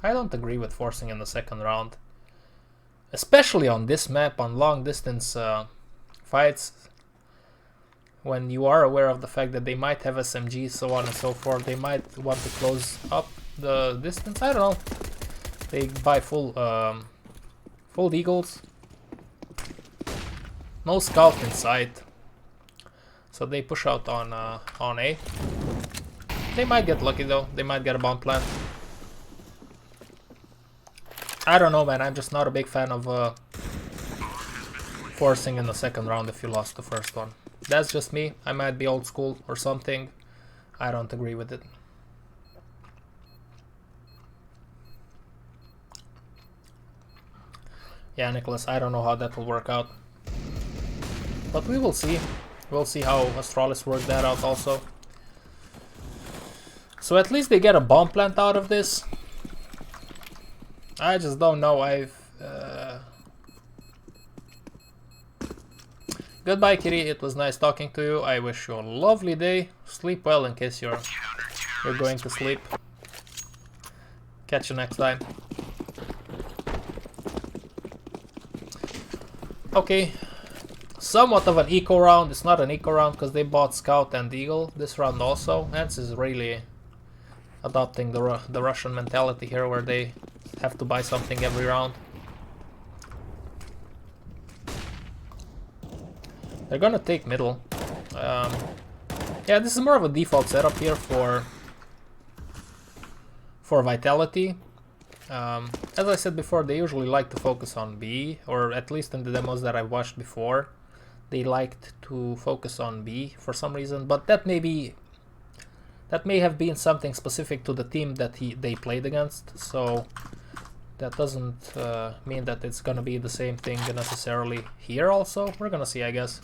I don't agree with forcing in the second round. Especially on this map, on long distance fights. When you are aware of the fact that they might have SMGs, so on and so forth. They might want to close up the distance. I don't know. They buy full Deagles. No scout in sight. So they push out on A. They might get lucky though. They might get a bomb plant. I don't know, man. I'm just not a big fan of forcing in the second round if you lost the first one. That's just me. I might be old school or something. I don't agree with it. Yeah, Nicholas, I don't know how that will work out. But we will see. We'll see how Astralis worked that out also. So at least they get a bomb plant out of this. I just don't know. Goodbye, Kitty. It was nice talking to you. I wish you a lovely day. Sleep well in case you're going to sleep. Catch you next time. Okay. Somewhat of an eco round. It's not an eco round because they bought Scout and Eagle this round also. ENCE is really adopting the Russian mentality here where they have to buy something every round. They're gonna take middle. Yeah, this is more of a default setup here for Vitality. As I said before, they usually like to focus on B, or at least in the demos that I've watched before, they liked to focus on B for some reason, but that may have been something specific to the team that they played against, so that doesn't mean that it's gonna be the same thing necessarily here also. We're gonna see, I guess.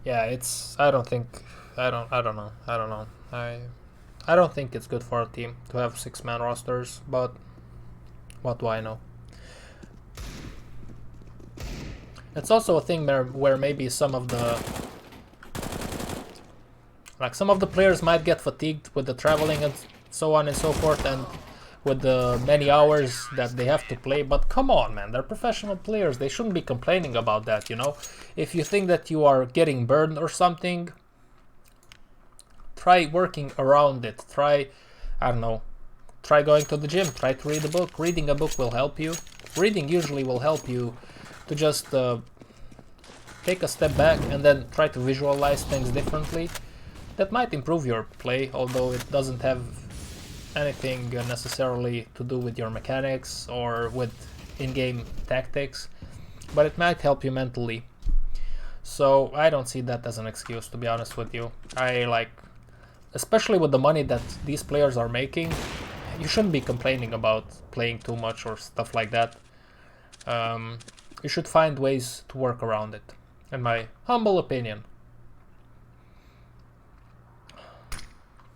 Yeah, it's I don't know. I don't think it's good for a team to have 6-man rosters, but what do I know? It's also a thing where maybe some of the players might get fatigued with the traveling and so on and so forth, and with the many hours that they have to play. But come on, man, they're professional players. They shouldn't be complaining about that, you know? If you think that you are getting burned or something, try working around it. Try, I don't know, try going to the gym. Try to read a book. Reading a book will help you. Reading usually will help you to just take a step back and then try to visualize things differently. That might improve your play, although it doesn't have anything necessarily to do with your mechanics or with in-game tactics, but it might help you mentally. So I don't see that as an excuse, to be honest with you. Especially with the money that these players are making, you shouldn't be complaining about playing too much or stuff like that. You should find ways to work around it, in my humble opinion.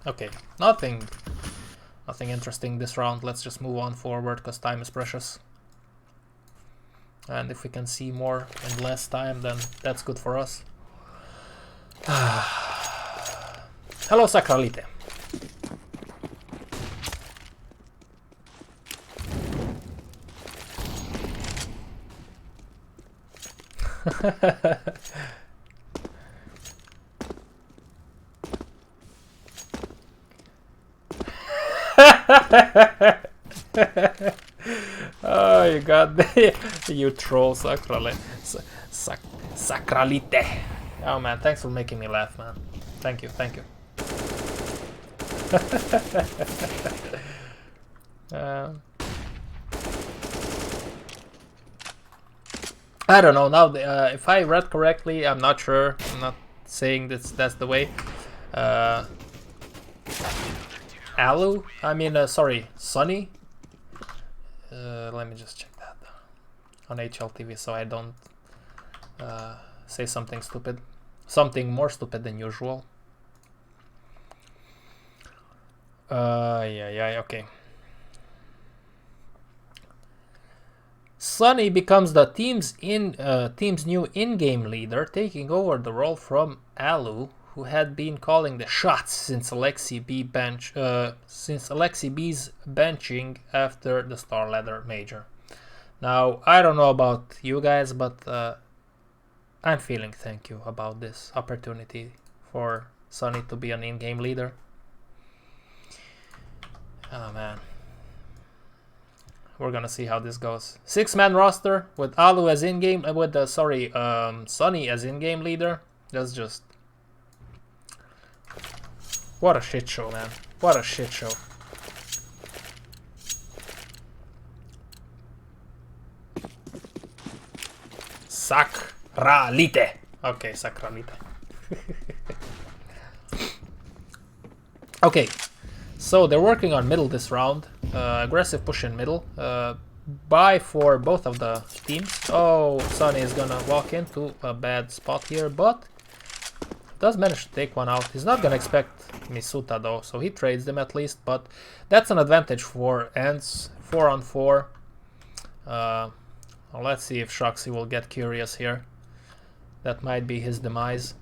Okay, nothing interesting this round. Let's just move on forward because time is precious. And if we can see more in less time, then that's good for us. Hello, Sacralite. Oh, you got you troll, Sacralite. Sacralite. Oh man, thanks for making me laugh, man. Thank you. I don't know now. If I read correctly, I'm not sure. I'm not saying that's the way. Alu? I mean, sorry, Sunny? Let me just check that on HLTV so I don't say something stupid. Something more stupid than usual. Yeah, okay. Sunny becomes the team's new in-game leader, taking over the role from Alu, who had been calling the shots since Alexi B's benching after the Star Ladder Major. Now, I don't know about you guys, but I'm feeling thank you about this opportunity for Sunny to be an in-game leader. Oh man. We're gonna see how this goes. 6-man roster with Alu as in-game, Sunny as in-game leader. That's just... what a shit show, man. What a shit show. Sacralite. Okay, Sacralite. Okay, so they're working on middle this round. Aggressive push in middle. Buy for both of the teams. Oh, Sunny is gonna walk into a bad spot here, but does manage to take one out. He's not gonna expect Misuta though, so he trades them at least, but that's an advantage for ENCE. 4-on-4. Well, let's see if Shoxy will get curious here. That might be his demise.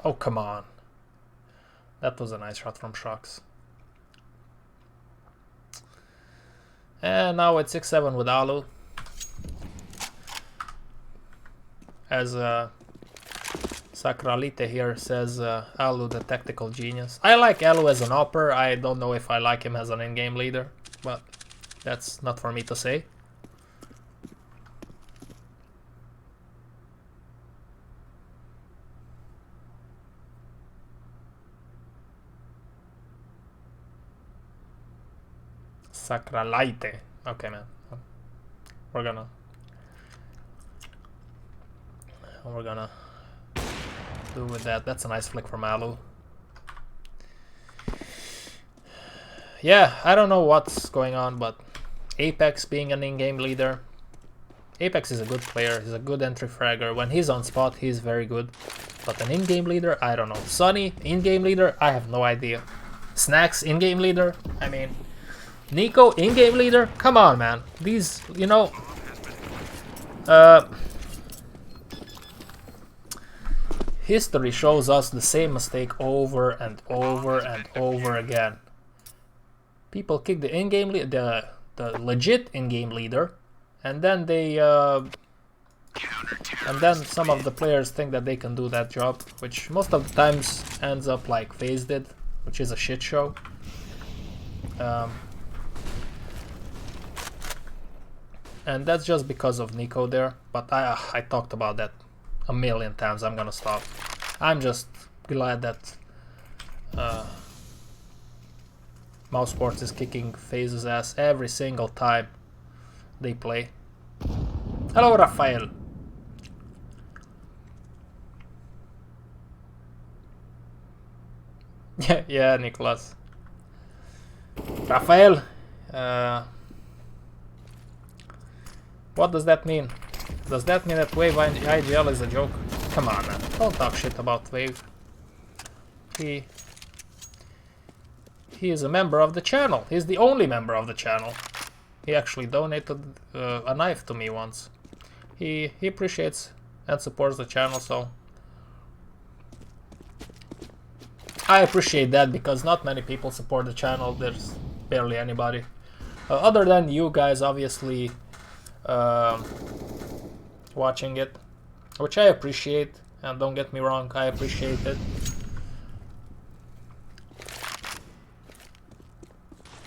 Oh, come on. That was a nice shot from Shox. And now it's 6-7 with Alu. As Sacralite here says, Alu the tactical genius. I like Alu as an opper. I don't know if I like him as an in-game leader, but that's not for me to say. Sacralite. Okay, man. We're gonna do with that. That's a nice flick from Alu. Yeah, I don't know what's going on, but Apex being an in-game leader. Apex is a good player. He's a good entry fragger. When he's on spot, he's very good. But an in-game leader, I don't know. Sunny, in-game leader, I have no idea. Snacks, in-game leader, I mean... Nico, in-game leader? Come on, man. These, you know... history shows us the same mistake over and over and over again. People kick the in-game leader, the legit in-game leader, and then they... and then some of the players think that they can do that job, which most of the times ends up like FaZe did, which is a shit show. And that's just because of Nico there, but I talked about that a million times. I'm gonna stop. I'm just glad that Mouse Sports is kicking FaZe's ass every single time they play. Hello, Rafael. Yeah, Nicholas. Rafael. What does that mean? Does that mean that Wave IGL is a joke? Come on, man. Don't talk shit about Wave. He is a member of the channel. He's the only member of the channel. He actually donated a knife to me once. He appreciates and supports the channel, so... I appreciate that because not many people support the channel. There's barely anybody. Other than you guys, obviously... watching it, which I appreciate, and don't get me wrong, I appreciate it.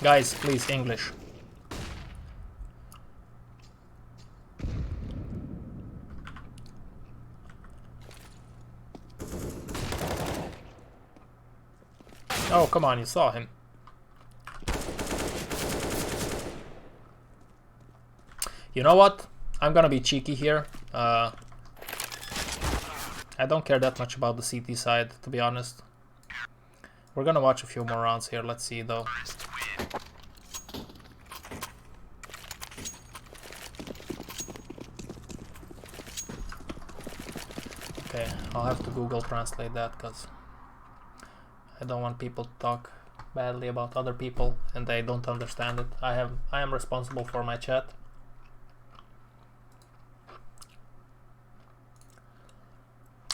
Guys, please, English. Oh, come on, you saw him. You know what? I'm gonna be cheeky here. I don't care that much about the CT side, to be honest. We're gonna watch a few more rounds here. Let's see, though. Okay, I'll have to Google Translate that, because I don't want people to talk badly about other people and they don't understand it. I am responsible for my chat.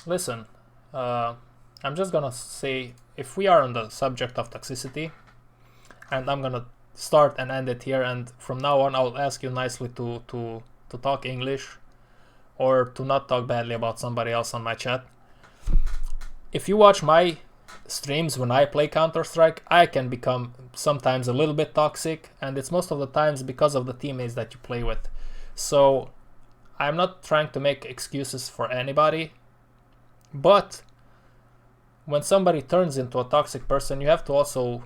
Listen, I'm just gonna say, if we are on the subject of toxicity, and I'm gonna start and end it here, and from now on I'll ask you nicely to talk English, or to not talk badly about somebody else on my chat. If you watch my streams when I play Counter-Strike, I can become sometimes a little bit toxic, and it's most of the times because of the teammates that you play with. So I'm not trying to make excuses for anybody, but when somebody turns into a toxic person, you have to also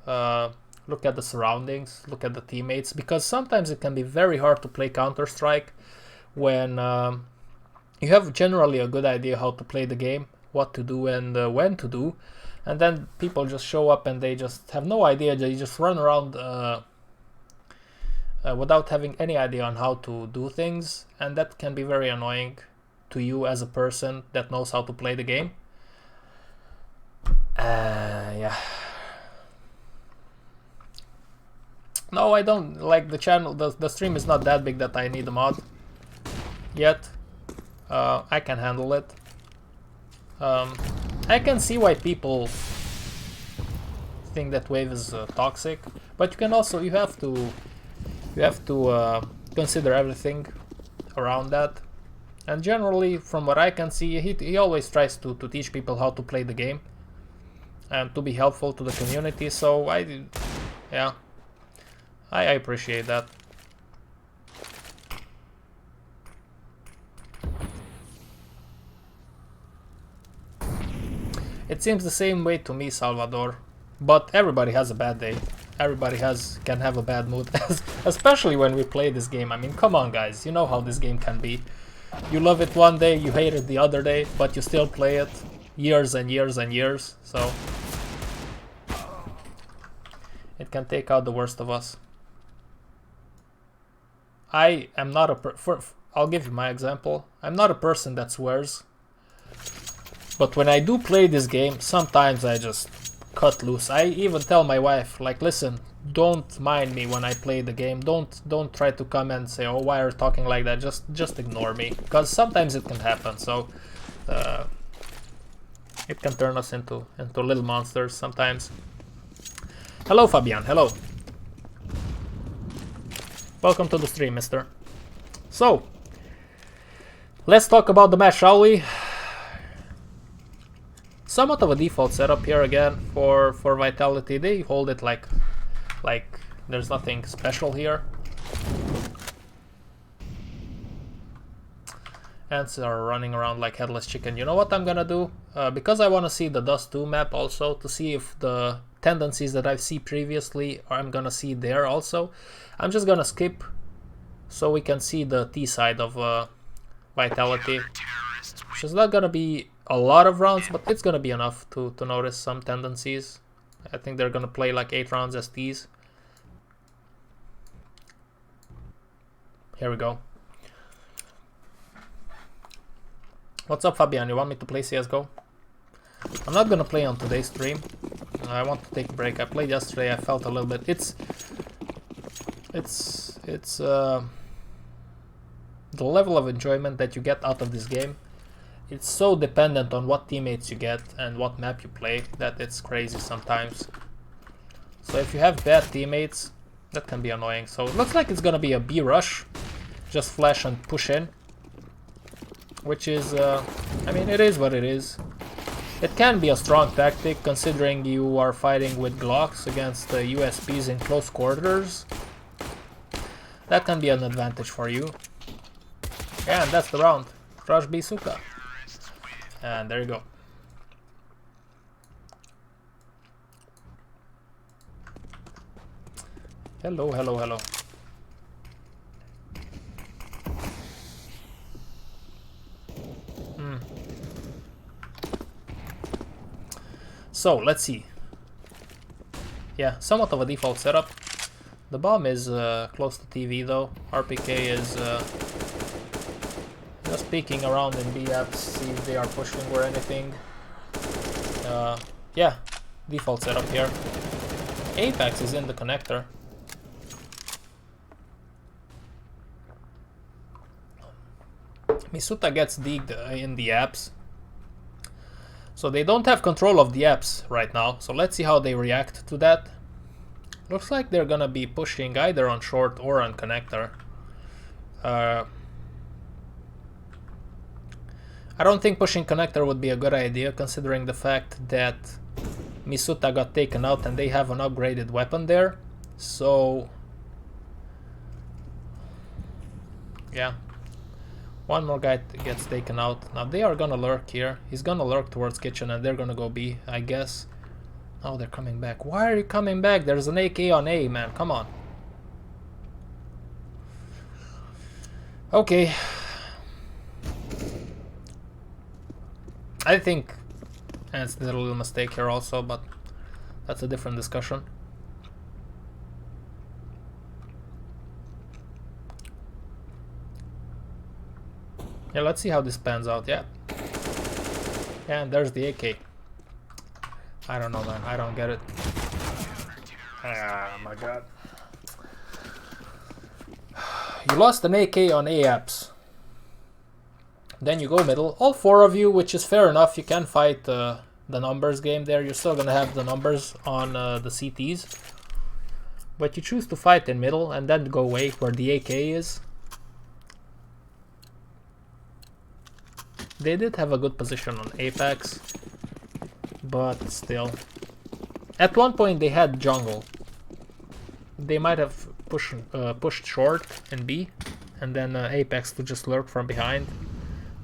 look at the surroundings, look at the teammates, because sometimes it can be very hard to play Counter-Strike when you have generally a good idea how to play the game, what to do and when to do, and then people just show up and they just have no idea. They just run around without having any idea on how to do things, and that can be very annoying. to you as a person that knows how to play the game. Yeah. No, I don't like the channel. The stream is not that big that I need a mod yet. I can handle it. I can see why people think that wave is toxic, but you have to consider everything around that. And generally, from what I can see, he always tries to teach people how to play the game and to be helpful to the community. So I appreciate that. It seems the same way to me, Salvador. But everybody has a bad day. Everybody can have a bad mood, especially when we play this game. I mean, come on, guys. You know how this game can be. You love it one day, you hate it the other day, but you still play it years and years and years. So it can take out the worst of us. I am not I'll give you my example. I'm not a person that swears. But when I do play this game, sometimes I just cut loose. I even tell my wife, like, listen, don't mind me when I play the game. Don't try to come and say, oh, why are you talking like that? Just ignore me, because sometimes it can happen. So it can turn us into little monsters sometimes. Hello, Fabian. Hello. Welcome to the stream, mister. So let's talk about the match, shall we? Somewhat of a default setup here again for Vitality. They hold it like there's nothing special here. Ants are running around like headless chicken. You know what I'm gonna do? Because I want to see the Dust 2 map also, to see if the tendencies that I've seen previously I'm gonna see there also. I'm just gonna skip so we can see the T side of Vitality. Which is not gonna be a lot of rounds, but it's gonna be enough to notice some tendencies. I think they're gonna play like 8 rounds as Ts. Here we go. What's up, Fabian? You want me to play CSGO? I'm not gonna play on today's stream. I want to take a break. I played yesterday. I felt a little bit. It's the level of enjoyment that you get out of this game. It's so dependent on what teammates you get and what map you play that it's crazy sometimes. So if you have bad teammates, that can be annoying. So it looks like it's gonna be a B rush, just flash and push in, which is, I mean, it is what it is. It can be a strong tactic considering you are fighting with Glocks against USPs in close quarters. That can be an advantage for you. Yeah, and that's the round. Rush B Suka. And there you go. Hello, hello, hello. So, let's see. Yeah, somewhat of a default setup. The bomb is close to TV though. RPK is just peeking around in B apps, see if they are pushing or anything. Yeah, default setup here. Apex is in the connector. Misuta gets digged in the apps. So they don't have control of the apps right now. So let's see how they react to that. Looks like they're gonna be pushing either on short or on connector. I don't think pushing connector would be a good idea considering the fact that Misuta got taken out and they have an upgraded weapon there. So yeah, one more guy gets taken out. Now they are gonna lurk here. He's gonna lurk towards kitchen and they're gonna go B, I guess. Oh, they're coming back. Why are you coming back? There's an AK on A, man. Come on. Okay. I think ENCE did a little mistake here also, but that's a different discussion. Yeah, let's see how this pans out. Yeah. Yeah, and there's the AK. I don't know, man. I don't get it. Ah, my god. You lost an AK on A-apps. Then you go middle. All four of you, which is fair enough. You can fight the numbers game there. You're still gonna have the numbers on the CTs. But you choose to fight in middle and then go away where the AK is. They did have a good position on Apex, but still. At one point they had jungle. They might have pushed short in B, and then Apex to just lurk from behind.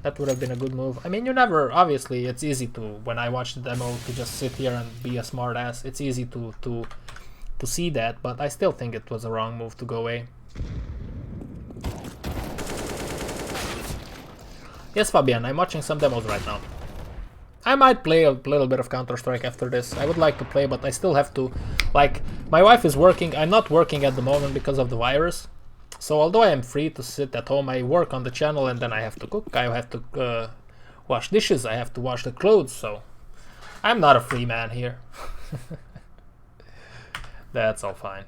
That would have been a good move. I mean, you never, obviously, it's easy to, when I watch the demo, to just sit here and be a smart ass. It's easy to see that, but I still think it was a wrong move to go away. Yes, Fabian, I'm watching some demos right now. I might play a little bit of Counter-Strike after this. I would like to play, but I still have to... Like, my wife is working. I'm not working at the moment because of the virus. So although I am free to sit at home, I work on the channel and then I have to cook. I have to wash dishes. I have to wash the clothes. So I'm not a free man here. That's all fine.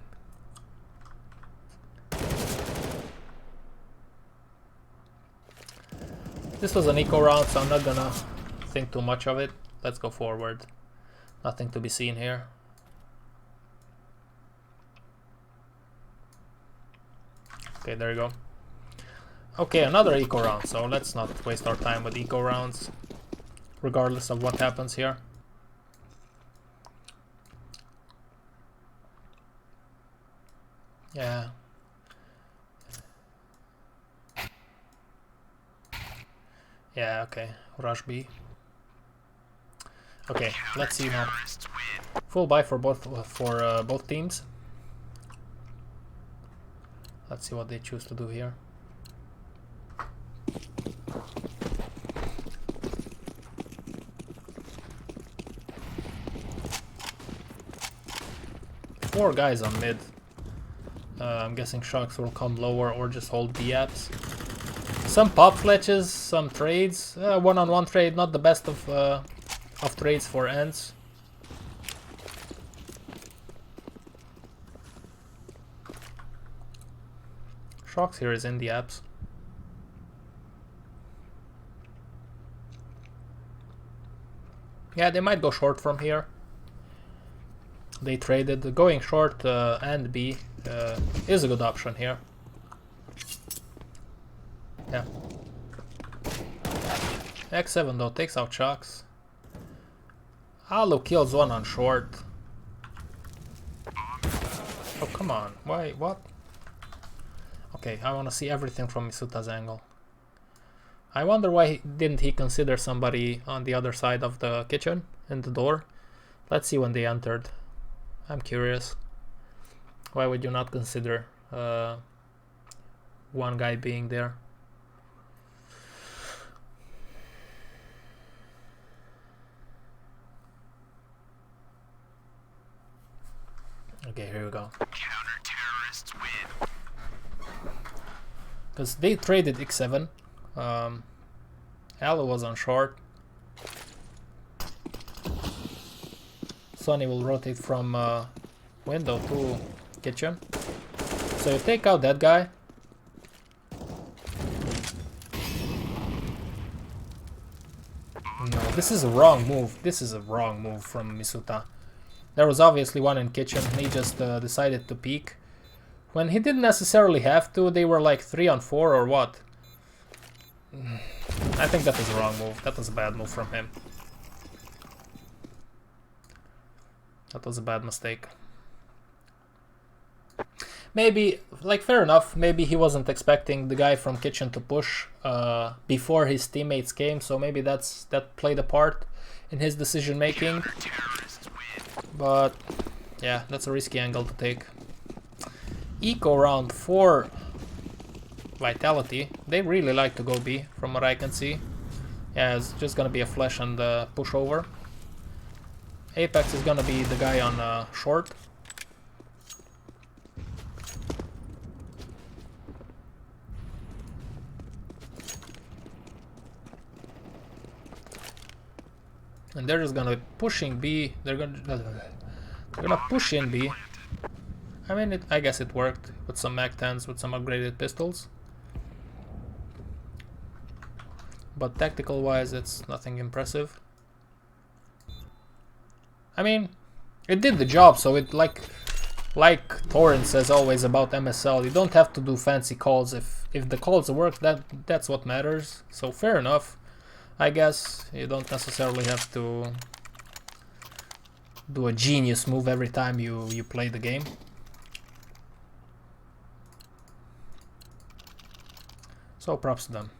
This was an eco round, so I'm not gonna think too much of it. Let's go forward. Nothing to be seen here. Okay, there you go. Okay, another eco round, so let's not waste our time with eco rounds, regardless of what happens here. Yeah. Yeah, okay. Rush B. Okay, let's see now. Full buy for both teams. Let's see what they choose to do here. Four guys on mid. I'm guessing Sharks will come lower or just hold B apps. Some pop fletches, some trades. One-on-one trade, not the best of trades for ENCE. Sharks here is in the apps. Yeah, they might go short from here. They traded. Going short and B is a good option here. Yeah. X7 though takes out Sharks. Alu kills one on short. Oh, come on. Why? What? Okay, I want to see everything from Misuta's angle. I wonder why didn't he consider somebody on the other side of the kitchen and the door. Let's see when they entered. I'm curious. Why would you not consider one guy being there? Okay, here we go. Counter-terrorists win. Because they traded X7. Alu was on short. Sonny will rotate from window to kitchen. So you take out that guy. No, this is a wrong move. This is a wrong move from Misuta. There was obviously one in kitchen and he just decided to peek. When he didn't necessarily have to, they were like 3 on 4 or what? I think that was a wrong move. That was a bad move from him. That was a bad mistake. Maybe, like, fair enough, maybe he wasn't expecting the guy from kitchen to push before his teammates came, so maybe that played a part in his decision making. But yeah, that's a risky angle to take. Eco round for Vitality. They really like to go B from what I can see. Yeah, it's just gonna be a flash and push over. Apex is gonna be the guy on short. And they're just gonna be pushing B. They're gonna push in B. I mean, I guess it worked with some MAC-10s, with some upgraded pistols. But tactical-wise, it's nothing impressive. I mean, it did the job, so it like Torrent says always about MSL, you don't have to do fancy calls. If the calls work, that's what matters. So fair enough. I guess you don't necessarily have to do a genius move every time you play the game. So props to them.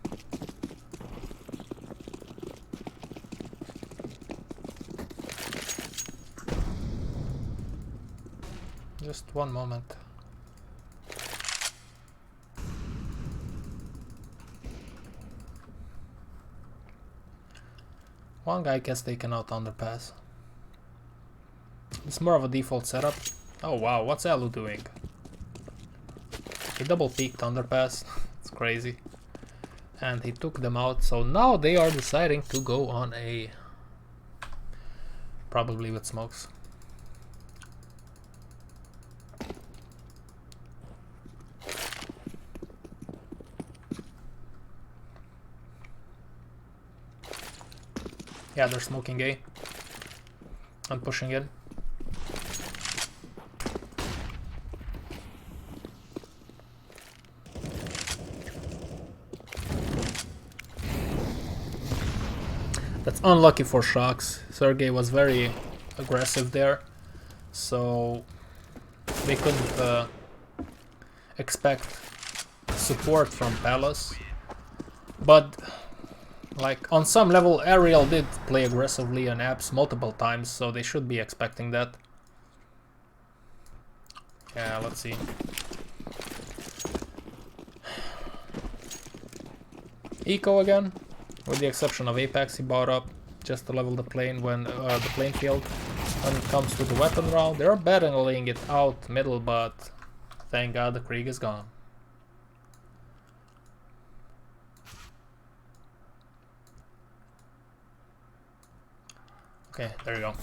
Just one moment. One guy gets taken out underpass. It's more of a default setup. Oh wow, what's Alu doing? He double peeked underpass. It's crazy. And he took them out, so now they are deciding to go on A. Probably with smokes. Yeah, they're smoking A. And pushing in. That's unlucky for Shocks. Sergey was very aggressive there, so they couldn't expect support from Palace. But like on some level, Ariel did play aggressively on apps multiple times, so they should be expecting that. Yeah, let's see. Eco again, with the exception of Apex, he bought up just to level the plane when the playing field. When it comes to the weapon round, they're battling it out middle, but thank God the Krieg is gone. Okay, there you go.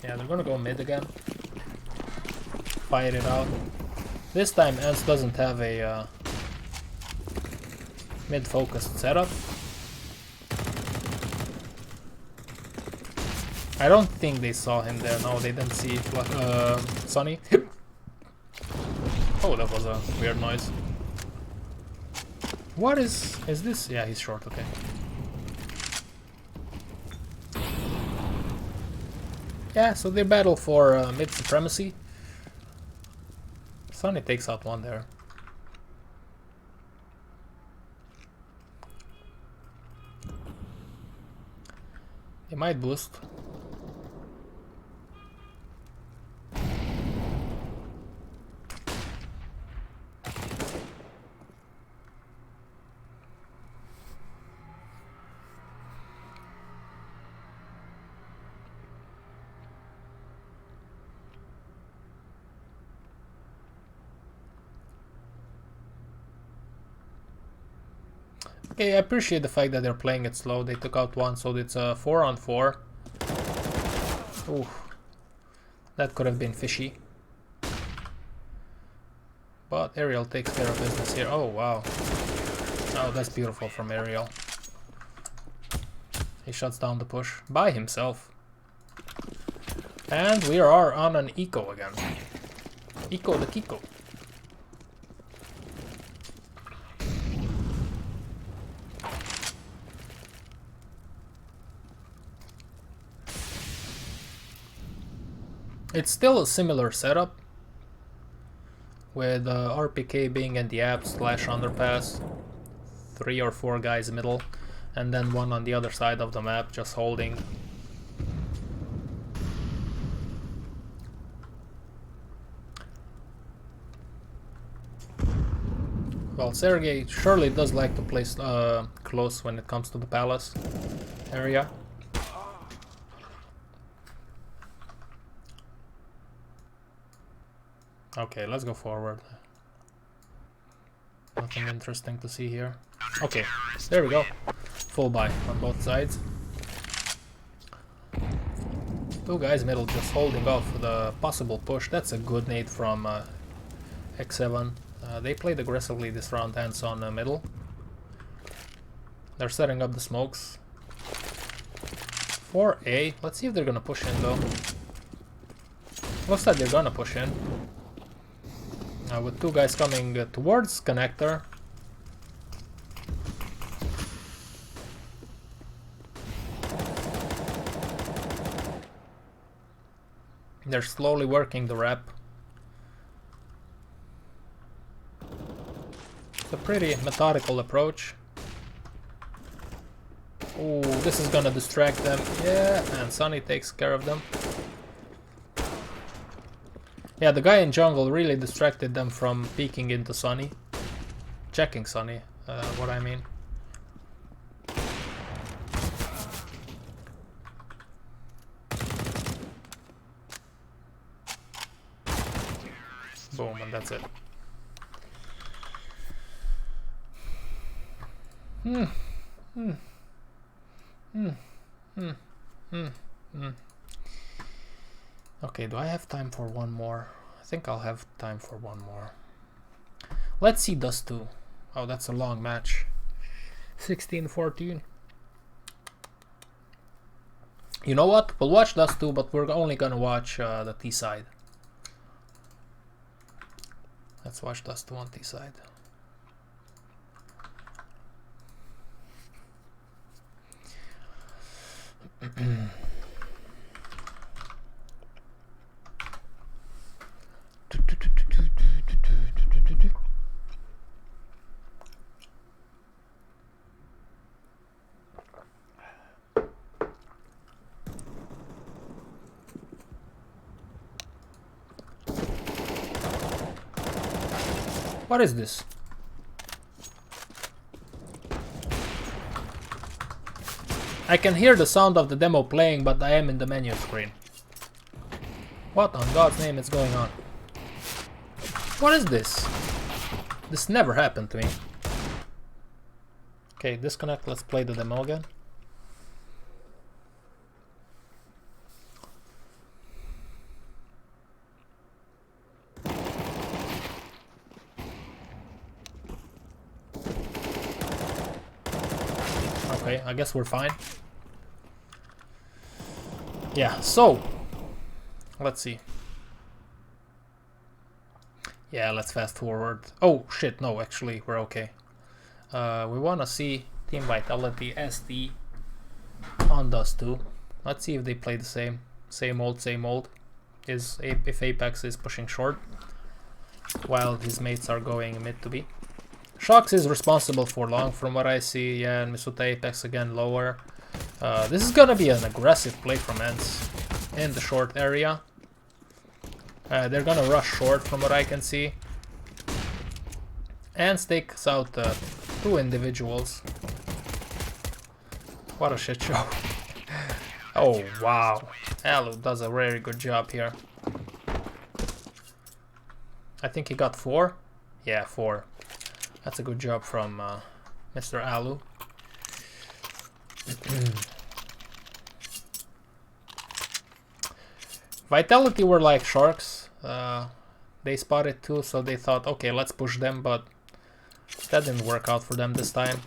Yeah, they're gonna go mid again. Fight it out. This time ENCE doesn't have a mid-focused setup. I don't think they saw him there. No, they didn't see Sonny. Oh, that was a weird noise. What is this? Yeah, he's short, okay. Yeah, so they battle for mid supremacy. Sonny takes out one there. He might boost. Okay, I appreciate the fact that they're playing it slow. They took out one, so it's a 4-on-4. Ooh, that could have been fishy. But Ariel takes care of business here. Oh, wow. Oh, that's beautiful from Ariel. He shuts down the push by himself. And we are on an eco again. Eco the Kiko. It's still a similar setup, with RPK being in the app / underpass, 3 or 4 guys middle, and then one on the other side of the map just holding. Well, Sergey surely does like to play close when it comes to the palace area. Okay, let's go forward. Nothing interesting to see here. Okay, there we go. Full buy on both sides. Two guys middle just holding off the possible push. That's a good nade from X7. They played aggressively this round, ENCE on middle. They're setting up the smokes. For A, let's see if they're gonna push in though. Looks like they're gonna push in. With two guys coming towards connector. They're slowly working the wrap. It's a pretty methodical approach. Ooh, this is gonna distract them. Yeah, and Sunny takes care of them. Yeah, the guy in jungle really distracted them from peeking into Sunny. Checking Sunny, what I mean. Boom, and that's it. Okay, do I have time for one more? I think I'll have time for one more. Let's see Dust 2. Oh, that's a long match. 16-14. You know what? We'll watch Dust 2, but we're only gonna watch the T side. Let's watch Dust 2 on T side. What is this? I can hear the sound of the demo playing, but I am in the menu screen. What on God's name is going on? What is this? This never happened to me. Okay, disconnect, let's play the demo again. Okay, I guess we're fine. Yeah, so let's see. Yeah, let's fast forward. Oh shit, no, actually we're okay. We wanna see team vitality ST on Dust 2. Let's see if they play the same. Same old. If Apex is pushing short while his mates are going mid to B. Shox is responsible for long from what I see. Yeah, and Misuta Apex again lower. This is gonna be an aggressive play from ENCE in the short area. They're gonna rush short from what I can see. ENCE takes out two individuals. What a shit show. Oh wow, Alu does a very good job here. I think he got 4. Yeah, 4. That's a good job from Mr. Alu. Vitality were like sharks. They spotted 2, so they thought, okay, let's push them, but that didn't work out for them this time.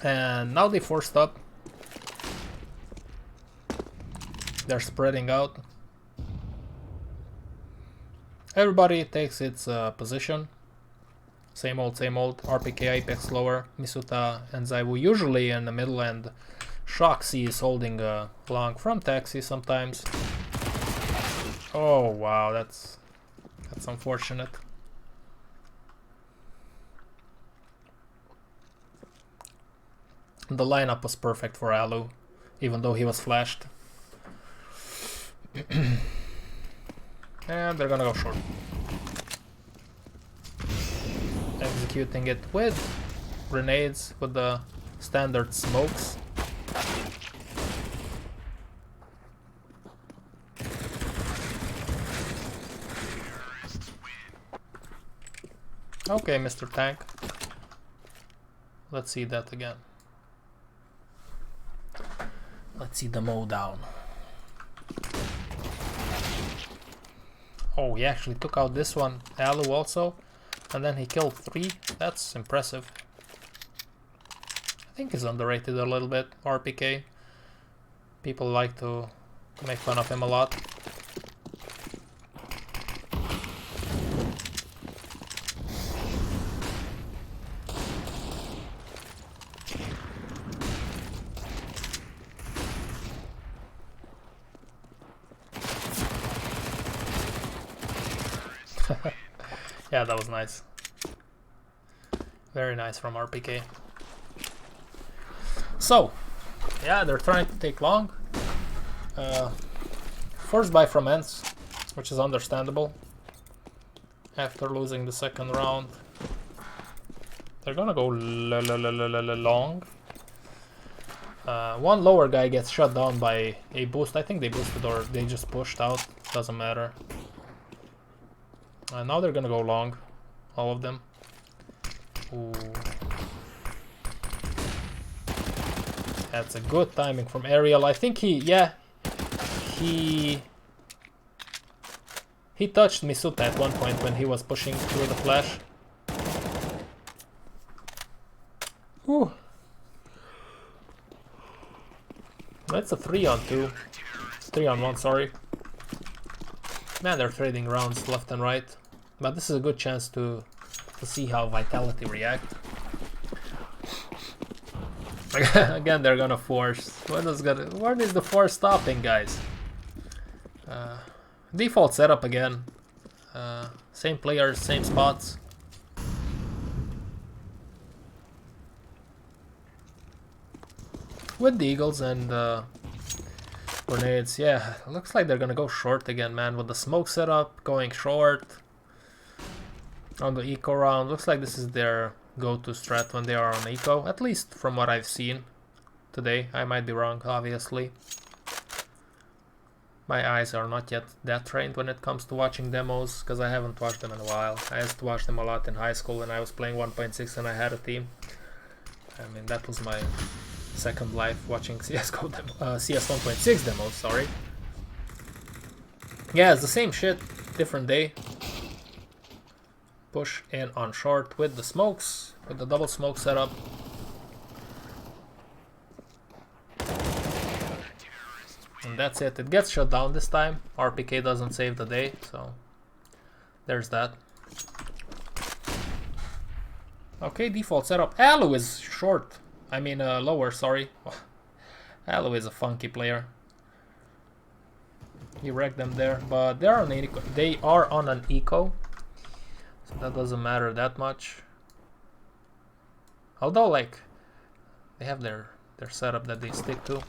And now they forced up. They're spreading out. Everybody takes its position. Same old. RPK Apex lower. Misuta and Zaiwu usually in the middle, and Shoxy is holding long from taxi sometimes. Oh wow, that's unfortunate. The lineup was perfect for Alu, even though he was flashed. And they're gonna go short. Executing it with grenades, with the standard smokes. Okay, Mr. Tank. Let's see that again. Let's see the mow down. Oh, he actually took out this one, Alu also, and then he killed 3. That's impressive. I think he's underrated a little bit, RPK. People like to make fun of him a lot. Yeah, that was nice. Very nice from RPK. So, yeah, they're trying to take long. First buy from ENCE, which is understandable. After losing the second round, they're gonna go long. One lower guy gets shut down by a boost. I think they boosted or they just pushed out. Doesn't matter. Now they're gonna go long, all of them. Ooh. That's a good timing from Ariel. I think he touched Misuta at one point when he was pushing through the flash. Ooh. That's a 3-on-2. 3-on-1, sorry. Man, they're trading rounds left and right. But this is a good chance to see how Vitality react. Again, they're gonna force. When is the force stopping, guys? Default setup again. Same players, same spots. With the Eagles and grenades, yeah, looks like they're gonna go short again, man. With the smoke setup, going short on the eco round. Looks like this is their go-to strat when they are on eco, at least from what I've seen today. I might be wrong, obviously. My eyes are not yet that trained when it comes to watching demos, because I haven't watched them in a while. I used to watch them a lot in high school when I was playing 1.6 and I had a team. I mean, that was my second life, watching CSGO CS 1.6 demos, sorry. Yeah, it's the same shit, different day. Push in on short with the smokes, with the double smoke setup. And that's it. It gets shut down this time. RPK doesn't save the day, so there's that. Okay, default setup. Alu is short. I mean, lower, sorry. Alu is a funky player. He wrecked them there, but they are on an eco. They are on an eco, so that doesn't matter that much. Although, like, they have their setup that they stick to.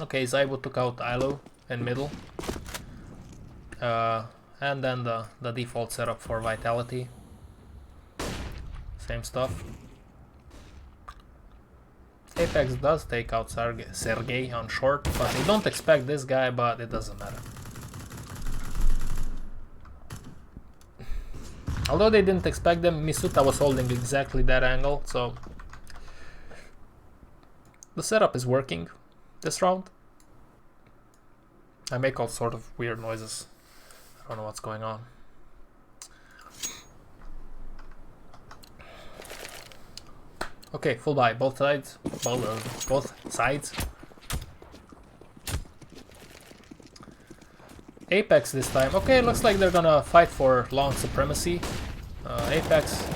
Okay, Zaibu took out Ilo in middle. And then the default setup for Vitality. Same stuff. Apex does take out Sergey on short, but they don't expect this guy, but it doesn't matter. Although they didn't expect them, Misuta was holding exactly that angle, so the setup is working this round. I make all sort of weird noises. I don't know what's going on. Okay, full buy, both sides. Both sides. Apex this time. Okay, looks like they're gonna fight for long supremacy. Apex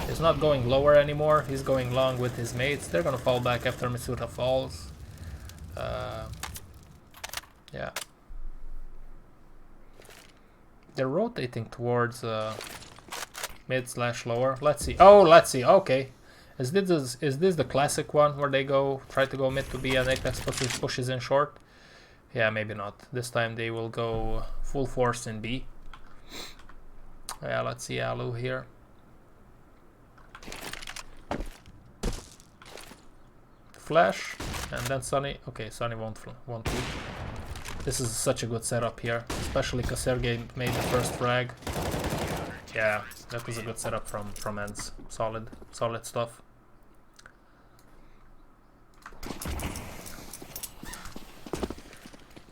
is not going lower anymore. He's going long with his mates. They're gonna fall back after Misuta falls. Yeah. They're rotating towards mid/lower. Let's see. Oh, let's see. Okay. Is this the classic one where they try to go mid to B and Apex pushes in short? Yeah, maybe not. This time they will go full force in B. Yeah, let's see Alu here. Flash and then Sunny. Okay, Sunny won't leave. This is such a good setup here, especially because Sergey made the first frag. Yeah, that was a good setup from ENCE. Solid stuff.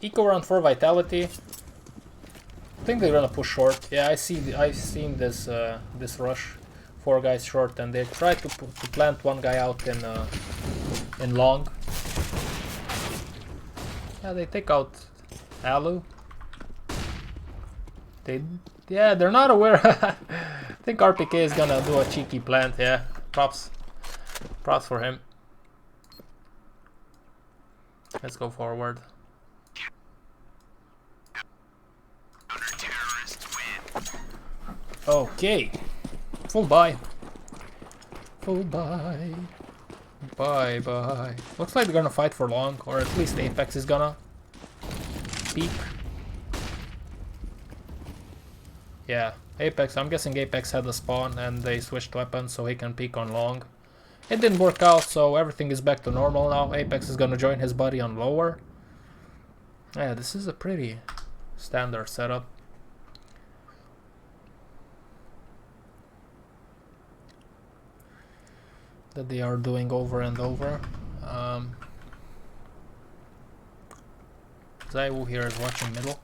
Eco round 4 vitality. I think they're gonna push short. Yeah, I've seen this this rush. 4 guys short, and they tried to plant 1 guy out in long. Yeah, they take out Alu. They're not aware. I think RPK is gonna do a cheeky plant. Yeah, props for him. Let's go forward. Okay, full buy. Bye. Looks like they're gonna fight for long, or at least Apex is gonna peek. Yeah, Apex, I'm guessing Apex had the spawn and they switched weapons so he can peek on long. It didn't work out, so everything is back to normal now. Apex is gonna join his buddy on lower. Yeah, this is a pretty standard setup. That they are doing over and over. Zaiwu here is watching middle.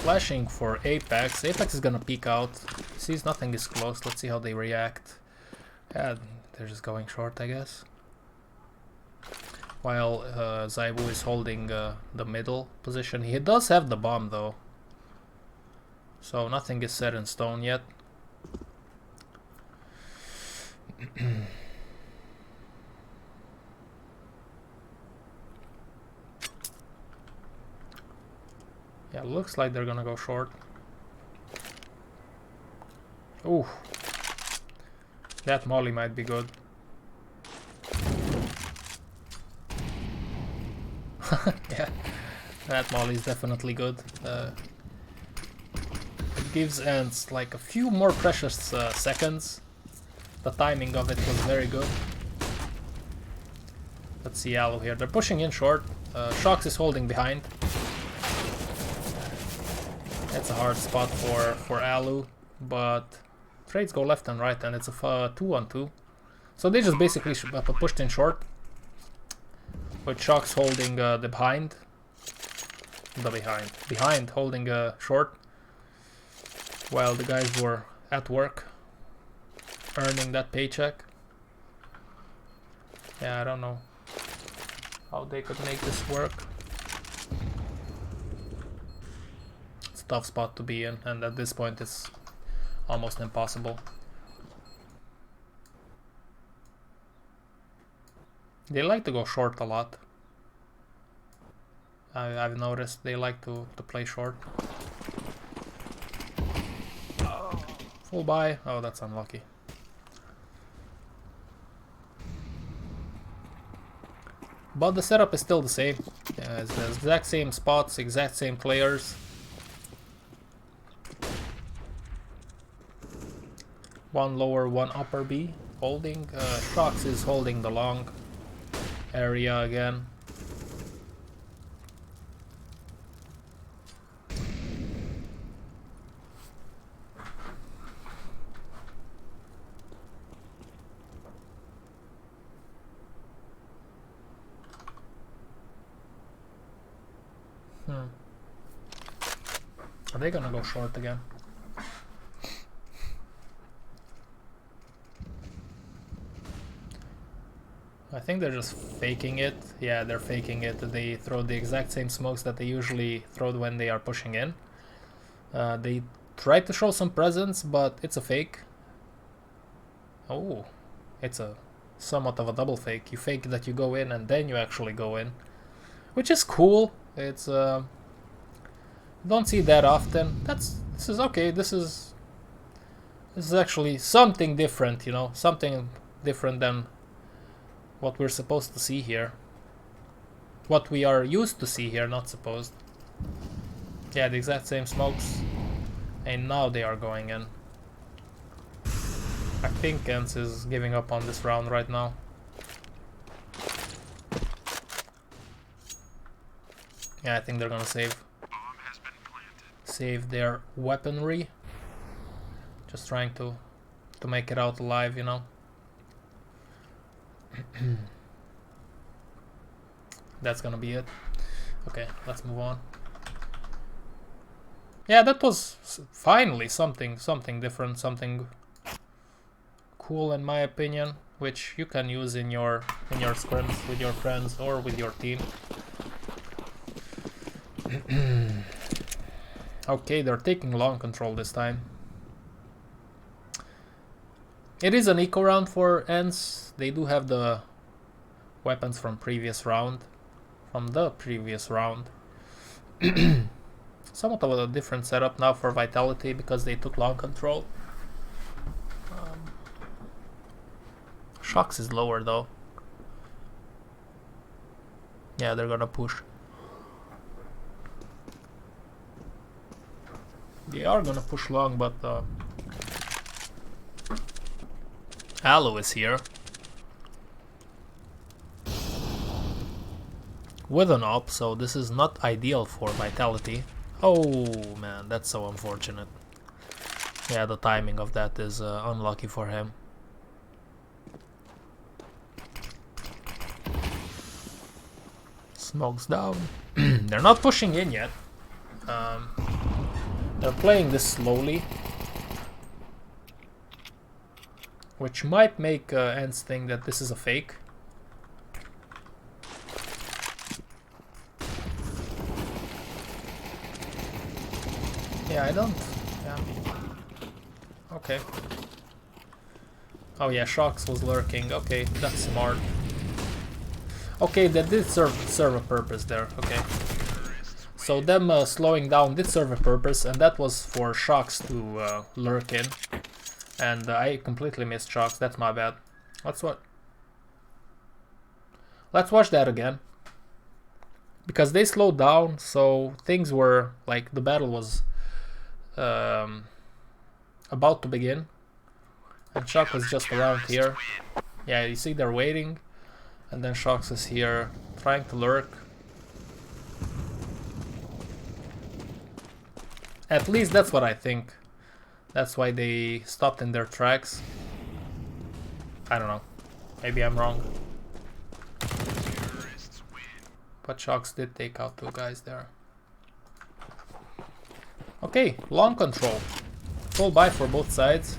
Flashing for Apex. Apex is gonna peek out. Sees nothing is close. Let's see how they react. Yeah, they're just going short, I guess. While Zaiwu is holding the middle position. He does have the bomb though. So nothing is set in stone yet. Yeah, looks like they're gonna go short. Ooh. That molly might be good. Yeah, that molly is definitely good. It gives ENCE like a few more precious seconds. The timing of it was very good. Let's see Alu here. They're pushing in short. Shox is holding behind. That's a hard spot for Alu, but trades go left and right, and it's a 2-on-2. So they just basically pushed in short, with Shox holding the behind, holding short, while the guys were at work, earning that paycheck. Yeah, I don't know how they could make this work. Tough spot to be in, and at this point it's almost impossible. They like to go short a lot. I've noticed they like to play short. Full buy. Oh, that's unlucky. But the setup is still the same. Yeah, it's the exact same spots, exact same players. One lower, one upper B holding. Shox is holding the long area again. Are they gonna go short again? I think they're just faking it. Yeah, they're faking it. They throw the exact same smokes that they usually throw when they are pushing in. They try to show some presence, but it's a fake. Oh, it's a somewhat of a double fake. You fake that you go in and then you actually go in, which is cool. It's don't see that often. This is okay. This is actually something different, you know, something different than what we're supposed to see here. What we are used to see here, not supposed. Yeah, the exact same smokes. And now they are going in. I think ENCE is giving up on this round right now. Yeah, I think they're gonna save their weaponry. Just trying to make it out alive, you know. That's gonna be it. Okay, let's move on. Yeah, that was finally something different, something cool in my opinion, which you can use in your scrims with your friends or with your team. Okay, they're taking long control this time. It is an eco round for ENCE. They do have the weapons from the previous round. Somewhat of a different setup now for Vitality because they took long control. Shocks is lower though. Yeah, they're gonna push. They are gonna push long, but Aloe is here with an op, so this is not ideal for Vitality. Oh man, that's so unfortunate. Yeah, the timing of that is unlucky for him. Smokes down. They're not pushing in yet. They're playing this slowly, which might make ENCE think that this is a fake. Yeah, I don't. Yeah. Okay. Oh yeah, Shocks was lurking. Okay, that's smart. Okay, that did serve a purpose there. Okay. So them slowing down did serve a purpose, and that was for Shocks to lurk in. And I completely missed Shocks. That's my bad. Let's watch that again. Because they slowed down, so things were like the battle was about to begin, and Shock was just around here. Yeah, you see they're waiting, and then Shocks is here trying to lurk. At least that's what I think. That's why they stopped in their tracks. I don't know. Maybe I'm wrong. But Shocks did take out 2 guys there. Okay, long control. Full buy for both sides.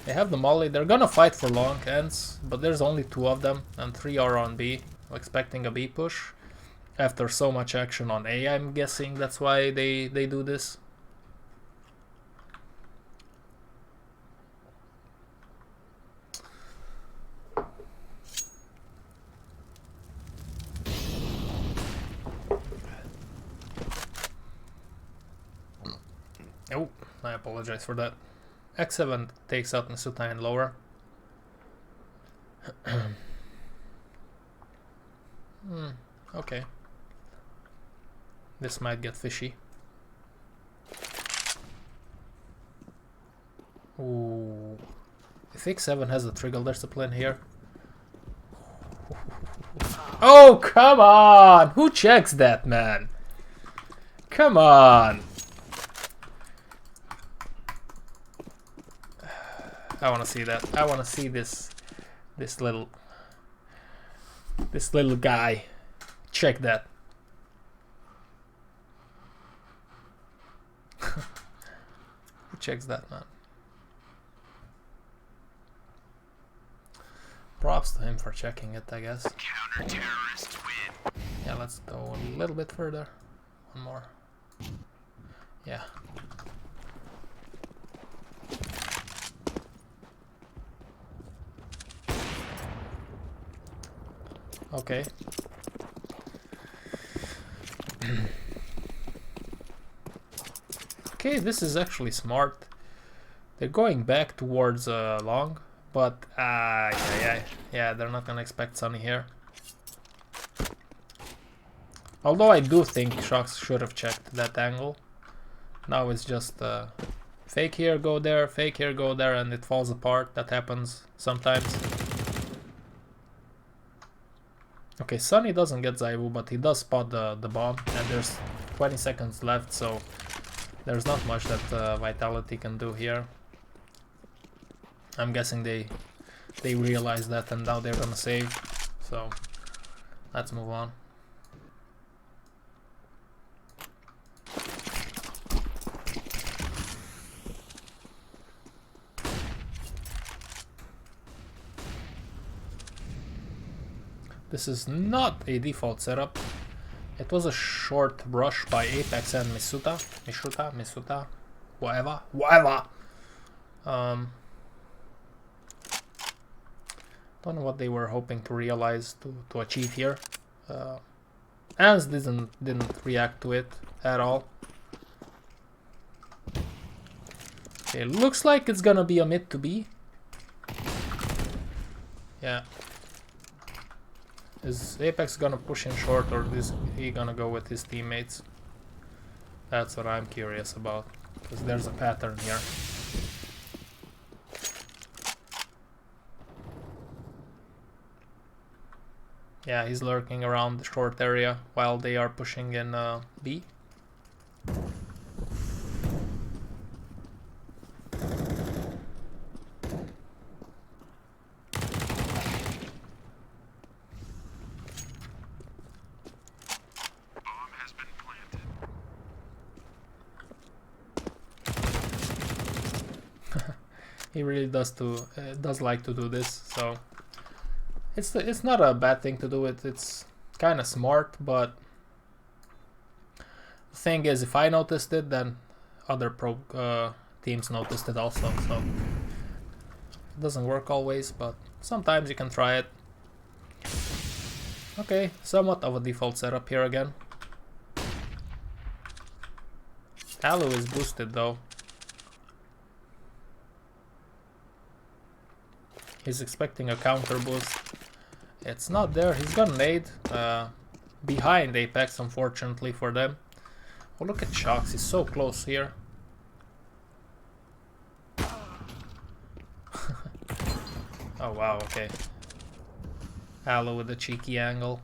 They have the molly. They're gonna fight for long ends, but there's only 2 of them, and 3 are on B. I'm expecting a B push. After so much action on A, I'm guessing that's why they do this. Oh, I apologize for that. X7 takes out Nasuta and lower. Okay. This might get fishy. Ooh. If X7 has a trigger discipline here. Oh, come on! Who checks that, man? Come on! I want to see that. I want to see this little guy check that. Who checks that, man? Props to him for checking it, I guess. Counter-terrorists win. Yeah, let's go a little bit further. One more. Yeah. Okay. Okay, this is actually smart. They're going back towards long, but yeah, they're not gonna expect Sunny here. Although I do think Shocks should have checked that angle. Now it's just fake here, go there, fake here, go there, and it falls apart. That happens sometimes. Okay, Sunny doesn't get Zaiwu, but he does spot the bomb, and there's 20 seconds left, so there's not much that Vitality can do here. I'm guessing they realize that, and now they're gonna save. So let's move on. This is not a default setup. It was a short rush by Apex and Misuta, whatever. Don't know what they were hoping to realize to achieve here. ENCE didn't react to it at all. Okay, looks like it's gonna be a mid to B. Yeah. Is Apex gonna push in short, or is he gonna go with his teammates? That's what I'm curious about, because there's a pattern here. Yeah, he's lurking around the short area while they are pushing in B. He really does like to do this, so it's not a bad thing to do it. It's kind of smart, but the thing is, if I noticed it, then other pro teams noticed it also. So it doesn't work always, but sometimes you can try it. Okay, somewhat of a default setup here again. Halo is boosted though. He's expecting a counter boost. It's not there. He's gonna nade behind Apex, unfortunately for them. Oh, look at Shocks. He's so close here. Oh wow, okay. Halo with a cheeky angle.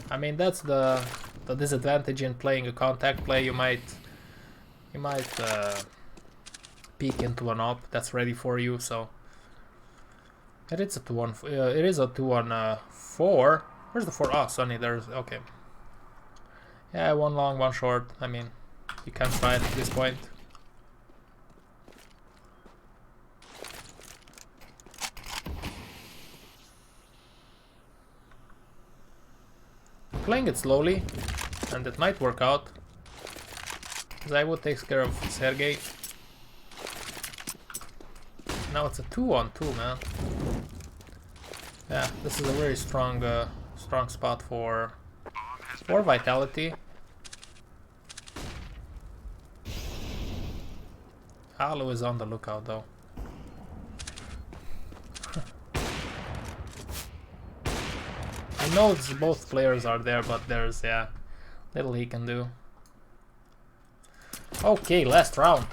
I mean, that's the disadvantage in playing a contact play. You might peek into an op that's ready for you. So it is a 2-on. It is a 2-on-4. Where's the 4? Oh, Sunny. There's okay. Yeah, one long, one short. I mean, you can try it at this point. Playing it slowly, and it might work out. Zaiwu takes care of Sergey. Now it's a 2-on-2, man. Yeah, this is a very strong spot for Vitality. Halo is on the lookout though. I know both players are there, but there's, yeah, little he can do. Okay, last round.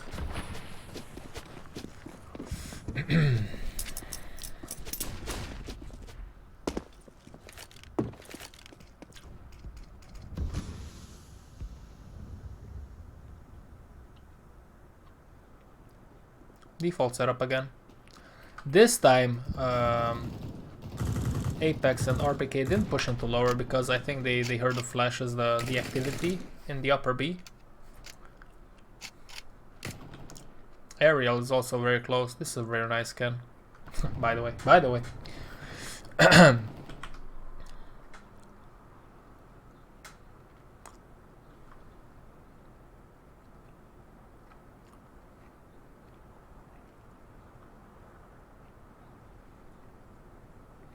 Default setup again. This time Apex and RPK didn't push into lower because I think they heard the flashes, the activity in the upper B. Aerial is also very close. This is a very nice scan. By the way.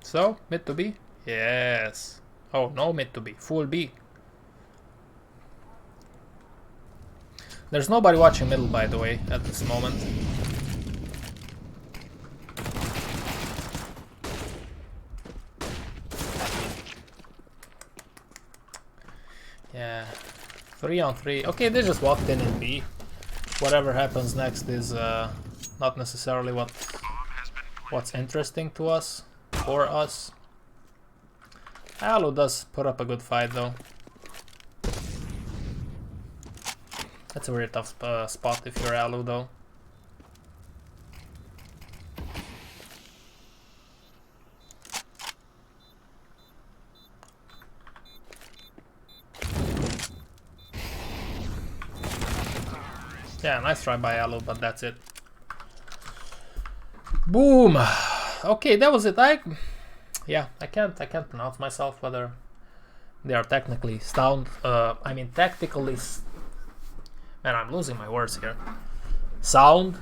So, mid to B? Yes. Oh, no mid to B. Full B. There's nobody watching middle, by the way, at this moment. Yeah. 3-on-3. Okay, they just walked in B. Whatever happens next is not necessarily what's interesting to us. For us. Alu does put up a good fight though. That's a very tough spot if you're Alu though. Yeah, nice try by Alu, but that's it. Boom. Okay, that was it. I can't pronounce myself whether they are technically sound. I mean tactically. Man, I'm losing my words here. Sound.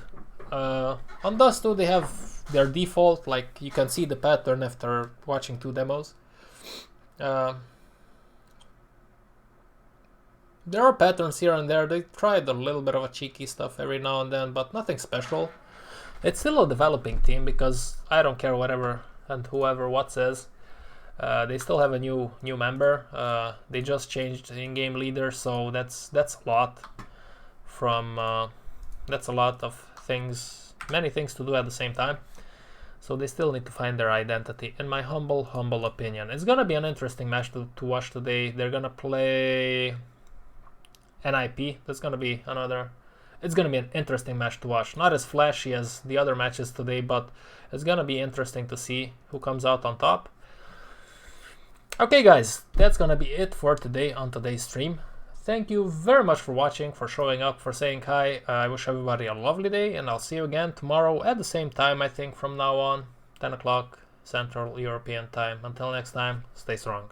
On those two, they have their default. Like you can see the pattern after watching 2 demos. There are patterns here and there. They tried a little bit of a cheeky stuff every now and then, but nothing special. It's still a developing team because I don't care whatever and whoever what says. They still have a new member. They just changed in-game leader, so that's a lot. That's a lot of things, many things to do at the sime time. So they still need to find their identity. In my humble opinion, it's gonna be an interesting match to watch today. They're gonna play NIP. That's gonna be another. It's gonna be an interesting match to watch. Not as flashy as the other matches today, but it's gonna be interesting to see who comes out on top. Okay, guys, that's gonna be it for today on today's stream. Thank you very much for watching, for showing up, for saying hi. I wish everybody a lovely day, and I'll see you again tomorrow at the same time. I think from now on, 10 o'clock Central European time. Until next time, stay strong.